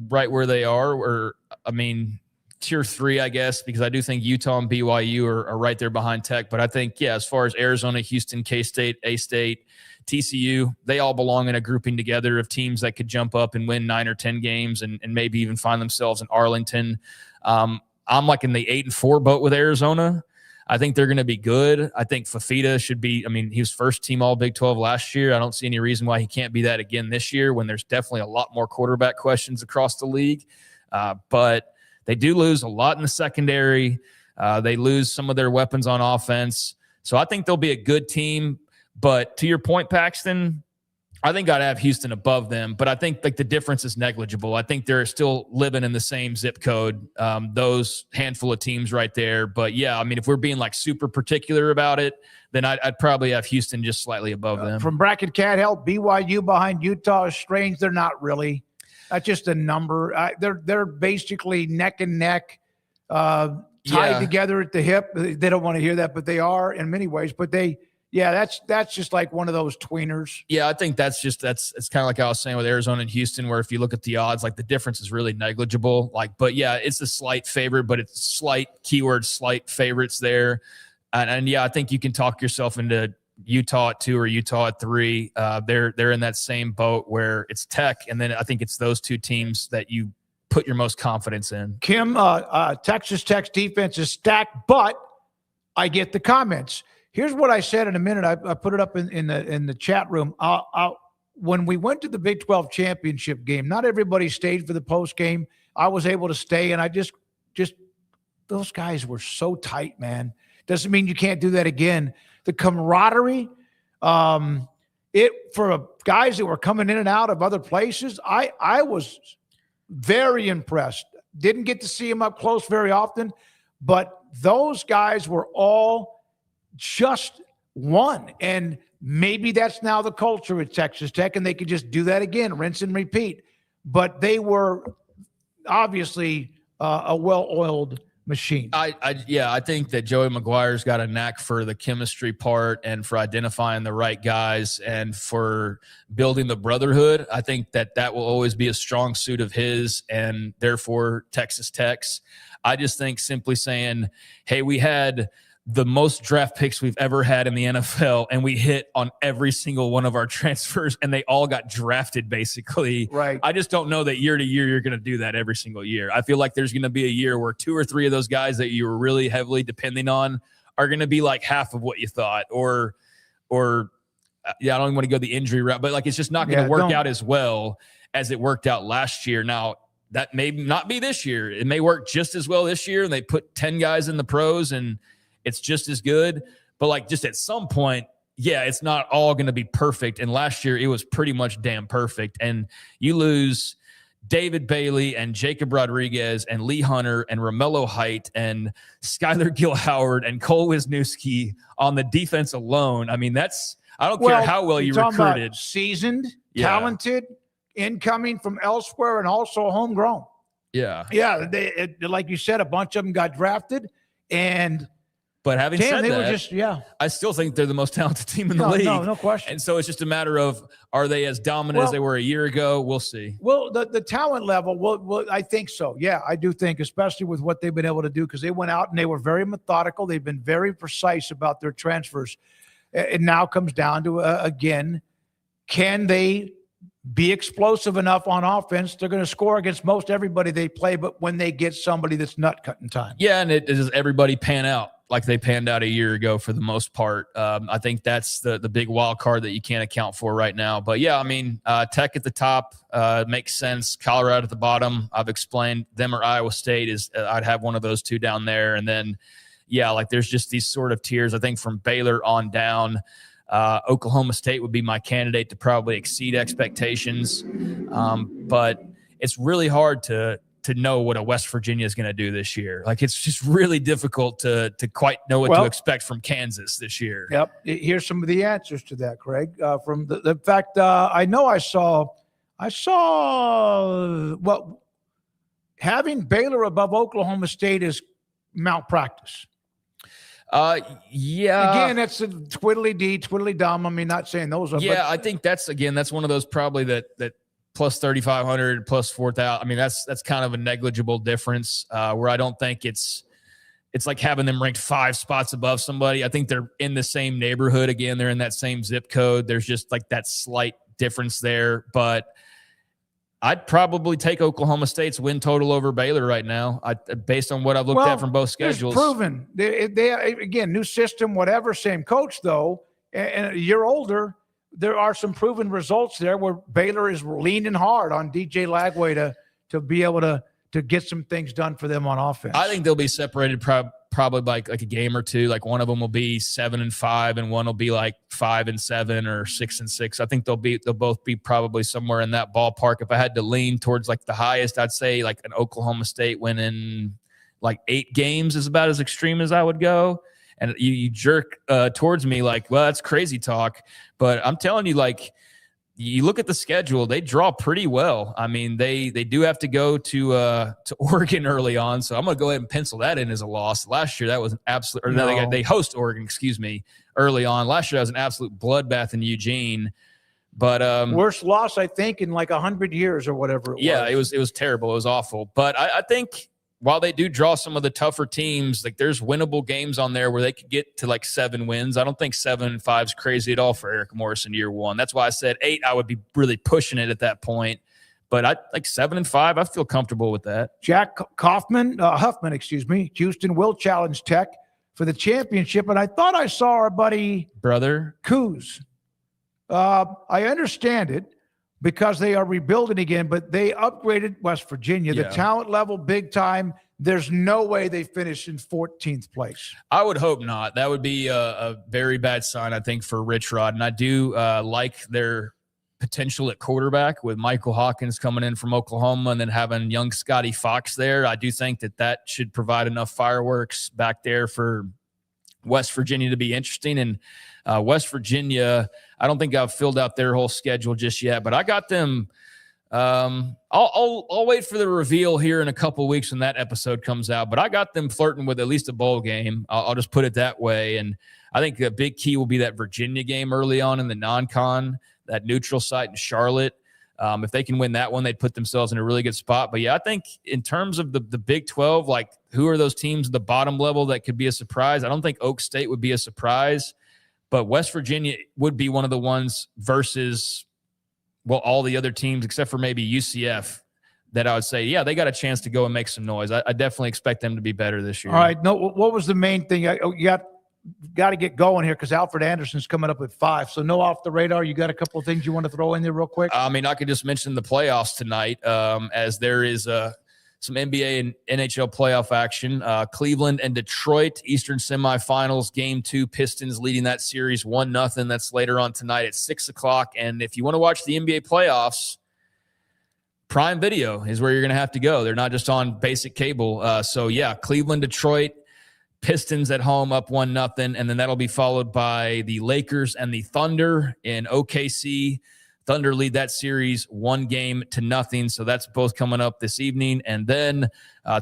right where they are, or I mean tier 3, I guess, because I do think Utah and BYU are right there behind Tech. But I think, yeah, as far as Arizona, Houston, K-State, A-State, TCU, they all belong in a grouping together of teams that could jump up and win 9 or 10 games and maybe even find themselves in Arlington. I'm like in the 8-4 boat with Arizona. I think they're going to be good. I think Fafita should be, I mean, he was first team all Big 12 last year. I don't see any reason why he can't be that again this year when there's definitely a lot more quarterback questions across the league. But they do lose a lot in the secondary. They lose some of their weapons on offense. So I think they'll be a good team. But to your point, Paxton, I think I'd have Houston above them, but I think like the difference is negligible. I think they're still living in the same zip code, those handful of teams right there. But yeah, I mean, if we're being like super particular about it, then I'd probably have Houston just slightly above them. From Bracket Cat Help, BYU behind Utah is strange. They're not really. That's just a number. They're basically neck and neck, tied together at the hip. They don't want to hear that, but they are in many ways. But that's just like one of those tweeners. Yeah, I think it's kind of like I was saying with Arizona and Houston, where if you look at the odds, like the difference is really negligible. But yeah, it's a slight favorite, but it's slight favorites there. And yeah, I think you can talk yourself into Utah at 2 or Utah at 3. They're in that same boat where it's Tech, and then I think it's those 2 teams that you put your most confidence in. Kim, Texas Tech's defense is stacked, but I get the comments. Here's what I said in a minute. I put it up in the chat room. When we went to the Big 12 championship game, not everybody stayed for the post game. I was able to stay, and I just those guys were so tight, man. Doesn't mean you can't do that again. The camaraderie, for guys that were coming in and out of other places, I was very impressed. Didn't get to see them up close very often, but those guys were all just one. And maybe that's now the culture at Texas Tech, and they could just do that again, rinse and repeat. But they were obviously a well-oiled machine. I think that Joey McGuire's got a knack for the chemistry part and for identifying the right guys and for building the brotherhood. I think that will always be a strong suit of his and therefore Texas Tech's. I just think simply saying, hey, we had the most draft picks we've ever had in the NFL, and we hit on every single one of our transfers, and they all got drafted, basically. Right. I just don't know that year to year you're going to do that every single year. I feel like there's going to be a year where 2 or 3 of those guys that you were really heavily depending on are going to be like half of what you thought, or I don't even want to go the injury route, but like it's just not going to work out as well as it worked out last year. Now, that may not be this year. It may work just as well this year, and they put 10 guys in the pros, and it's just as good. But like just at some point, yeah, it's not all going to be perfect. And last year it was pretty much damn perfect. And you lose David Bailey and Jacob Rodriguez and Lee Hunter and Romello Height and Skylar Gill-Howard and Cole Wisniewski on the defense alone. I mean, I don't care how well you recruited. Seasoned, talented, incoming from elsewhere, and also homegrown. Yeah. Yeah. Like you said, a bunch of them got drafted, but having said they that, were just, I still think they're the most talented team in the league. No question. And so it's just a matter of, are they as dominant as they were a year ago? We'll see. Well, the talent level, well, I think so. Yeah, I do think, especially with what they've been able to do, because they went out and they were very methodical. They've been very precise about their transfers. It now comes down to, again, can they be explosive enough on offense? They're going to score against most everybody they play, but when they get somebody that's nut cutting time. Yeah, and does everybody pan out? like they panned out a year ago for the most part. I think that's the big wild card that you can't account for right now. But yeah, I mean, Tech at the top makes sense. Colorado at the bottom, I've explained them or Iowa State is I'd have one of those two down there. And then, yeah, like there's just these sort of tiers. I think from Baylor on down, Oklahoma State would be my candidate to probably exceed expectations. But it's really hard to know what a West Virginia is going to do this year. Like, it's just really difficult to quite know what to expect from Kansas this year. Yep. Here's some of the answers to that, Craig. From the fact, I know I saw, well, having Baylor above Oklahoma State is malpractice. Yeah. Again, that's a twiddly-dee, twiddly-dum. I mean, not saying those are. Yeah, I think that's one of those probably that plus 3,500, plus 4,000. I mean, that's kind of a negligible difference where I don't think it's like having them ranked 5 spots above somebody. I think they're in the same neighborhood. Again, they're in that same zip code. There's just like that slight difference there. But I'd probably take Oklahoma State's win total over Baylor right now, based on what I've looked at from both schedules. It's proven. They again, new system, whatever, same coach though, and a year older. There are some proven results there where Baylor is leaning hard on DJ Lagway to be able to get some things done for them on offense. I think they'll be separated probably by like a game or two. Like one of them will be 7-5 and one will be like 5-7 or 6-6. I think they'll both be probably somewhere in that ballpark. If I had to lean towards like the highest, I'd say like an Oklahoma State winning like 8 games is about as extreme as I would go. And you jerk towards me like, well, that's crazy talk. But I'm telling you, like, you look at the schedule, they draw pretty well. I mean, they do have to go to Oregon early on. So I'm going to go ahead and pencil that in as a loss. Last year, that was an absolute – or no, they host Oregon, early on. Last year, that was an absolute bloodbath in Eugene. But worst loss, I think, in like 100 years or whatever it was. Yeah, it was terrible. It was awful. But I think – while they do draw some of the tougher teams, like there's winnable games on there where they could get to like 7 wins. I don't think 7-5 is crazy at all for Eric Morrison year one. That's why I said 8. I would be really pushing it at that point. But I like 7-5. I feel comfortable with that. Jack Huffman, Houston will challenge Tech for the championship. And I thought I saw our buddy brother Coos. I understand it, because they are rebuilding again, but they upgraded West Virginia. The talent level, big time. There's no way they finish in 14th place. I would hope not. That would be a very bad sign, I think, for Rich Rod. And I do like their potential at quarterback with Michael Hawkins coming in from Oklahoma and then having young Scotty Fox there. I do think that should provide enough fireworks back there for West Virginia to be interesting. And West Virginia, I don't think I've filled out their whole schedule just yet, but I got them. I'll wait for the reveal here in a couple of weeks when that episode comes out, but I got them flirting with at least a bowl game. I'll just put it that way. And I think a big key will be that Virginia game early on in the non-con, that neutral site in Charlotte. If they can win that one, they'd put themselves in a really good spot. But yeah, I think in terms of the Big 12, like who are those teams at the bottom level that could be a surprise? I don't think Oak State would be a surprise, but West Virginia would be one of the ones versus, well, all the other teams except for maybe UCF that I would say, yeah, they got a chance to go and make some noise. I definitely expect them to be better this year. All right. No, what was the main thing? You got to get going here because Alfred Anderson's coming up at 5. So no off the radar. You got a couple of things you want to throw in there real quick? I mean, I could just mention the playoffs tonight as there is some NBA and NHL playoff action. Cleveland and Detroit, Eastern semifinals, Game 2, Pistons leading that series 1-0. That's later on tonight at 6 o'clock. And if you want to watch the NBA playoffs, Prime Video is where you're going to have to go. They're not just on basic cable. So, yeah, Cleveland, Detroit, Pistons at home up 1-0. And then that'll be followed by the Lakers and the Thunder in OKC. Thunder lead that series 1-0. So that's both coming up this evening. And then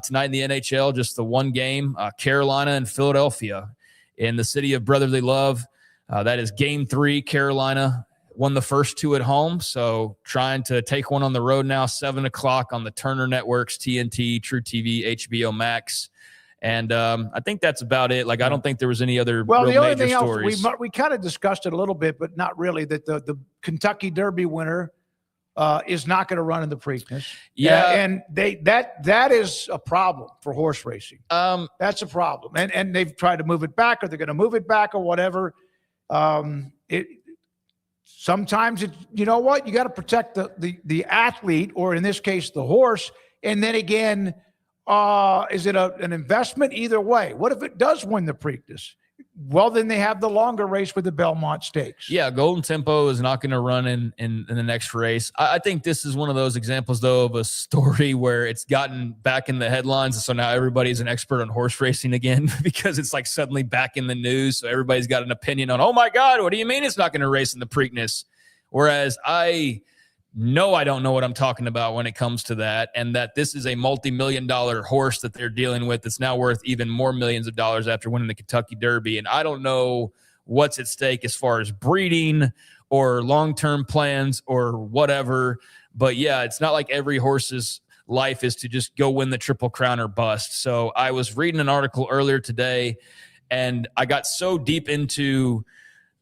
tonight in the NHL, just the one game, Carolina and Philadelphia in the city of brotherly love. That is Game 3. Carolina won the first 2 at home. So trying to take one on the road now, 7 o'clock on the Turner Networks, TNT, True TV, HBO Max. And I think that's about it. Like, I don't think there was any other real the only major thing stories. Else, we kind of discussed it a little bit, but not really, that the Kentucky Derby winner is not going to run in the Preakness. Yeah. And that is a problem for horse racing. That's a problem. And they've tried to move it back, or they're going to move it back, or whatever. Sometimes you know what? You got to protect the athlete, or in this case, the horse. And then again, is it an investment? Either way. What if it does win the Preakness? Well, then they have the longer race with the Belmont Stakes. Yeah, Golden Tempo is not going to run in the next race. I think this is one of those examples, though, of a story where it's gotten back in the headlines. So now everybody's an expert on horse racing again because it's like suddenly back in the news. So everybody's got an opinion on, oh, my God, what do you mean it's not going to race in the Preakness? Whereas I don't know what I'm talking about when it comes to that, and that this is a multi-million-dollar horse that they're dealing with that's now worth even more millions of dollars after winning the Kentucky Derby. And I don't know what's at stake as far as breeding or long-term plans or whatever. But, yeah, it's not like every horse's life is to just go win the Triple Crown or bust. So I was reading an article earlier today, and I got so deep into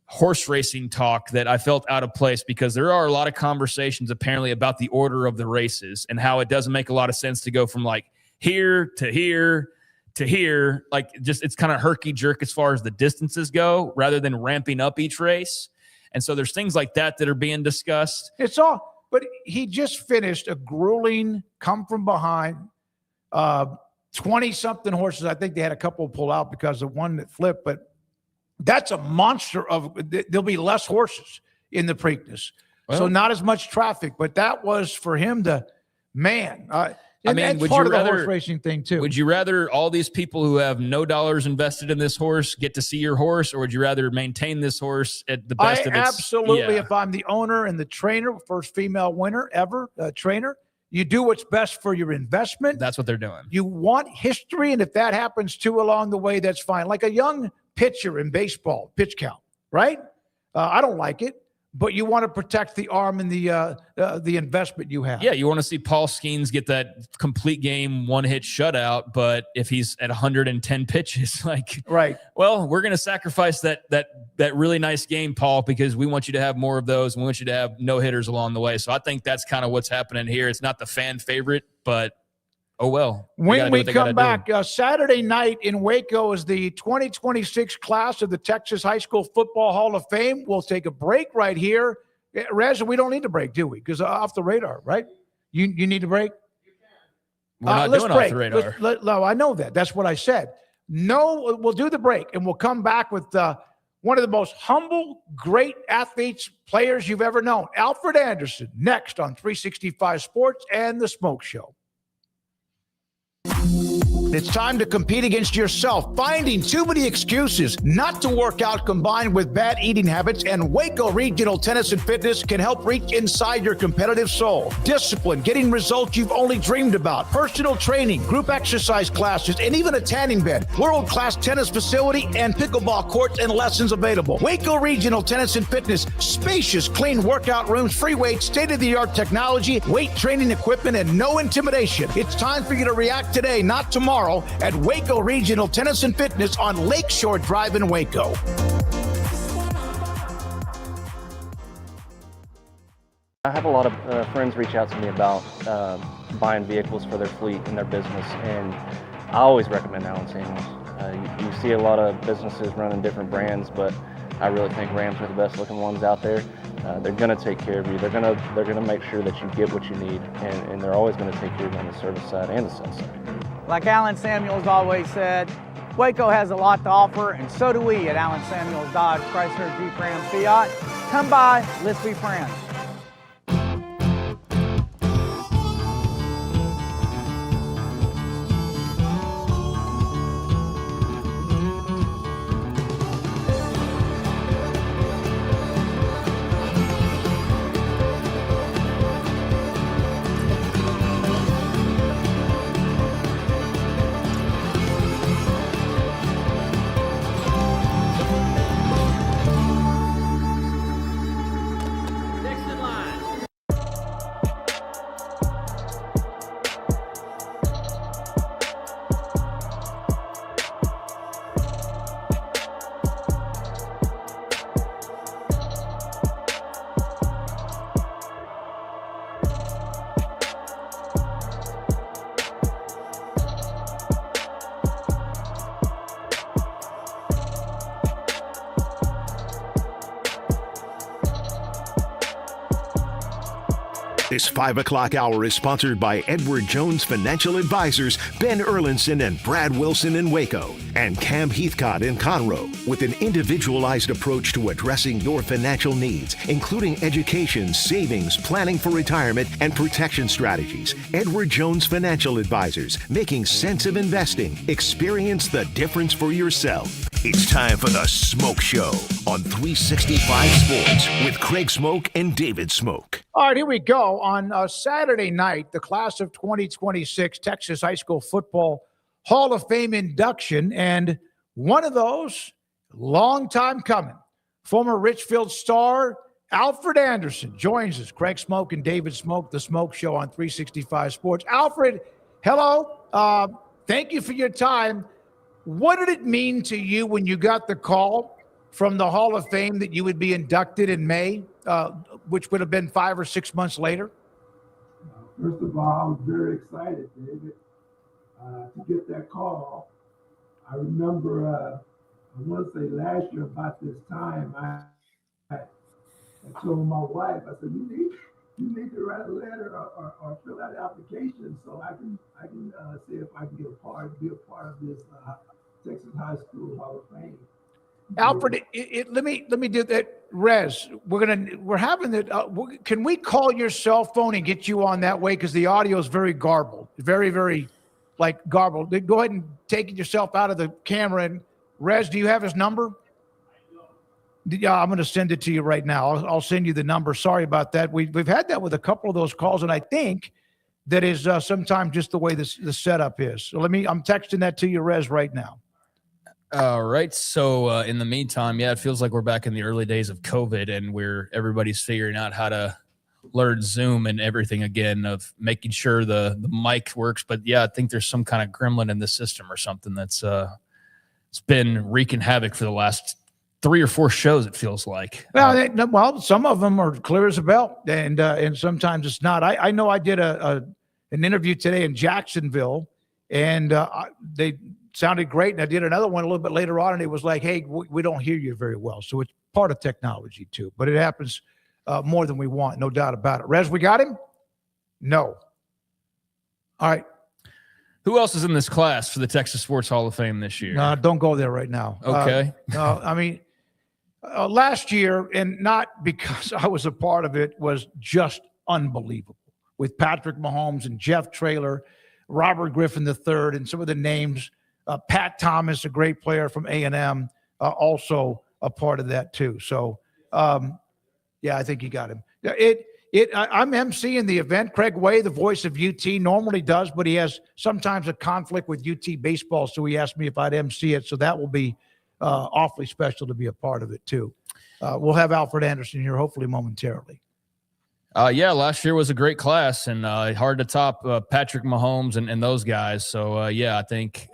horse racing talk that I felt out of place, because there are a lot of conversations apparently about the order of the races and how it doesn't make a lot of sense to go from like here to here to here. Like, just, it's kind of herky jerk as far as the distances go, rather than ramping up each race. And so there's things like that are being discussed. But he just finished a grueling come from behind, 20-something horses. I think they had a couple pull out because of one that flipped, but that's a monster there'll be less horses in the Preakness. Well, so not as much traffic, but that was for him to, man. I mean, that's would part you of the rather horse racing thing too? Would you rather all these people who have no dollars invested in this horse get to see your horse, or would you rather maintain this horse at the best of its? Absolutely. Yeah. If I'm the owner and the trainer, first female winner ever, trainer, you do what's best for your investment. That's what they're doing. You want history, and if that happens too along the way, that's fine. Like a young pitcher in baseball, pitch count, right? I don't like it, but you want to protect the arm and the investment you have. Yeah, you want to see Paul Skeens get that complete game one-hit shutout, but if he's at 110 pitches, like, right. Well, we're going to sacrifice that really nice game, Paul, because we want you to have more of those, and we want you to have no-hitters along the way. So I think that's kind of what's happening here. It's not the fan favorite, but oh, well. When we come back, Saturday night in Waco is the 2026 class of the Texas High School Football Hall of Fame. We'll take a break right here. Rez, we don't need a break, do we? Because off the radar, right? You need a break? We're not doing off the radar. No, I know that. That's what I said. No, we'll do the break, and we'll come back with one of the most humble, great athletes, players you've ever known, Alfred Anderson, next on 365 Sports and The Smoke Show. It's time to compete against yourself, finding too many excuses not to work out combined with bad eating habits, and Waco Regional Tennis and Fitness can help reach inside your competitive soul. Discipline, getting results you've only dreamed about, personal training, group exercise classes, and even a tanning bed, world-class tennis facility, and pickleball courts and lessons available. Waco Regional Tennis and Fitness, spacious, clean workout rooms, free weights, state-of-the-art technology, weight training equipment, and no intimidation. It's time for you to react today, not tomorrow, at Waco Regional Tennis and Fitness on Lakeshore Drive in Waco. I have a lot of friends reach out to me about buying vehicles for their fleet and their business, and I always recommend Allen Samuels. You see a lot of businesses running different brands, but I really think Rams are the best looking ones out there. They're going to take care of you. They're going to make sure that you get what you need, and they're always going to take care of you on the service side and the sales side. Like Allen Samuels always said, Waco has a lot to offer, and so do we at Allen Samuels Dodge, Chrysler, Jeep, Ram, Fiat. Come by, let's be friends. This 5 o'clock hour is sponsored by Edward Jones Financial Advisors, Ben Erlinson and Brad Wilson in Waco, and Cam Heathcott in Conroe, with an individualized approach to addressing your financial needs, including education, savings, planning for retirement, and protection strategies. Edward Jones Financial Advisors, making sense of investing. Experience the difference for yourself. It's time for the Smoke Show on 365 Sports with Craig Smoke and David Smoke. All right, here we go. On Saturday night, the class of 2026 Texas High School Football Hall of Fame induction, and one of those, long time coming, former Richfield star Alfred Anderson joins us. Craig Smoke and David Smoke, the Smoke Show on 365 Sports. Alfred, hello. Thank you for your time. What did it mean to you when you got the call from the Hall of Fame that you would be inducted in May, which would have been 5 or 6 months later? First of all, I was very excited, David, to get that call. I remember, I want to say last year about this time, I told my wife, I said, you need to write a letter or fill out an application so I can see if I can be a part of this Texas High School Hall of Fame. Alfred, let me do that. Rez, we're having that. Can we call your cell phone and get you on that way? Because the audio is very garbled, very, very garbled. Go ahead and take yourself out of the camera. And Rez, do you have his number? Yeah, I'm going to send it to you right now. I'll send you the number. Sorry about that. We've had that with a couple of those calls, and I think that is sometimes just the way the setup is. So I'm texting that to you, Rez, right now. All right. So in the meantime, it feels like we're back in the early days of COVID, and everybody's figuring out how to learn Zoom and everything again, of making sure the mic works. But I think there's some kind of gremlin in the system or something that's it's been wreaking havoc for the last 3 or 4 shows, it feels like. Well, some of them are clear as a bell, and sometimes it's not. I know I did an interview today in Jacksonville, and they sounded great, and I did another one a little bit later on, and it was like, hey, we don't hear you very well. So it's part of technology too, but it happens more than we want, no doubt about it. Rez, we got him? No. All right. Who else is in this class for the Texas Sports Hall of Fame this year? No, don't go there right now. Okay. Last year, and not because I was a part of it, was just unbelievable with Patrick Mahomes and Jeff Traylor, Robert Griffin III, and some of the names. Pat Thomas, a great player from A&M, also a part of that too. So, I think you got him. I'm emceeing the event. Craig Way, the voice of UT, normally does, but he has sometimes a conflict with UT baseball, so he asked me if I'd MC it. So that will be awfully special to be a part of it too. We'll have Alfred Anderson here hopefully momentarily. Last year was a great class, and hard to top Patrick Mahomes and those guys. So, I think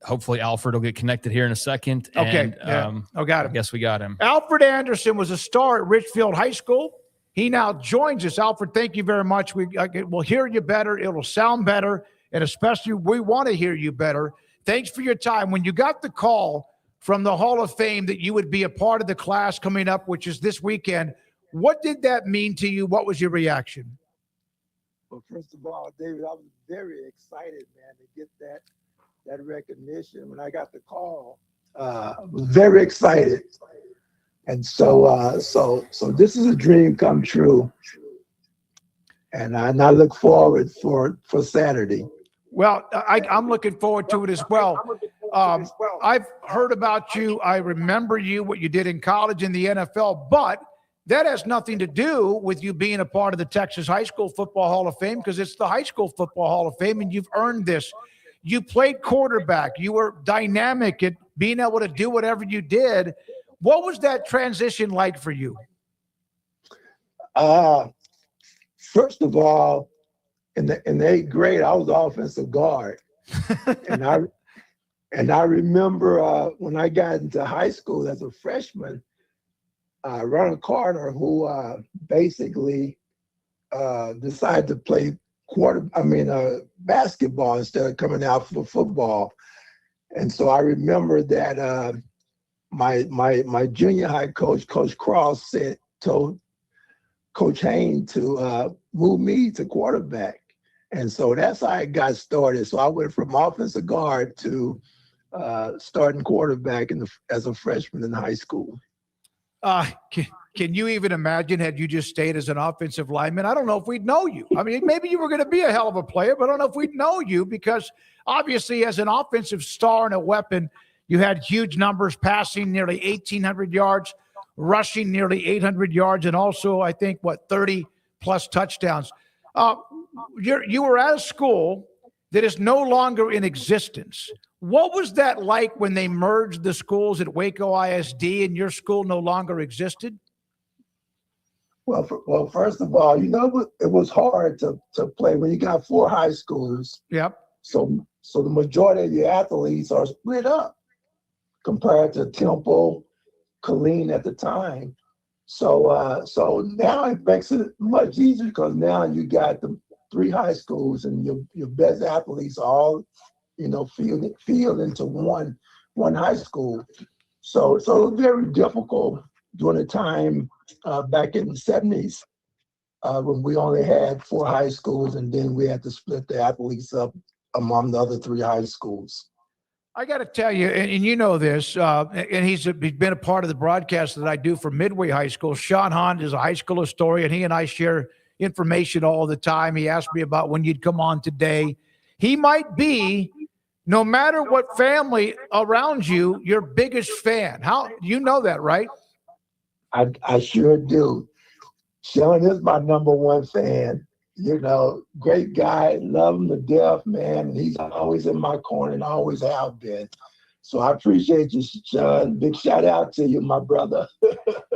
hopefully Alfred will get connected here in a second. Okay. And, got him. I guess we got him. Alfred Anderson was a star at Richfield High School. He now joins us. Alfred, thank you very much. We'll hear you better. It'll sound better, and especially we want to hear you better. Thanks for your time. When you got the call from the Hall of Fame that you would be a part of the class coming up, which is this weekend, what did that mean to you? What was your reaction? Well, first of all, David, I was very excited, man, to get that recognition. When I got the call, I was very excited. And so this is a dream come true. And I look forward for Saturday. Well, I'm looking forward to it as well. I've heard about you. I remember you, what you did in college and the NFL, but that has nothing to do with you being a part of the Texas High School Football Hall of Fame, because it's the High School Football Hall of Fame, and you've earned this. You played quarterback. You were dynamic at being able to do whatever you did. What was that transition like for you? First of all, in the 8th grade, I was offensive guard, and I remember when I got into high school as a freshman, Ronald Carter, who basically decided to play basketball instead of coming out for football. And so I remember that my junior high coach, Coach Cross, told Coach Haynes to move me to quarterback. And so that's how I got started. So I went from offensive guard to starting quarterback as a freshman in high school. Can you even imagine had you just stayed as an offensive lineman? I don't know if we'd know you. I mean, maybe you were going to be a hell of a player, but I don't know if we'd know you because obviously as an offensive star and a weapon, you had huge numbers, passing nearly 1,800 yards, rushing nearly 800 yards, and also, I think, 30-plus touchdowns. You were at a school that is no longer in existence. What was that like when they merged the schools at Waco ISD and your school no longer existed? Well, first of all, it was hard to play when you got 4 high schools. Yep. So the majority of your athletes are split up compared to Temple, Kalen at the time. So now it makes it much easier because now you got the 3 high schools and your best athletes are all, field into one high school. So it was very difficult during the time back in the 70s when we only had 4 high schools and then we had to split the athletes up among the other 3 high schools. I got to tell you, and you know this, and he's been a part of the broadcast that I do for Midway High School. Sean Hahn is a high school historian. He and I share information all the time. He asked me about when you'd come on today. He might be, no matter what family around you, your biggest fan. How you know that, right? I sure do. Sean is my number 1 fan. Great guy, love him to death, man. And he's always in my corner and always have been. So I appreciate you, Sean. Big shout out to you, my brother.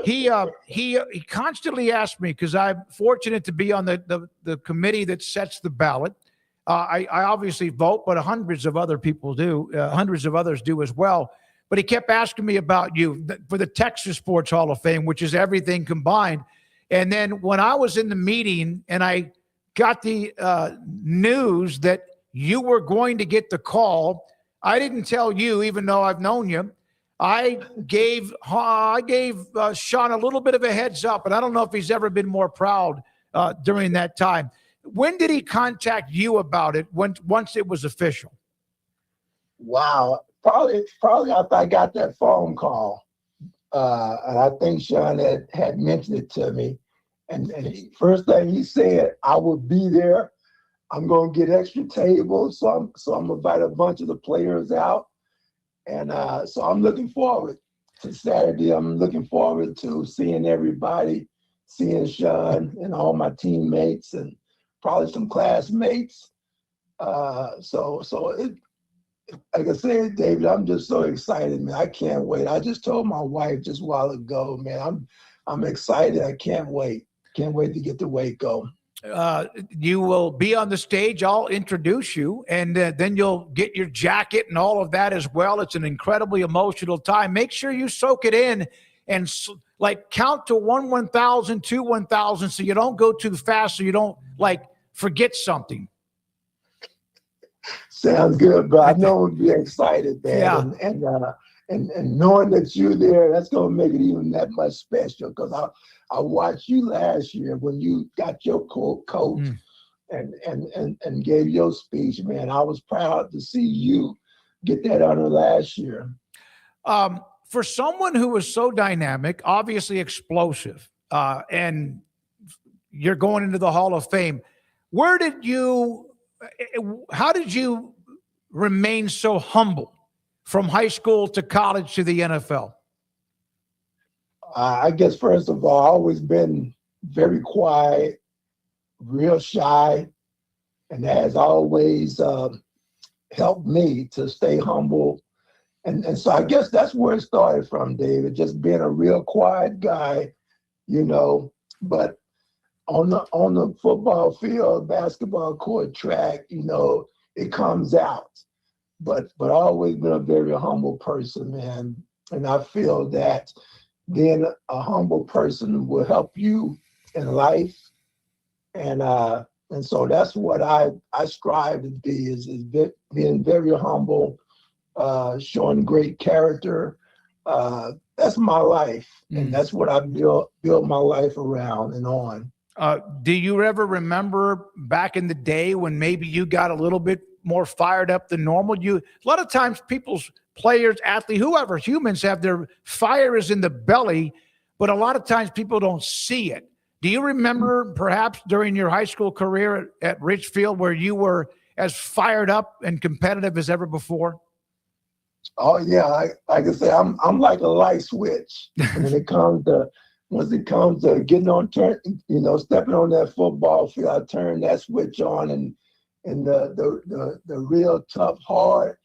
He constantly asks me, because I'm fortunate to be on the committee that sets the ballot. I obviously vote, but hundreds of other people do. Hundreds of others do as well. But he kept asking me about you for the Texas Sports Hall of Fame, which is everything combined. And then when I was in the meeting and I got the news that you were going to get the call, I didn't tell you, even though I've known you. I gave Sean a little bit of a heads up, and I don't know if he's ever been more proud during that time. When did he contact you about it? Once it was official? Wow, probably after I got that phone call, and I think Sean had mentioned it to me. And first thing he said, I will be there. I'm going to get extra tables. So I'm invite a bunch of the players out. And so I'm looking forward to Saturday. I'm looking forward to seeing everybody, seeing Sean and all my teammates and probably some classmates. So like I said, David, I'm just so excited, man. I can't wait. I just told my wife just a while ago, man, I'm excited. I can't wait. Can't wait to get to Waco. You will be on the stage. I'll introduce you, and then you'll get your jacket and all of that as well. It's an incredibly emotional time. Make sure you soak it in and count to 1 1,000, 2 1,000, so you don't go too fast, so you don't forget something. Sounds good, bro. I know we'll be excited, man. Yeah. And knowing that you're there, that's gonna make it even that much special because I watched you last year when you got your coach and gave your speech, man. I was proud to see you get that honor last year. For someone who was so dynamic, obviously explosive, and you're going into the Hall of Fame, how did you remain so humble from high school to college to the NFL? I guess, first of all, I've always been very quiet, real shy, and that has always helped me to stay humble. And so I guess that's where it started from, David, just being a real quiet guy, but on the football field, basketball court, track, it comes out. But I've always been a very humble person, man. And I feel that being a humble person will help you in life. And so that's what I strive to be, is being very humble, showing great character, that's my life, and that's what I built my life around and on. Do you ever remember back in the day when maybe you got a little bit more fired up than normal? A lot of times people's players, athletes, whoever, humans have their fire is in the belly, but a lot of times people don't see it. Do you remember perhaps during your high school career at Richfield where you were as fired up and competitive as ever before? Oh yeah, like I say, I'm like a light switch when it comes to getting on stepping on that football field. I turn that switch on, and the real tough, hard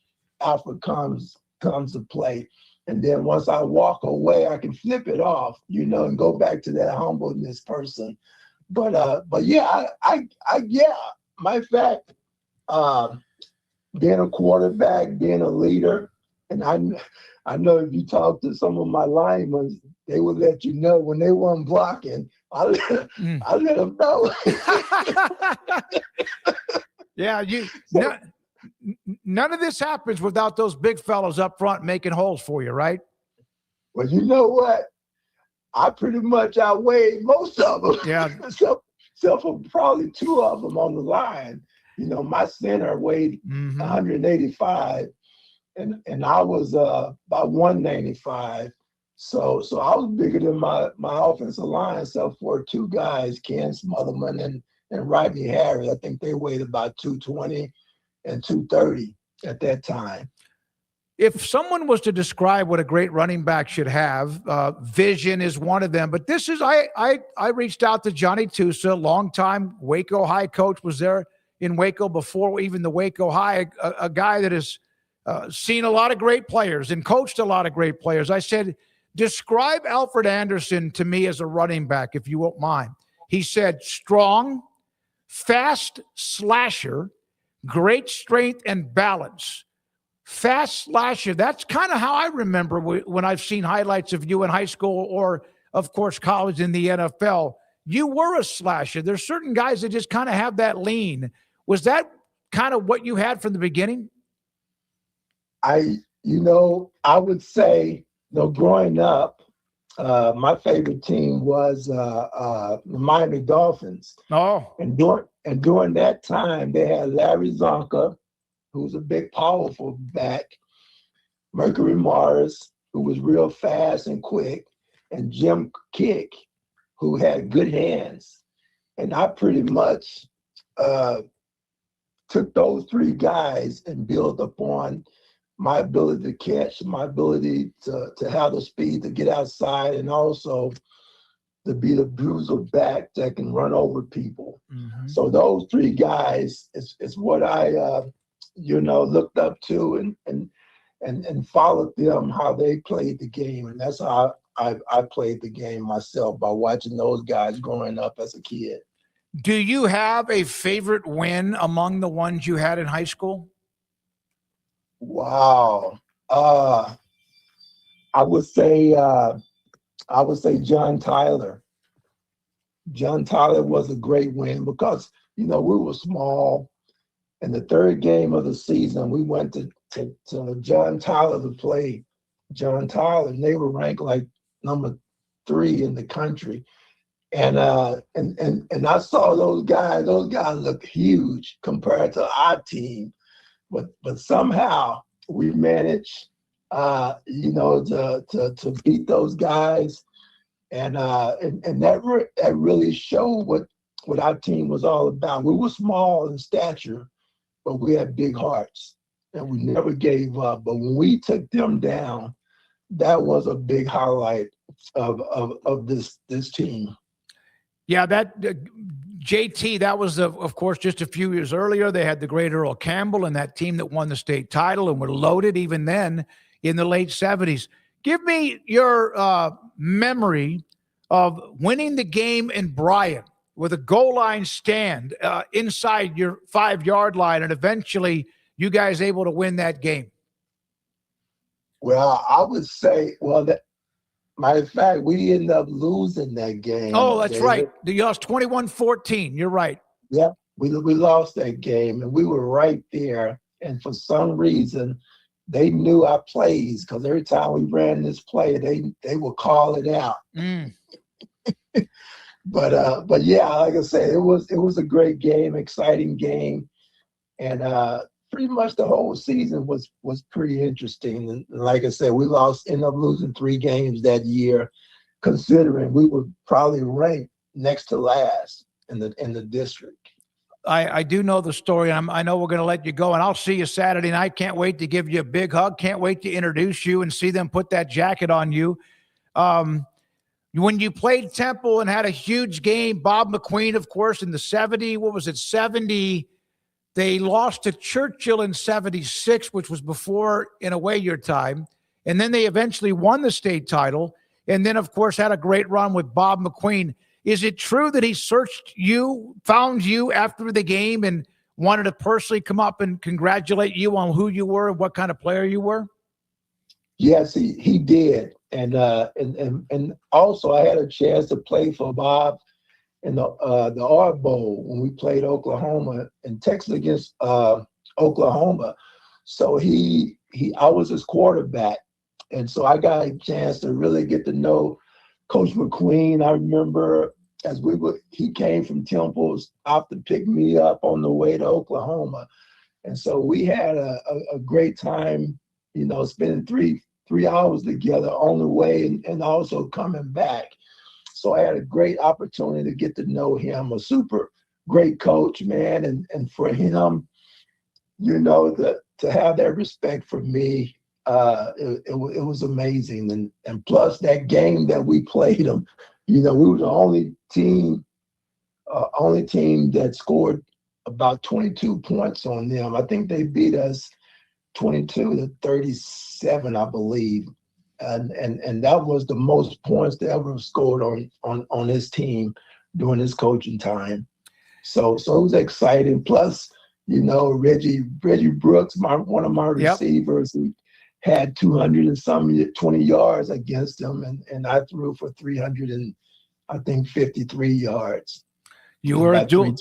Alfred comes to play. And then once I walk away, I can flip it off, and go back to that humbleness person. But yeah, matter of fact, being a quarterback, being a leader, and I know if you talk to some of my linemen, they will let you know when they weren't blocking. I let them know. Yeah, none of this happens without those big fellows up front making holes for you, right? Well, you know what? I pretty much outweighed most of them. Yeah. except for probably two of them on the line. My center weighed 185, and I was about 195. So I was bigger than my offensive line, except for two guys, Ken Smotherman and Rodney Harris. I think they weighed about 220 and 230 at that time. If someone was to describe what a great running back should have, vision is one of them. But this is, I reached out to Johnny Tusa, longtime Waco High coach, was there in Waco before even the Waco High, a guy that has seen a lot of great players and coached a lot of great players. I said, describe Alfred Anderson to me as a running back, if you won't mind. He said, strong, fast slasher, great strength and balance. Fast slasher. That's kind of how I remember when I've seen highlights of you in high school or, of course, college in the NFL. You were a slasher. There's certain guys that just kind of have that lean. Was that kind of what you had from the beginning? I would say, growing up, my favorite team was the Miami Dolphins. Oh. And during that time, they had Larry Zonka, who was a big, powerful back, Mercury Morris, who was real fast and quick, and Jim Kick, who had good hands. And I pretty much took those three guys and built upon my ability to catch, my ability to have the speed to get outside, and also to be the bruiser back that can run over people. Mm-hmm. So those three guys is what I looked up to and followed them, how they played the game. And that's how I played the game myself, by watching those guys growing up as a kid. Do you have a favorite win among the ones you had in high school? Wow. I would say John Tyler. John Tyler was a great win because, we were small. In the third game of the season, we went to John Tyler to play John Tyler, and they were ranked like number 3 in the country. And I saw those guys. Those guys looked huge compared to our team, but somehow we managed, to beat those guys, and that really showed what our team was all about. We were small in stature, but we had big hearts, and we never gave up. But when we took them down, that was a big highlight of this team. Yeah, that JT, that was, of course, just a few years earlier. They had the great Earl Campbell and that team that won the state title and were loaded even then in the late 70s. Give me your memory of winning the game in Bryan with a goal line stand inside your 5-yard line, and eventually you guys able to win that game. Well, I would say, matter of fact, we ended up losing that game. Oh, that's right. You lost 21-14. You're right. Yeah, we lost that game, and we were right there. And for some reason, they knew our plays because every time we ran this play, they would call it out. But yeah, like I said, it was a great game, exciting game, and pretty much the whole season was pretty interesting. And like I said, we ended up losing 3 games that year, considering we were probably ranked next to last in the district. I do know the story. I know we're going to let you go, and I'll see you Saturday night. Can't wait to give you a big hug. Can't wait to introduce you and see them put that jacket on you. When you played Temple and had a huge game, Bob McQueen, of course, in the 70, they lost to Churchill in 76, which was before, in a way, your time. And then they eventually won the state title. And then, of course, had a great run with Bob McQueen. Is it true that he searched you, found you after the game and wanted to personally come up and congratulate you on who you were and what kind of player you were? Yes, he did. And also I had a chance to play for Bob in the Art Bowl when we played Oklahoma and Texas against Oklahoma. So I was his quarterback. And so I got a chance to really get to know Coach McQueen. I remember he came from Temple's out to pick me up on the way to Oklahoma. And so we had a great time, spending three hours together on the way and also coming back. So I had a great opportunity to get to know him, a super great coach, man. And for him, to have that respect for me, it was amazing. And plus that game that we played them, we were the only team that scored about 22 points on them. I think they beat us 22-37, I believe. And that was the most points they ever scored on his team during his coaching time. So it was exciting. Plus, Reggie Brooks, one of my receivers, who had 220 yards against him, and I threw for 353 yards. You were a dual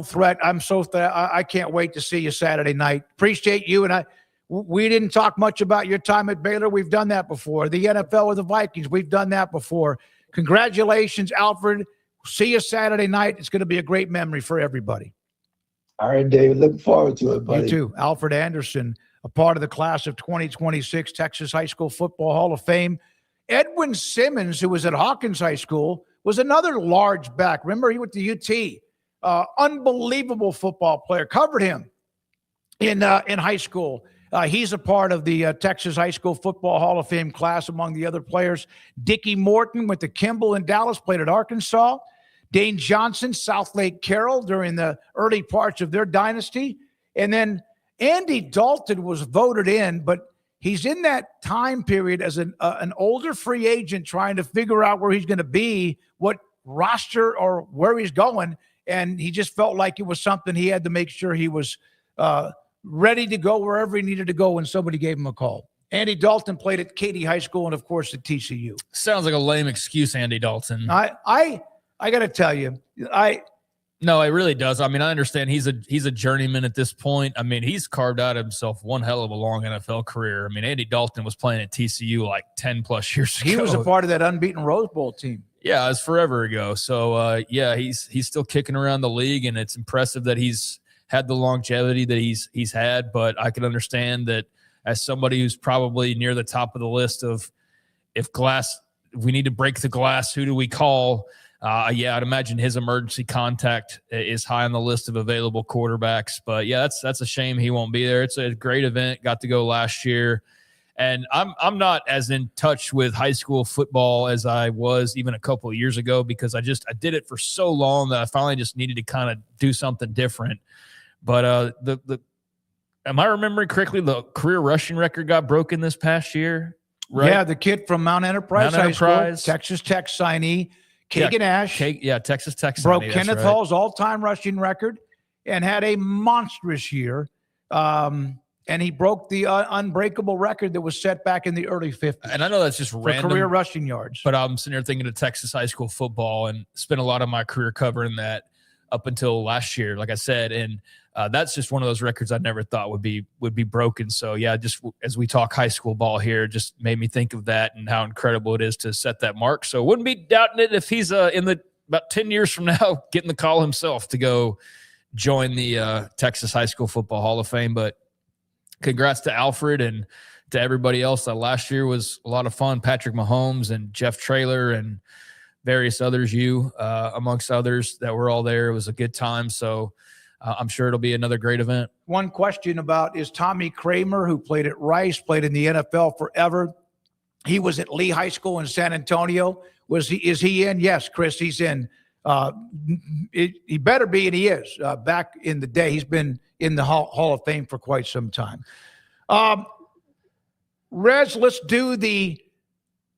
threat. I'm so I can't wait to see you Saturday night. Appreciate you. And we didn't talk much about your time at Baylor. We've done that before. The NFL with the Vikings, we've done that before. Congratulations, Alfred. See you Saturday night. It's going to be a great memory for everybody. All right, David. Looking forward to it, buddy. You too. Alfred Anderson, a part of the class of 2026 Texas High School Football Hall of Fame. Edwin Simmons, who was at Hawkins High School, was another large back. Remember, he went to UT. Unbelievable football player. Covered him in high school. He's a part of the Texas High School Football Hall of Fame class among the other players. Dickie Morton went to Kimball in Dallas, played at Arkansas. Dane Johnson, South Lake Carroll during the early parts of their dynasty. And then Andy Dalton was voted in, but he's in that time period as an older free agent trying to figure out where he's going to be, what roster or where he's going. And he just felt like it was something he had to make sure he was ready to go wherever he needed to go when somebody gave him a call. Andy Dalton played at Katy High School and, of course, at TCU. Sounds like a lame excuse, Andy Dalton. I got to tell you, No, it really does. I mean, I understand he's a journeyman at this point. I mean, he's carved out himself one hell of a long NFL career. I mean, Andy Dalton was playing at TCU like 10 plus years ago. He was a part of that unbeaten Rose Bowl team. Yeah, it was forever ago. So, he's still kicking around the league, and it's impressive that he's had the longevity that he's had. But I can understand that as somebody who's probably near the top of the list of if we need to break the glass, who do we call? I'd imagine his emergency contact is high on the list of available quarterbacks. But yeah, that's a shame he won't be there. It's a great event. Got to go last year, and I'm not as in touch with high school football as I was even a couple of years ago because I did it for so long that I finally just needed to kind of do something different. But am I remembering correctly? The career rushing record got broken this past year, right? Yeah, the kid from Mount Enterprise High School, Texas Tech signee. Kagan Ash. Texas Tech broke Kenneth Hall's all-time rushing record and had a monstrous year. And he broke the unbreakable record that was set back in the early 50s. And I know that's just random. Career rushing yards. But I'm sitting there thinking of Texas high school football and spent a lot of my career covering that. up until last year, like I said. And that's just one of those records I never thought would be broken. So yeah, just as we talk high school ball here, just made me think of that and how incredible it is to set that mark. So wouldn't be doubting it if he's about 10 years from now getting the call himself to go join the Texas High School Football Hall of Fame. But congrats to Alfred and to everybody else. Last year was a lot of fun. Patrick Mahomes and Jeff Traylor and various others, amongst others that were all there. It was a good time. So I'm sure it'll be another great event. One question about is Tommy Kramer, who played at Rice, played in the NFL forever. He was at Lee High School in San Antonio. Is he in? Yes, Chris, he's in. He better be, and he is. Back in the day, he's been in the Hall of Fame for quite some time. Rez, let's do the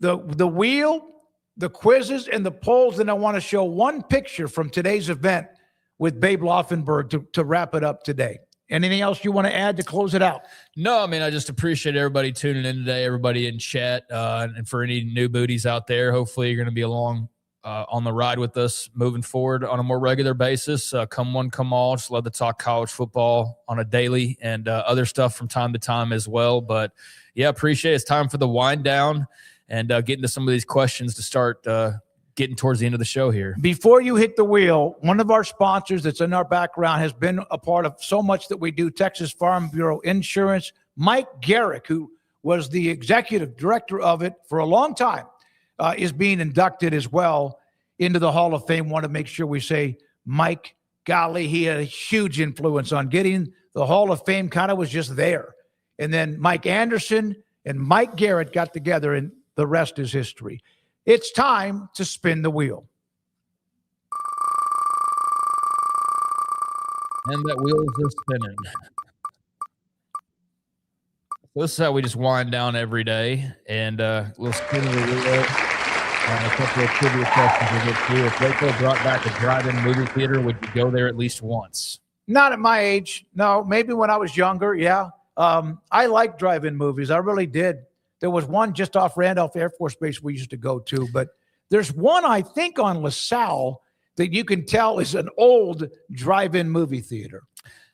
wheel, the quizzes, and the polls, and I want to show one picture from today's event with Babe Laufenberg to wrap it up today. Anything else you want to add to close it out? No, I mean, I just appreciate everybody tuning in today, everybody in chat, and for any new booties out there, hopefully you're going to be along on the ride with us moving forward on a more regular basis. Come one, come all. Just love to talk college football on a daily and other stuff from time to time as well. But yeah, appreciate it. It's time for the wind down and getting to some of these questions to start getting towards the end of the show here. Before you hit the wheel, one of our sponsors that's in our background has been a part of so much that we do, Texas Farm Bureau Insurance. Mike Garrick, who was the executive director of it for a long time, is being inducted as well into the Hall of Fame. Want to make sure we say, Mike, golly, he had a huge influence on getting the Hall of Fame, kind of was just there. And then Mike Anderson and Mike Garrett got together, and the rest is history. It's time to spin the wheel. And that wheel is just spinning. This is how we just wind down every day. And we'll spin the wheel. A couple of trivia questions to get through. If Waco brought back a drive-in movie theater, would you go there at least once? Not at my age. No, maybe when I was younger, yeah. I like drive-in movies. I really did. There was one just off Randolph Air Force Base we used to go to, but there's one, I think, on LaSalle that you can tell is an old drive-in movie theater.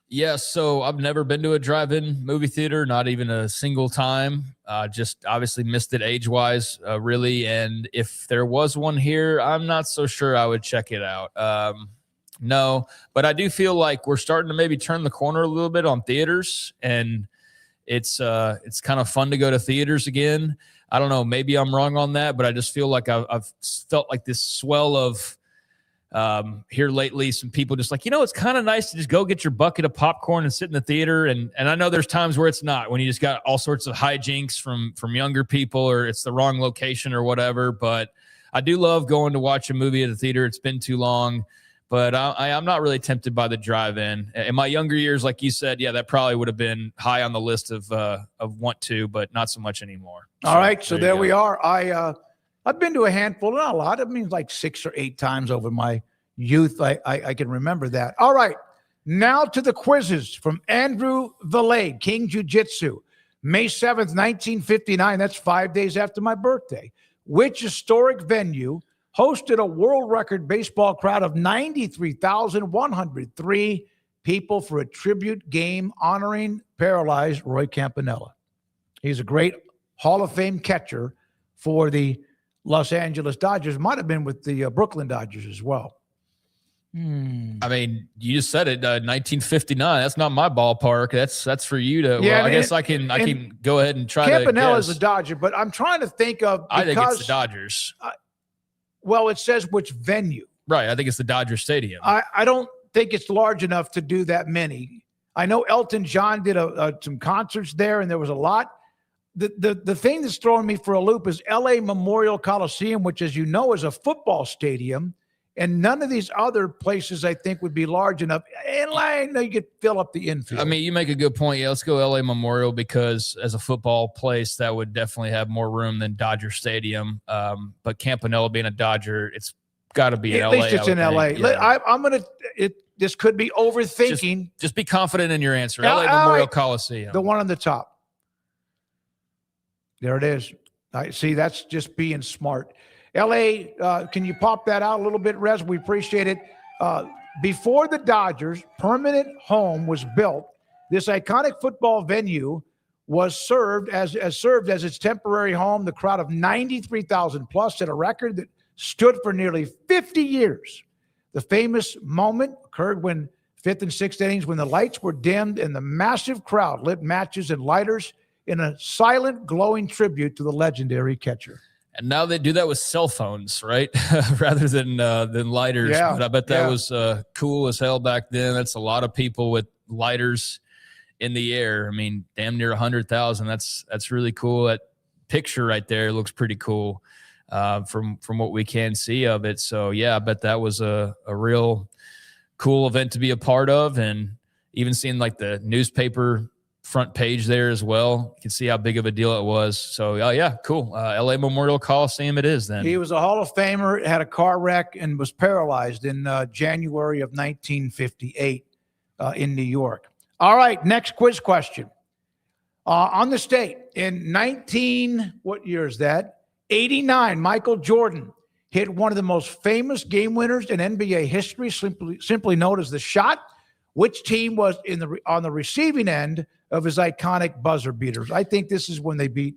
Yeah, so I've never been to a drive-in movie theater, not even a single time. Just obviously missed it age-wise, really. And if there was one here, I'm not so sure I would check it out. No, but I do feel like we're starting to maybe turn the corner a little bit on theaters, and it's kind of fun to go to theaters again. I don't know, maybe I'm wrong on that, but I just feel like I've felt like this swell of here lately, some people just like, it's kind of nice to just go get your bucket of popcorn and sit in the theater. And I know there's times where it's not, when you just got all sorts of hijinks from younger people, or it's the wrong location or whatever. But I do love going to watch a movie at the theater. It's been too long. But I'm not really tempted by the drive-in. In my younger years, like you said, yeah, that probably would have been high on the list of want to, but not so much anymore. All right, so there we are. I've been to a handful, not a lot. I mean, like 6 or 8 times over my youth. I can remember that. All right, now to the quizzes from Andrew Valade, King Jiu-Jitsu. May 7th, 1959. That's 5 days after my birthday. Which historic venue hosted a world record baseball crowd of 93,103 people for a tribute game honoring paralyzed Roy Campanella? He's a great Hall of Fame catcher for the Los Angeles Dodgers. Might have been with the Brooklyn Dodgers as well. I mean, you just said it, 1959. That's not my ballpark. That's for you to. Yeah, well, I guess I can go ahead and try Campanella to is a Dodger, but I'm trying to think of. I think it's the Dodgers. Well, it says which venue. Right. I think it's the Dodger Stadium. I don't think it's large enough to do that many. I know Elton John did some concerts there, and there was a lot. The thing that's throwing me for a loop is L.A. Memorial Coliseum, which, as you know, is a football stadium, and none of these other places I think would be large enough. And I know you could fill up the infield. I mean, you make a good point. Yeah, let's go L.A. Memorial, because as a football place, that would definitely have more room than Dodger Stadium. But Campanella being a Dodger, it's got to be in L.A. At least it's in L.A. Yeah. I'm going to – this could be overthinking. Just be confident in your answer. L.A. Memorial Coliseum. The one on the top. There it is. I see, that's just being smart. L.A., can you pop that out a little bit, Rez? We appreciate it. before the Dodgers' permanent home was built, this iconic football venue was served as its temporary home. The crowd of 93,000 plus set a record that stood for nearly 50 years. The famous moment occurred when fifth and sixth innings, when the lights were dimmed and the massive crowd lit matches and lighters in a silent, glowing tribute to the legendary catcher. And now they do that with cell phones, right? Rather than lighters. Yeah, But I bet that was cool as hell back then. That's a lot of people with lighters in the air. I mean, damn near 100,000. That's really cool. That picture right there looks pretty cool from what we can see of it. So yeah, I bet that was a real cool event to be a part of, and even seeing like the newspaper front page there as well. You can see how big of a deal it was. So yeah, cool. LA Memorial Coliseum it is then. He was a Hall of Famer, had a car wreck, and was paralyzed in January of 1958 in New York. All right, next quiz question. On the state, in what year is that? 89, Michael Jordan hit one of the most famous game winners in NBA history, simply known as the shot. Which team was on the receiving end of his iconic buzzer beaters? I think this is when they beat.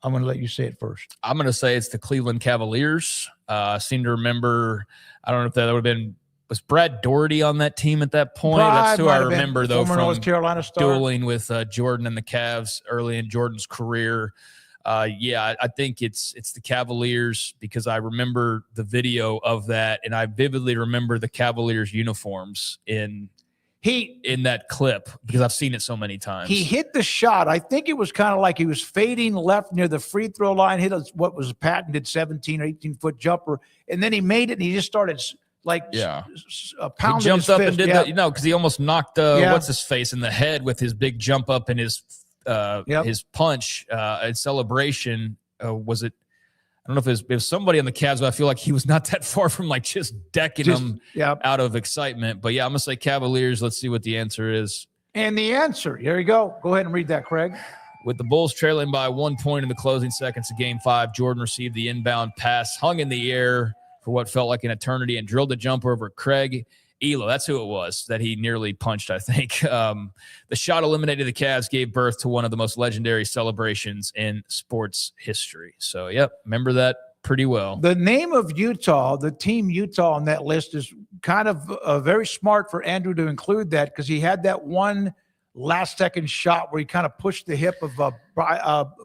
I'm going to let you say it first. I'm going to say it's the Cleveland Cavaliers. I seem to remember, I don't know if that would have been, was Brad Daugherty on that team at that point? That's who I remember, though, from North Carolina star. Dueling with Jordan and the Cavs early in Jordan's career. I think it's the Cavaliers because I remember the video of that, and I vividly remember the Cavaliers uniforms in that clip because I've seen it so many times. He hit the shot. I think it was kind of like he was fading left near the free throw line, hit what was a patented 17 or 18-foot jumper, and then he made it, and he just started pounding he jumped up and did that, because he almost knocked what's his face in the head with his big jump up and his punch at celebration. Was it? I don't know if it was somebody on the Cavs, but I feel like he was not that far from just decking them out of excitement. But yeah, I'm going to say Cavaliers. Let's see what the answer is. And the answer, here you go. Go ahead and read that, Craig. With the Bulls trailing by 1 point in the closing seconds of Game 5, Jordan received the inbound pass, hung in the air for what felt like an eternity, and drilled a jumper over Craig Elo. That's who it was that he nearly punched, I think. The shot eliminated the Cavs, gave birth to one of the most legendary celebrations in sports history. So, remember that pretty well. The name of Utah, the team Utah on that list is kind of very smart for Andrew to include that because he had that one last-second shot where he kind of pushed the hip of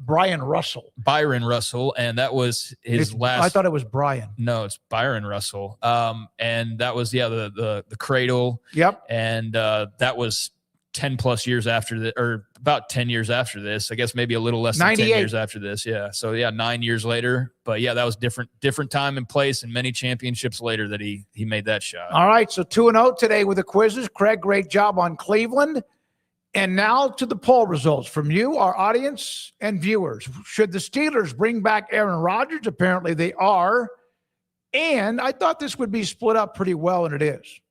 Byron Russell, and that was his last. I thought it was Brian. No, it's Byron Russell. And that was the cradle. Yep. And that was 10 plus years after that, or about 10 years after this. I guess maybe a little less than 10 years after this. Yeah. So 9 years later. But that was different time and place, and many championships later that he made that shot. All right. So 2-0 today with the quizzes. Craig, great job on Cleveland. And now to the poll results from you, our audience and viewers. Should the Steelers bring back Aaron Rodgers? Apparently they are. And I thought this would be split up pretty well, and it is.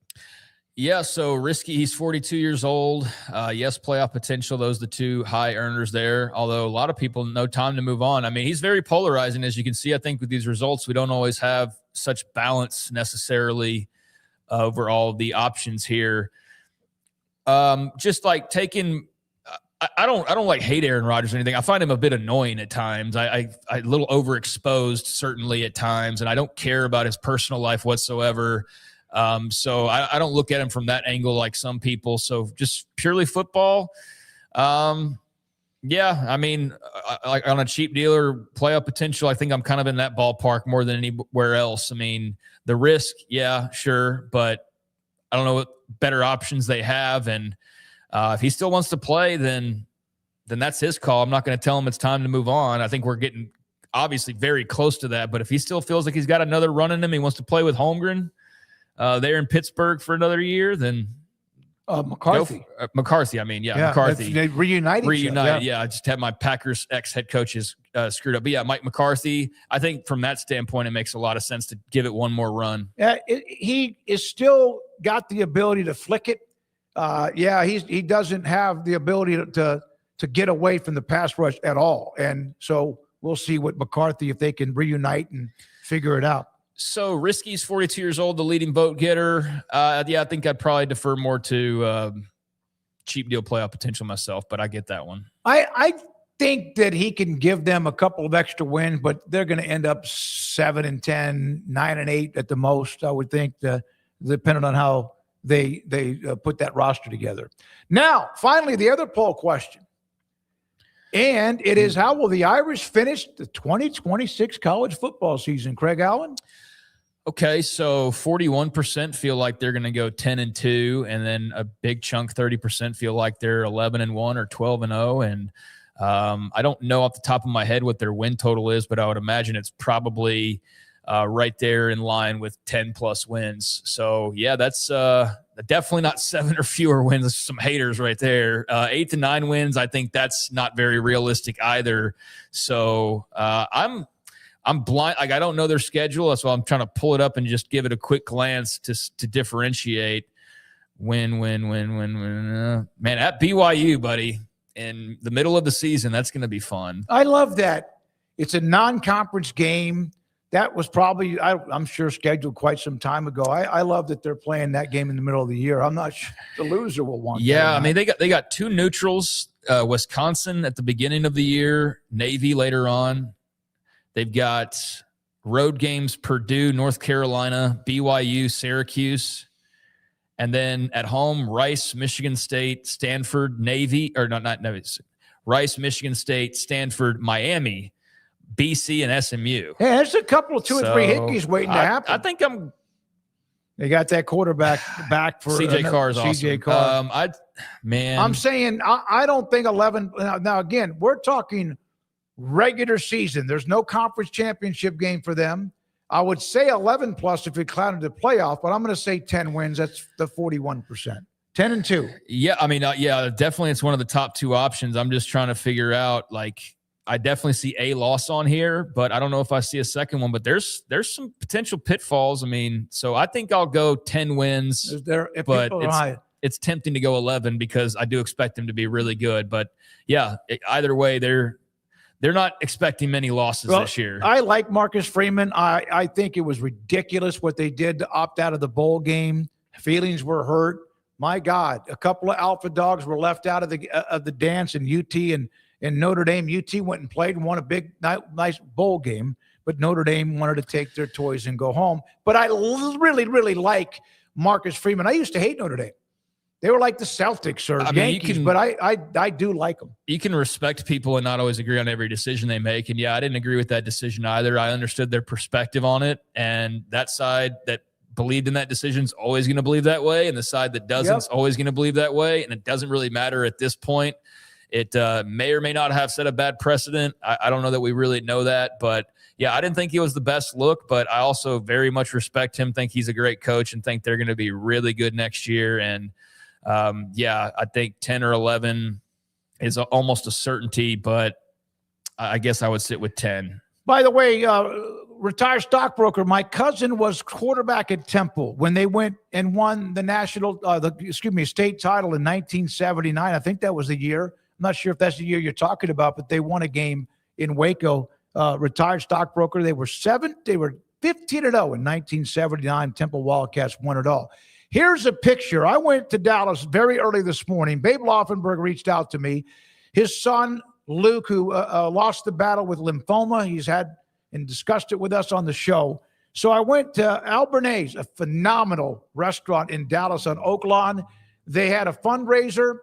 Yeah, so Risky, he's 42 years old. Yes, playoff potential. Those are the two high earners there, although a lot of people no time to move on. I mean, he's very polarizing. As you can see, I think with these results, we don't always have such balance necessarily over all the options here. Just like taking, I don't like hate Aaron Rodgers or anything. I find him a bit annoying at times. I a little overexposed certainly at times, and I don't care about his personal life whatsoever. So I don't look at him from that angle like some people. So just purely football. I mean, like on a cheap deal or playoff potential, I think I'm kind of in that ballpark more than anywhere else. I mean, the risk, yeah, sure, but I don't know what better options they have. And if he still wants to play, then that's his call. I'm not going to tell him it's time to move on. I think we're getting obviously very close to that. But if he still feels like he's got another run in him, he wants to play with Holmgren there in Pittsburgh for another year, then McCarthy. McCarthy. They reunited. Yeah. I just had my Packers ex-head coaches screwed up. But yeah, Mike McCarthy, I think from that standpoint, it makes a lot of sense to give it one more run. He is still got the ability to flick it. He doesn't have the ability to get away from the pass rush at all. And so we'll see what McCarthy, if they can reunite and figure it out. So Risky's 42 years old, the leading vote getter. I think I'd probably defer more to cheap deal playoff potential myself, but I get that one. I think that he can give them a couple of extra wins, but they're going to end up 7-10, 9-8 at the most. I would think, depending on how they put that roster together. Now, finally, the other poll question. And it is, how will the Irish finish the 2026 college football season, Craig Allen? Okay, so 41% feel like they're going to go 10-2, and then a big chunk, 30%, feel like they're 11-1 or 12-0. And I don't know off the top of my head what their win total is, but I would imagine it's probably right there in line with 10+ wins. So yeah, that's definitely not 7 or fewer wins. There's some haters right there. 8 to 9 wins, I think that's not very realistic either. So I'm blind. Like, I don't know their schedule. That's why I'm trying to pull it up and just give it a quick glance to differentiate. Win. Man, at BYU, buddy, in the middle of the season, that's going to be fun. I love that. It's a non-conference game. That was probably, I'm sure, scheduled quite some time ago. I love that they're playing that game in the middle of the year. I'm not sure the loser will want. Yeah, I mean, they got 2 neutrals. Wisconsin at the beginning of the year, Navy later on. They've got road games: Purdue, North Carolina, BYU, Syracuse, and then at home, Rice, Michigan State, Stanford, Navy, or not Navy, Rice, Michigan State, Stanford, Miami, BC, and SMU. Yeah, there's a couple of 2 or 3 hickeys waiting to happen. I think They got that quarterback back for CJ Carr is awesome. CJ Carr. I'm saying I don't think 11. Now again, we're talking regular season. There's no conference championship game for them. I would say 11 plus if it counted the playoff, but I'm going to say 10 wins. That's the 41%. 10-2. Yeah, I mean, definitely it's one of the top 2 options. I'm just trying to figure out, like, I definitely see a loss on here, but I don't know if I see a second one. But there's some potential pitfalls. I mean, so I think I'll go 10 wins. But it's tempting to go 11 because I do expect them to be really good. But yeah, either way, they're not expecting many losses this year. I like Marcus Freeman. I think it was ridiculous what they did to opt out of the bowl game. Feelings were hurt. My God, a couple of alpha dogs were left out of the dance in UT and Notre Dame. UT went and played and won a big, nice bowl game, but Notre Dame wanted to take their toys and go home. But I really, really like Marcus Freeman. I used to hate Notre Dame. They were like the Celtics or Yankees, but I do like them. You can respect people and not always agree on every decision they make. And yeah, I didn't agree with that decision either. I understood their perspective on it. And that side that believed in that decision is always going to believe that way. And the side that doesn't is always going to believe that way. And it doesn't really matter at this point. It may or may not have set a bad precedent. I don't know that we really know that. But yeah, I didn't think he was the best look, but I also very much respect him, think he's a great coach, and think they're going to be really good next year. And yeah, I think 10 or 11 is almost a certainty, but I guess I would sit with 10. By the way, retired stockbroker, my cousin was quarterback at Temple when they went and won the state title in 1979. I think that was the year. I'm not sure if that's the year you're talking about, but they won a game in Waco. Retired stockbroker. They were 15-0 in 1979. Temple Wildcats won it all. Here's a picture. I went to Dallas very early this morning. Babe Laufenberg reached out to me. His son, Luke, who lost the battle with lymphoma, he's had and discussed it with us on the show. So I went to Albernays, a phenomenal restaurant in Dallas on Oak Lawn. They had a fundraiser.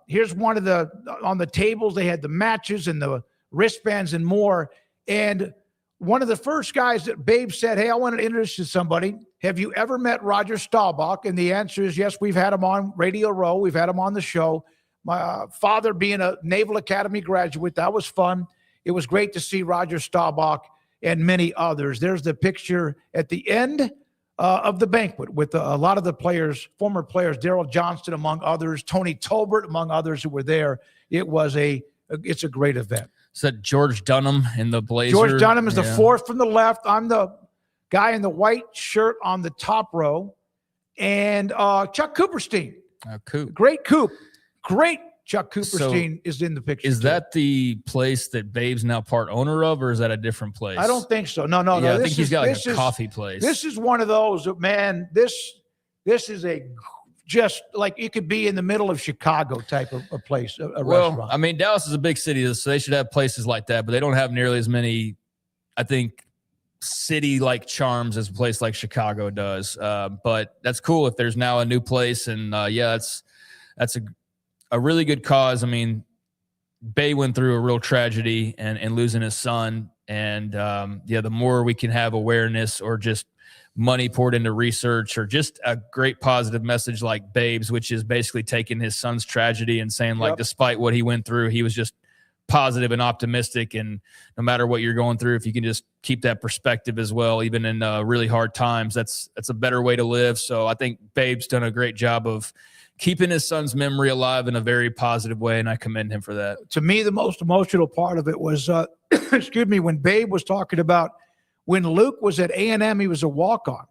Here's one of on the tables, they had the matches and the wristbands and more. And one of the first guys that Babe said, hey, I want to introduce you to somebody. Have you ever met Roger Staubach? And the answer is yes, we've had him on Radio Row. We've had him on the show. My father being a Naval Academy graduate, that was fun. It was great to see Roger Staubach and many others. There's the picture at the end of the banquet with a lot of the players, former players, Daryl Johnston among others, Tony Tolbert among others who were there. It's a great event. Is that George Dunham in the blazer? George Dunham is the fourth from the left. I'm the guy in the white shirt on the top row. And Chuck Cooperstein. Coop. Great Coop. Great Chuck Cooperstein is in the picture. Is too. that the place that Babe's now part owner of, or is that a different place? I don't think so. No. Yeah, I think he's got like a coffee place. This is one of those, man, this is a just like it could be in the middle of Chicago type of a place, a restaurant. I mean, Dallas is a big city, so they should have places like that, but they don't have nearly as many, I think, city-like charms as a place like Chicago does. But that's cool if there's now a new place, and that's a really good cause. I mean, Bay went through a real tragedy and losing his son, and the more we can have awareness or just money poured into research or just a great positive message like Babe's, which is basically taking his son's tragedy and saying, like, despite what he went through, he was just positive and optimistic. And no matter what you're going through, if you can just keep that perspective as well, even in really hard times, that's a better way to live. So I think Babe's done a great job of keeping his son's memory alive in a very positive way, and I commend him for that. To me, the most emotional part of it was, excuse me, when Babe was talking about when Luke was at A&M, he was a walk-on.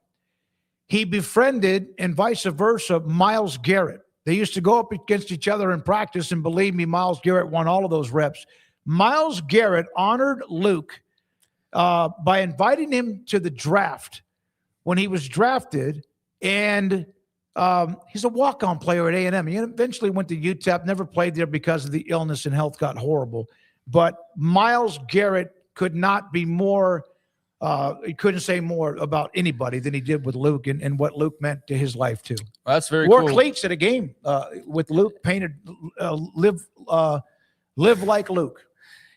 He befriended, and vice versa, Myles Garrett. They used to go up against each other in practice, and believe me, Myles Garrett won all of those reps. Myles Garrett honored Luke by inviting him to the draft when he was drafted, and he's a walk-on player at A&M. He eventually went to UTEP, never played there because of the illness and health got horrible. But Myles Garrett could not be more he couldn't say more about anybody than he did with Luke and what Luke meant to his life too. Well, that's very Wore cool. cleats at a game with Luke, painted live like Luke.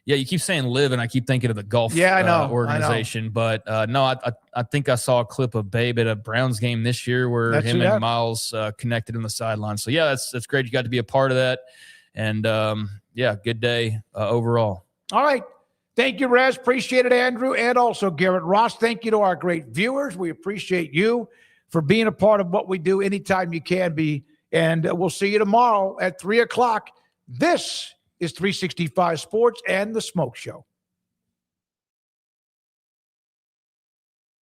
Yeah, you keep saying live, and I keep thinking of the golf organization. But no, I think I saw a clip of Babe at a Browns game this year where him and Miles connected in the sideline. So, yeah, that's great. You got to be a part of that. And, good day overall. All right. Thank you, Rez. Appreciate it, Andrew. And also, Garrett Ross, thank you to our great viewers. We appreciate you for being a part of what we do anytime you can be. And we'll see you tomorrow at 3 o'clock. This is 365 Sports and the Smoke Show.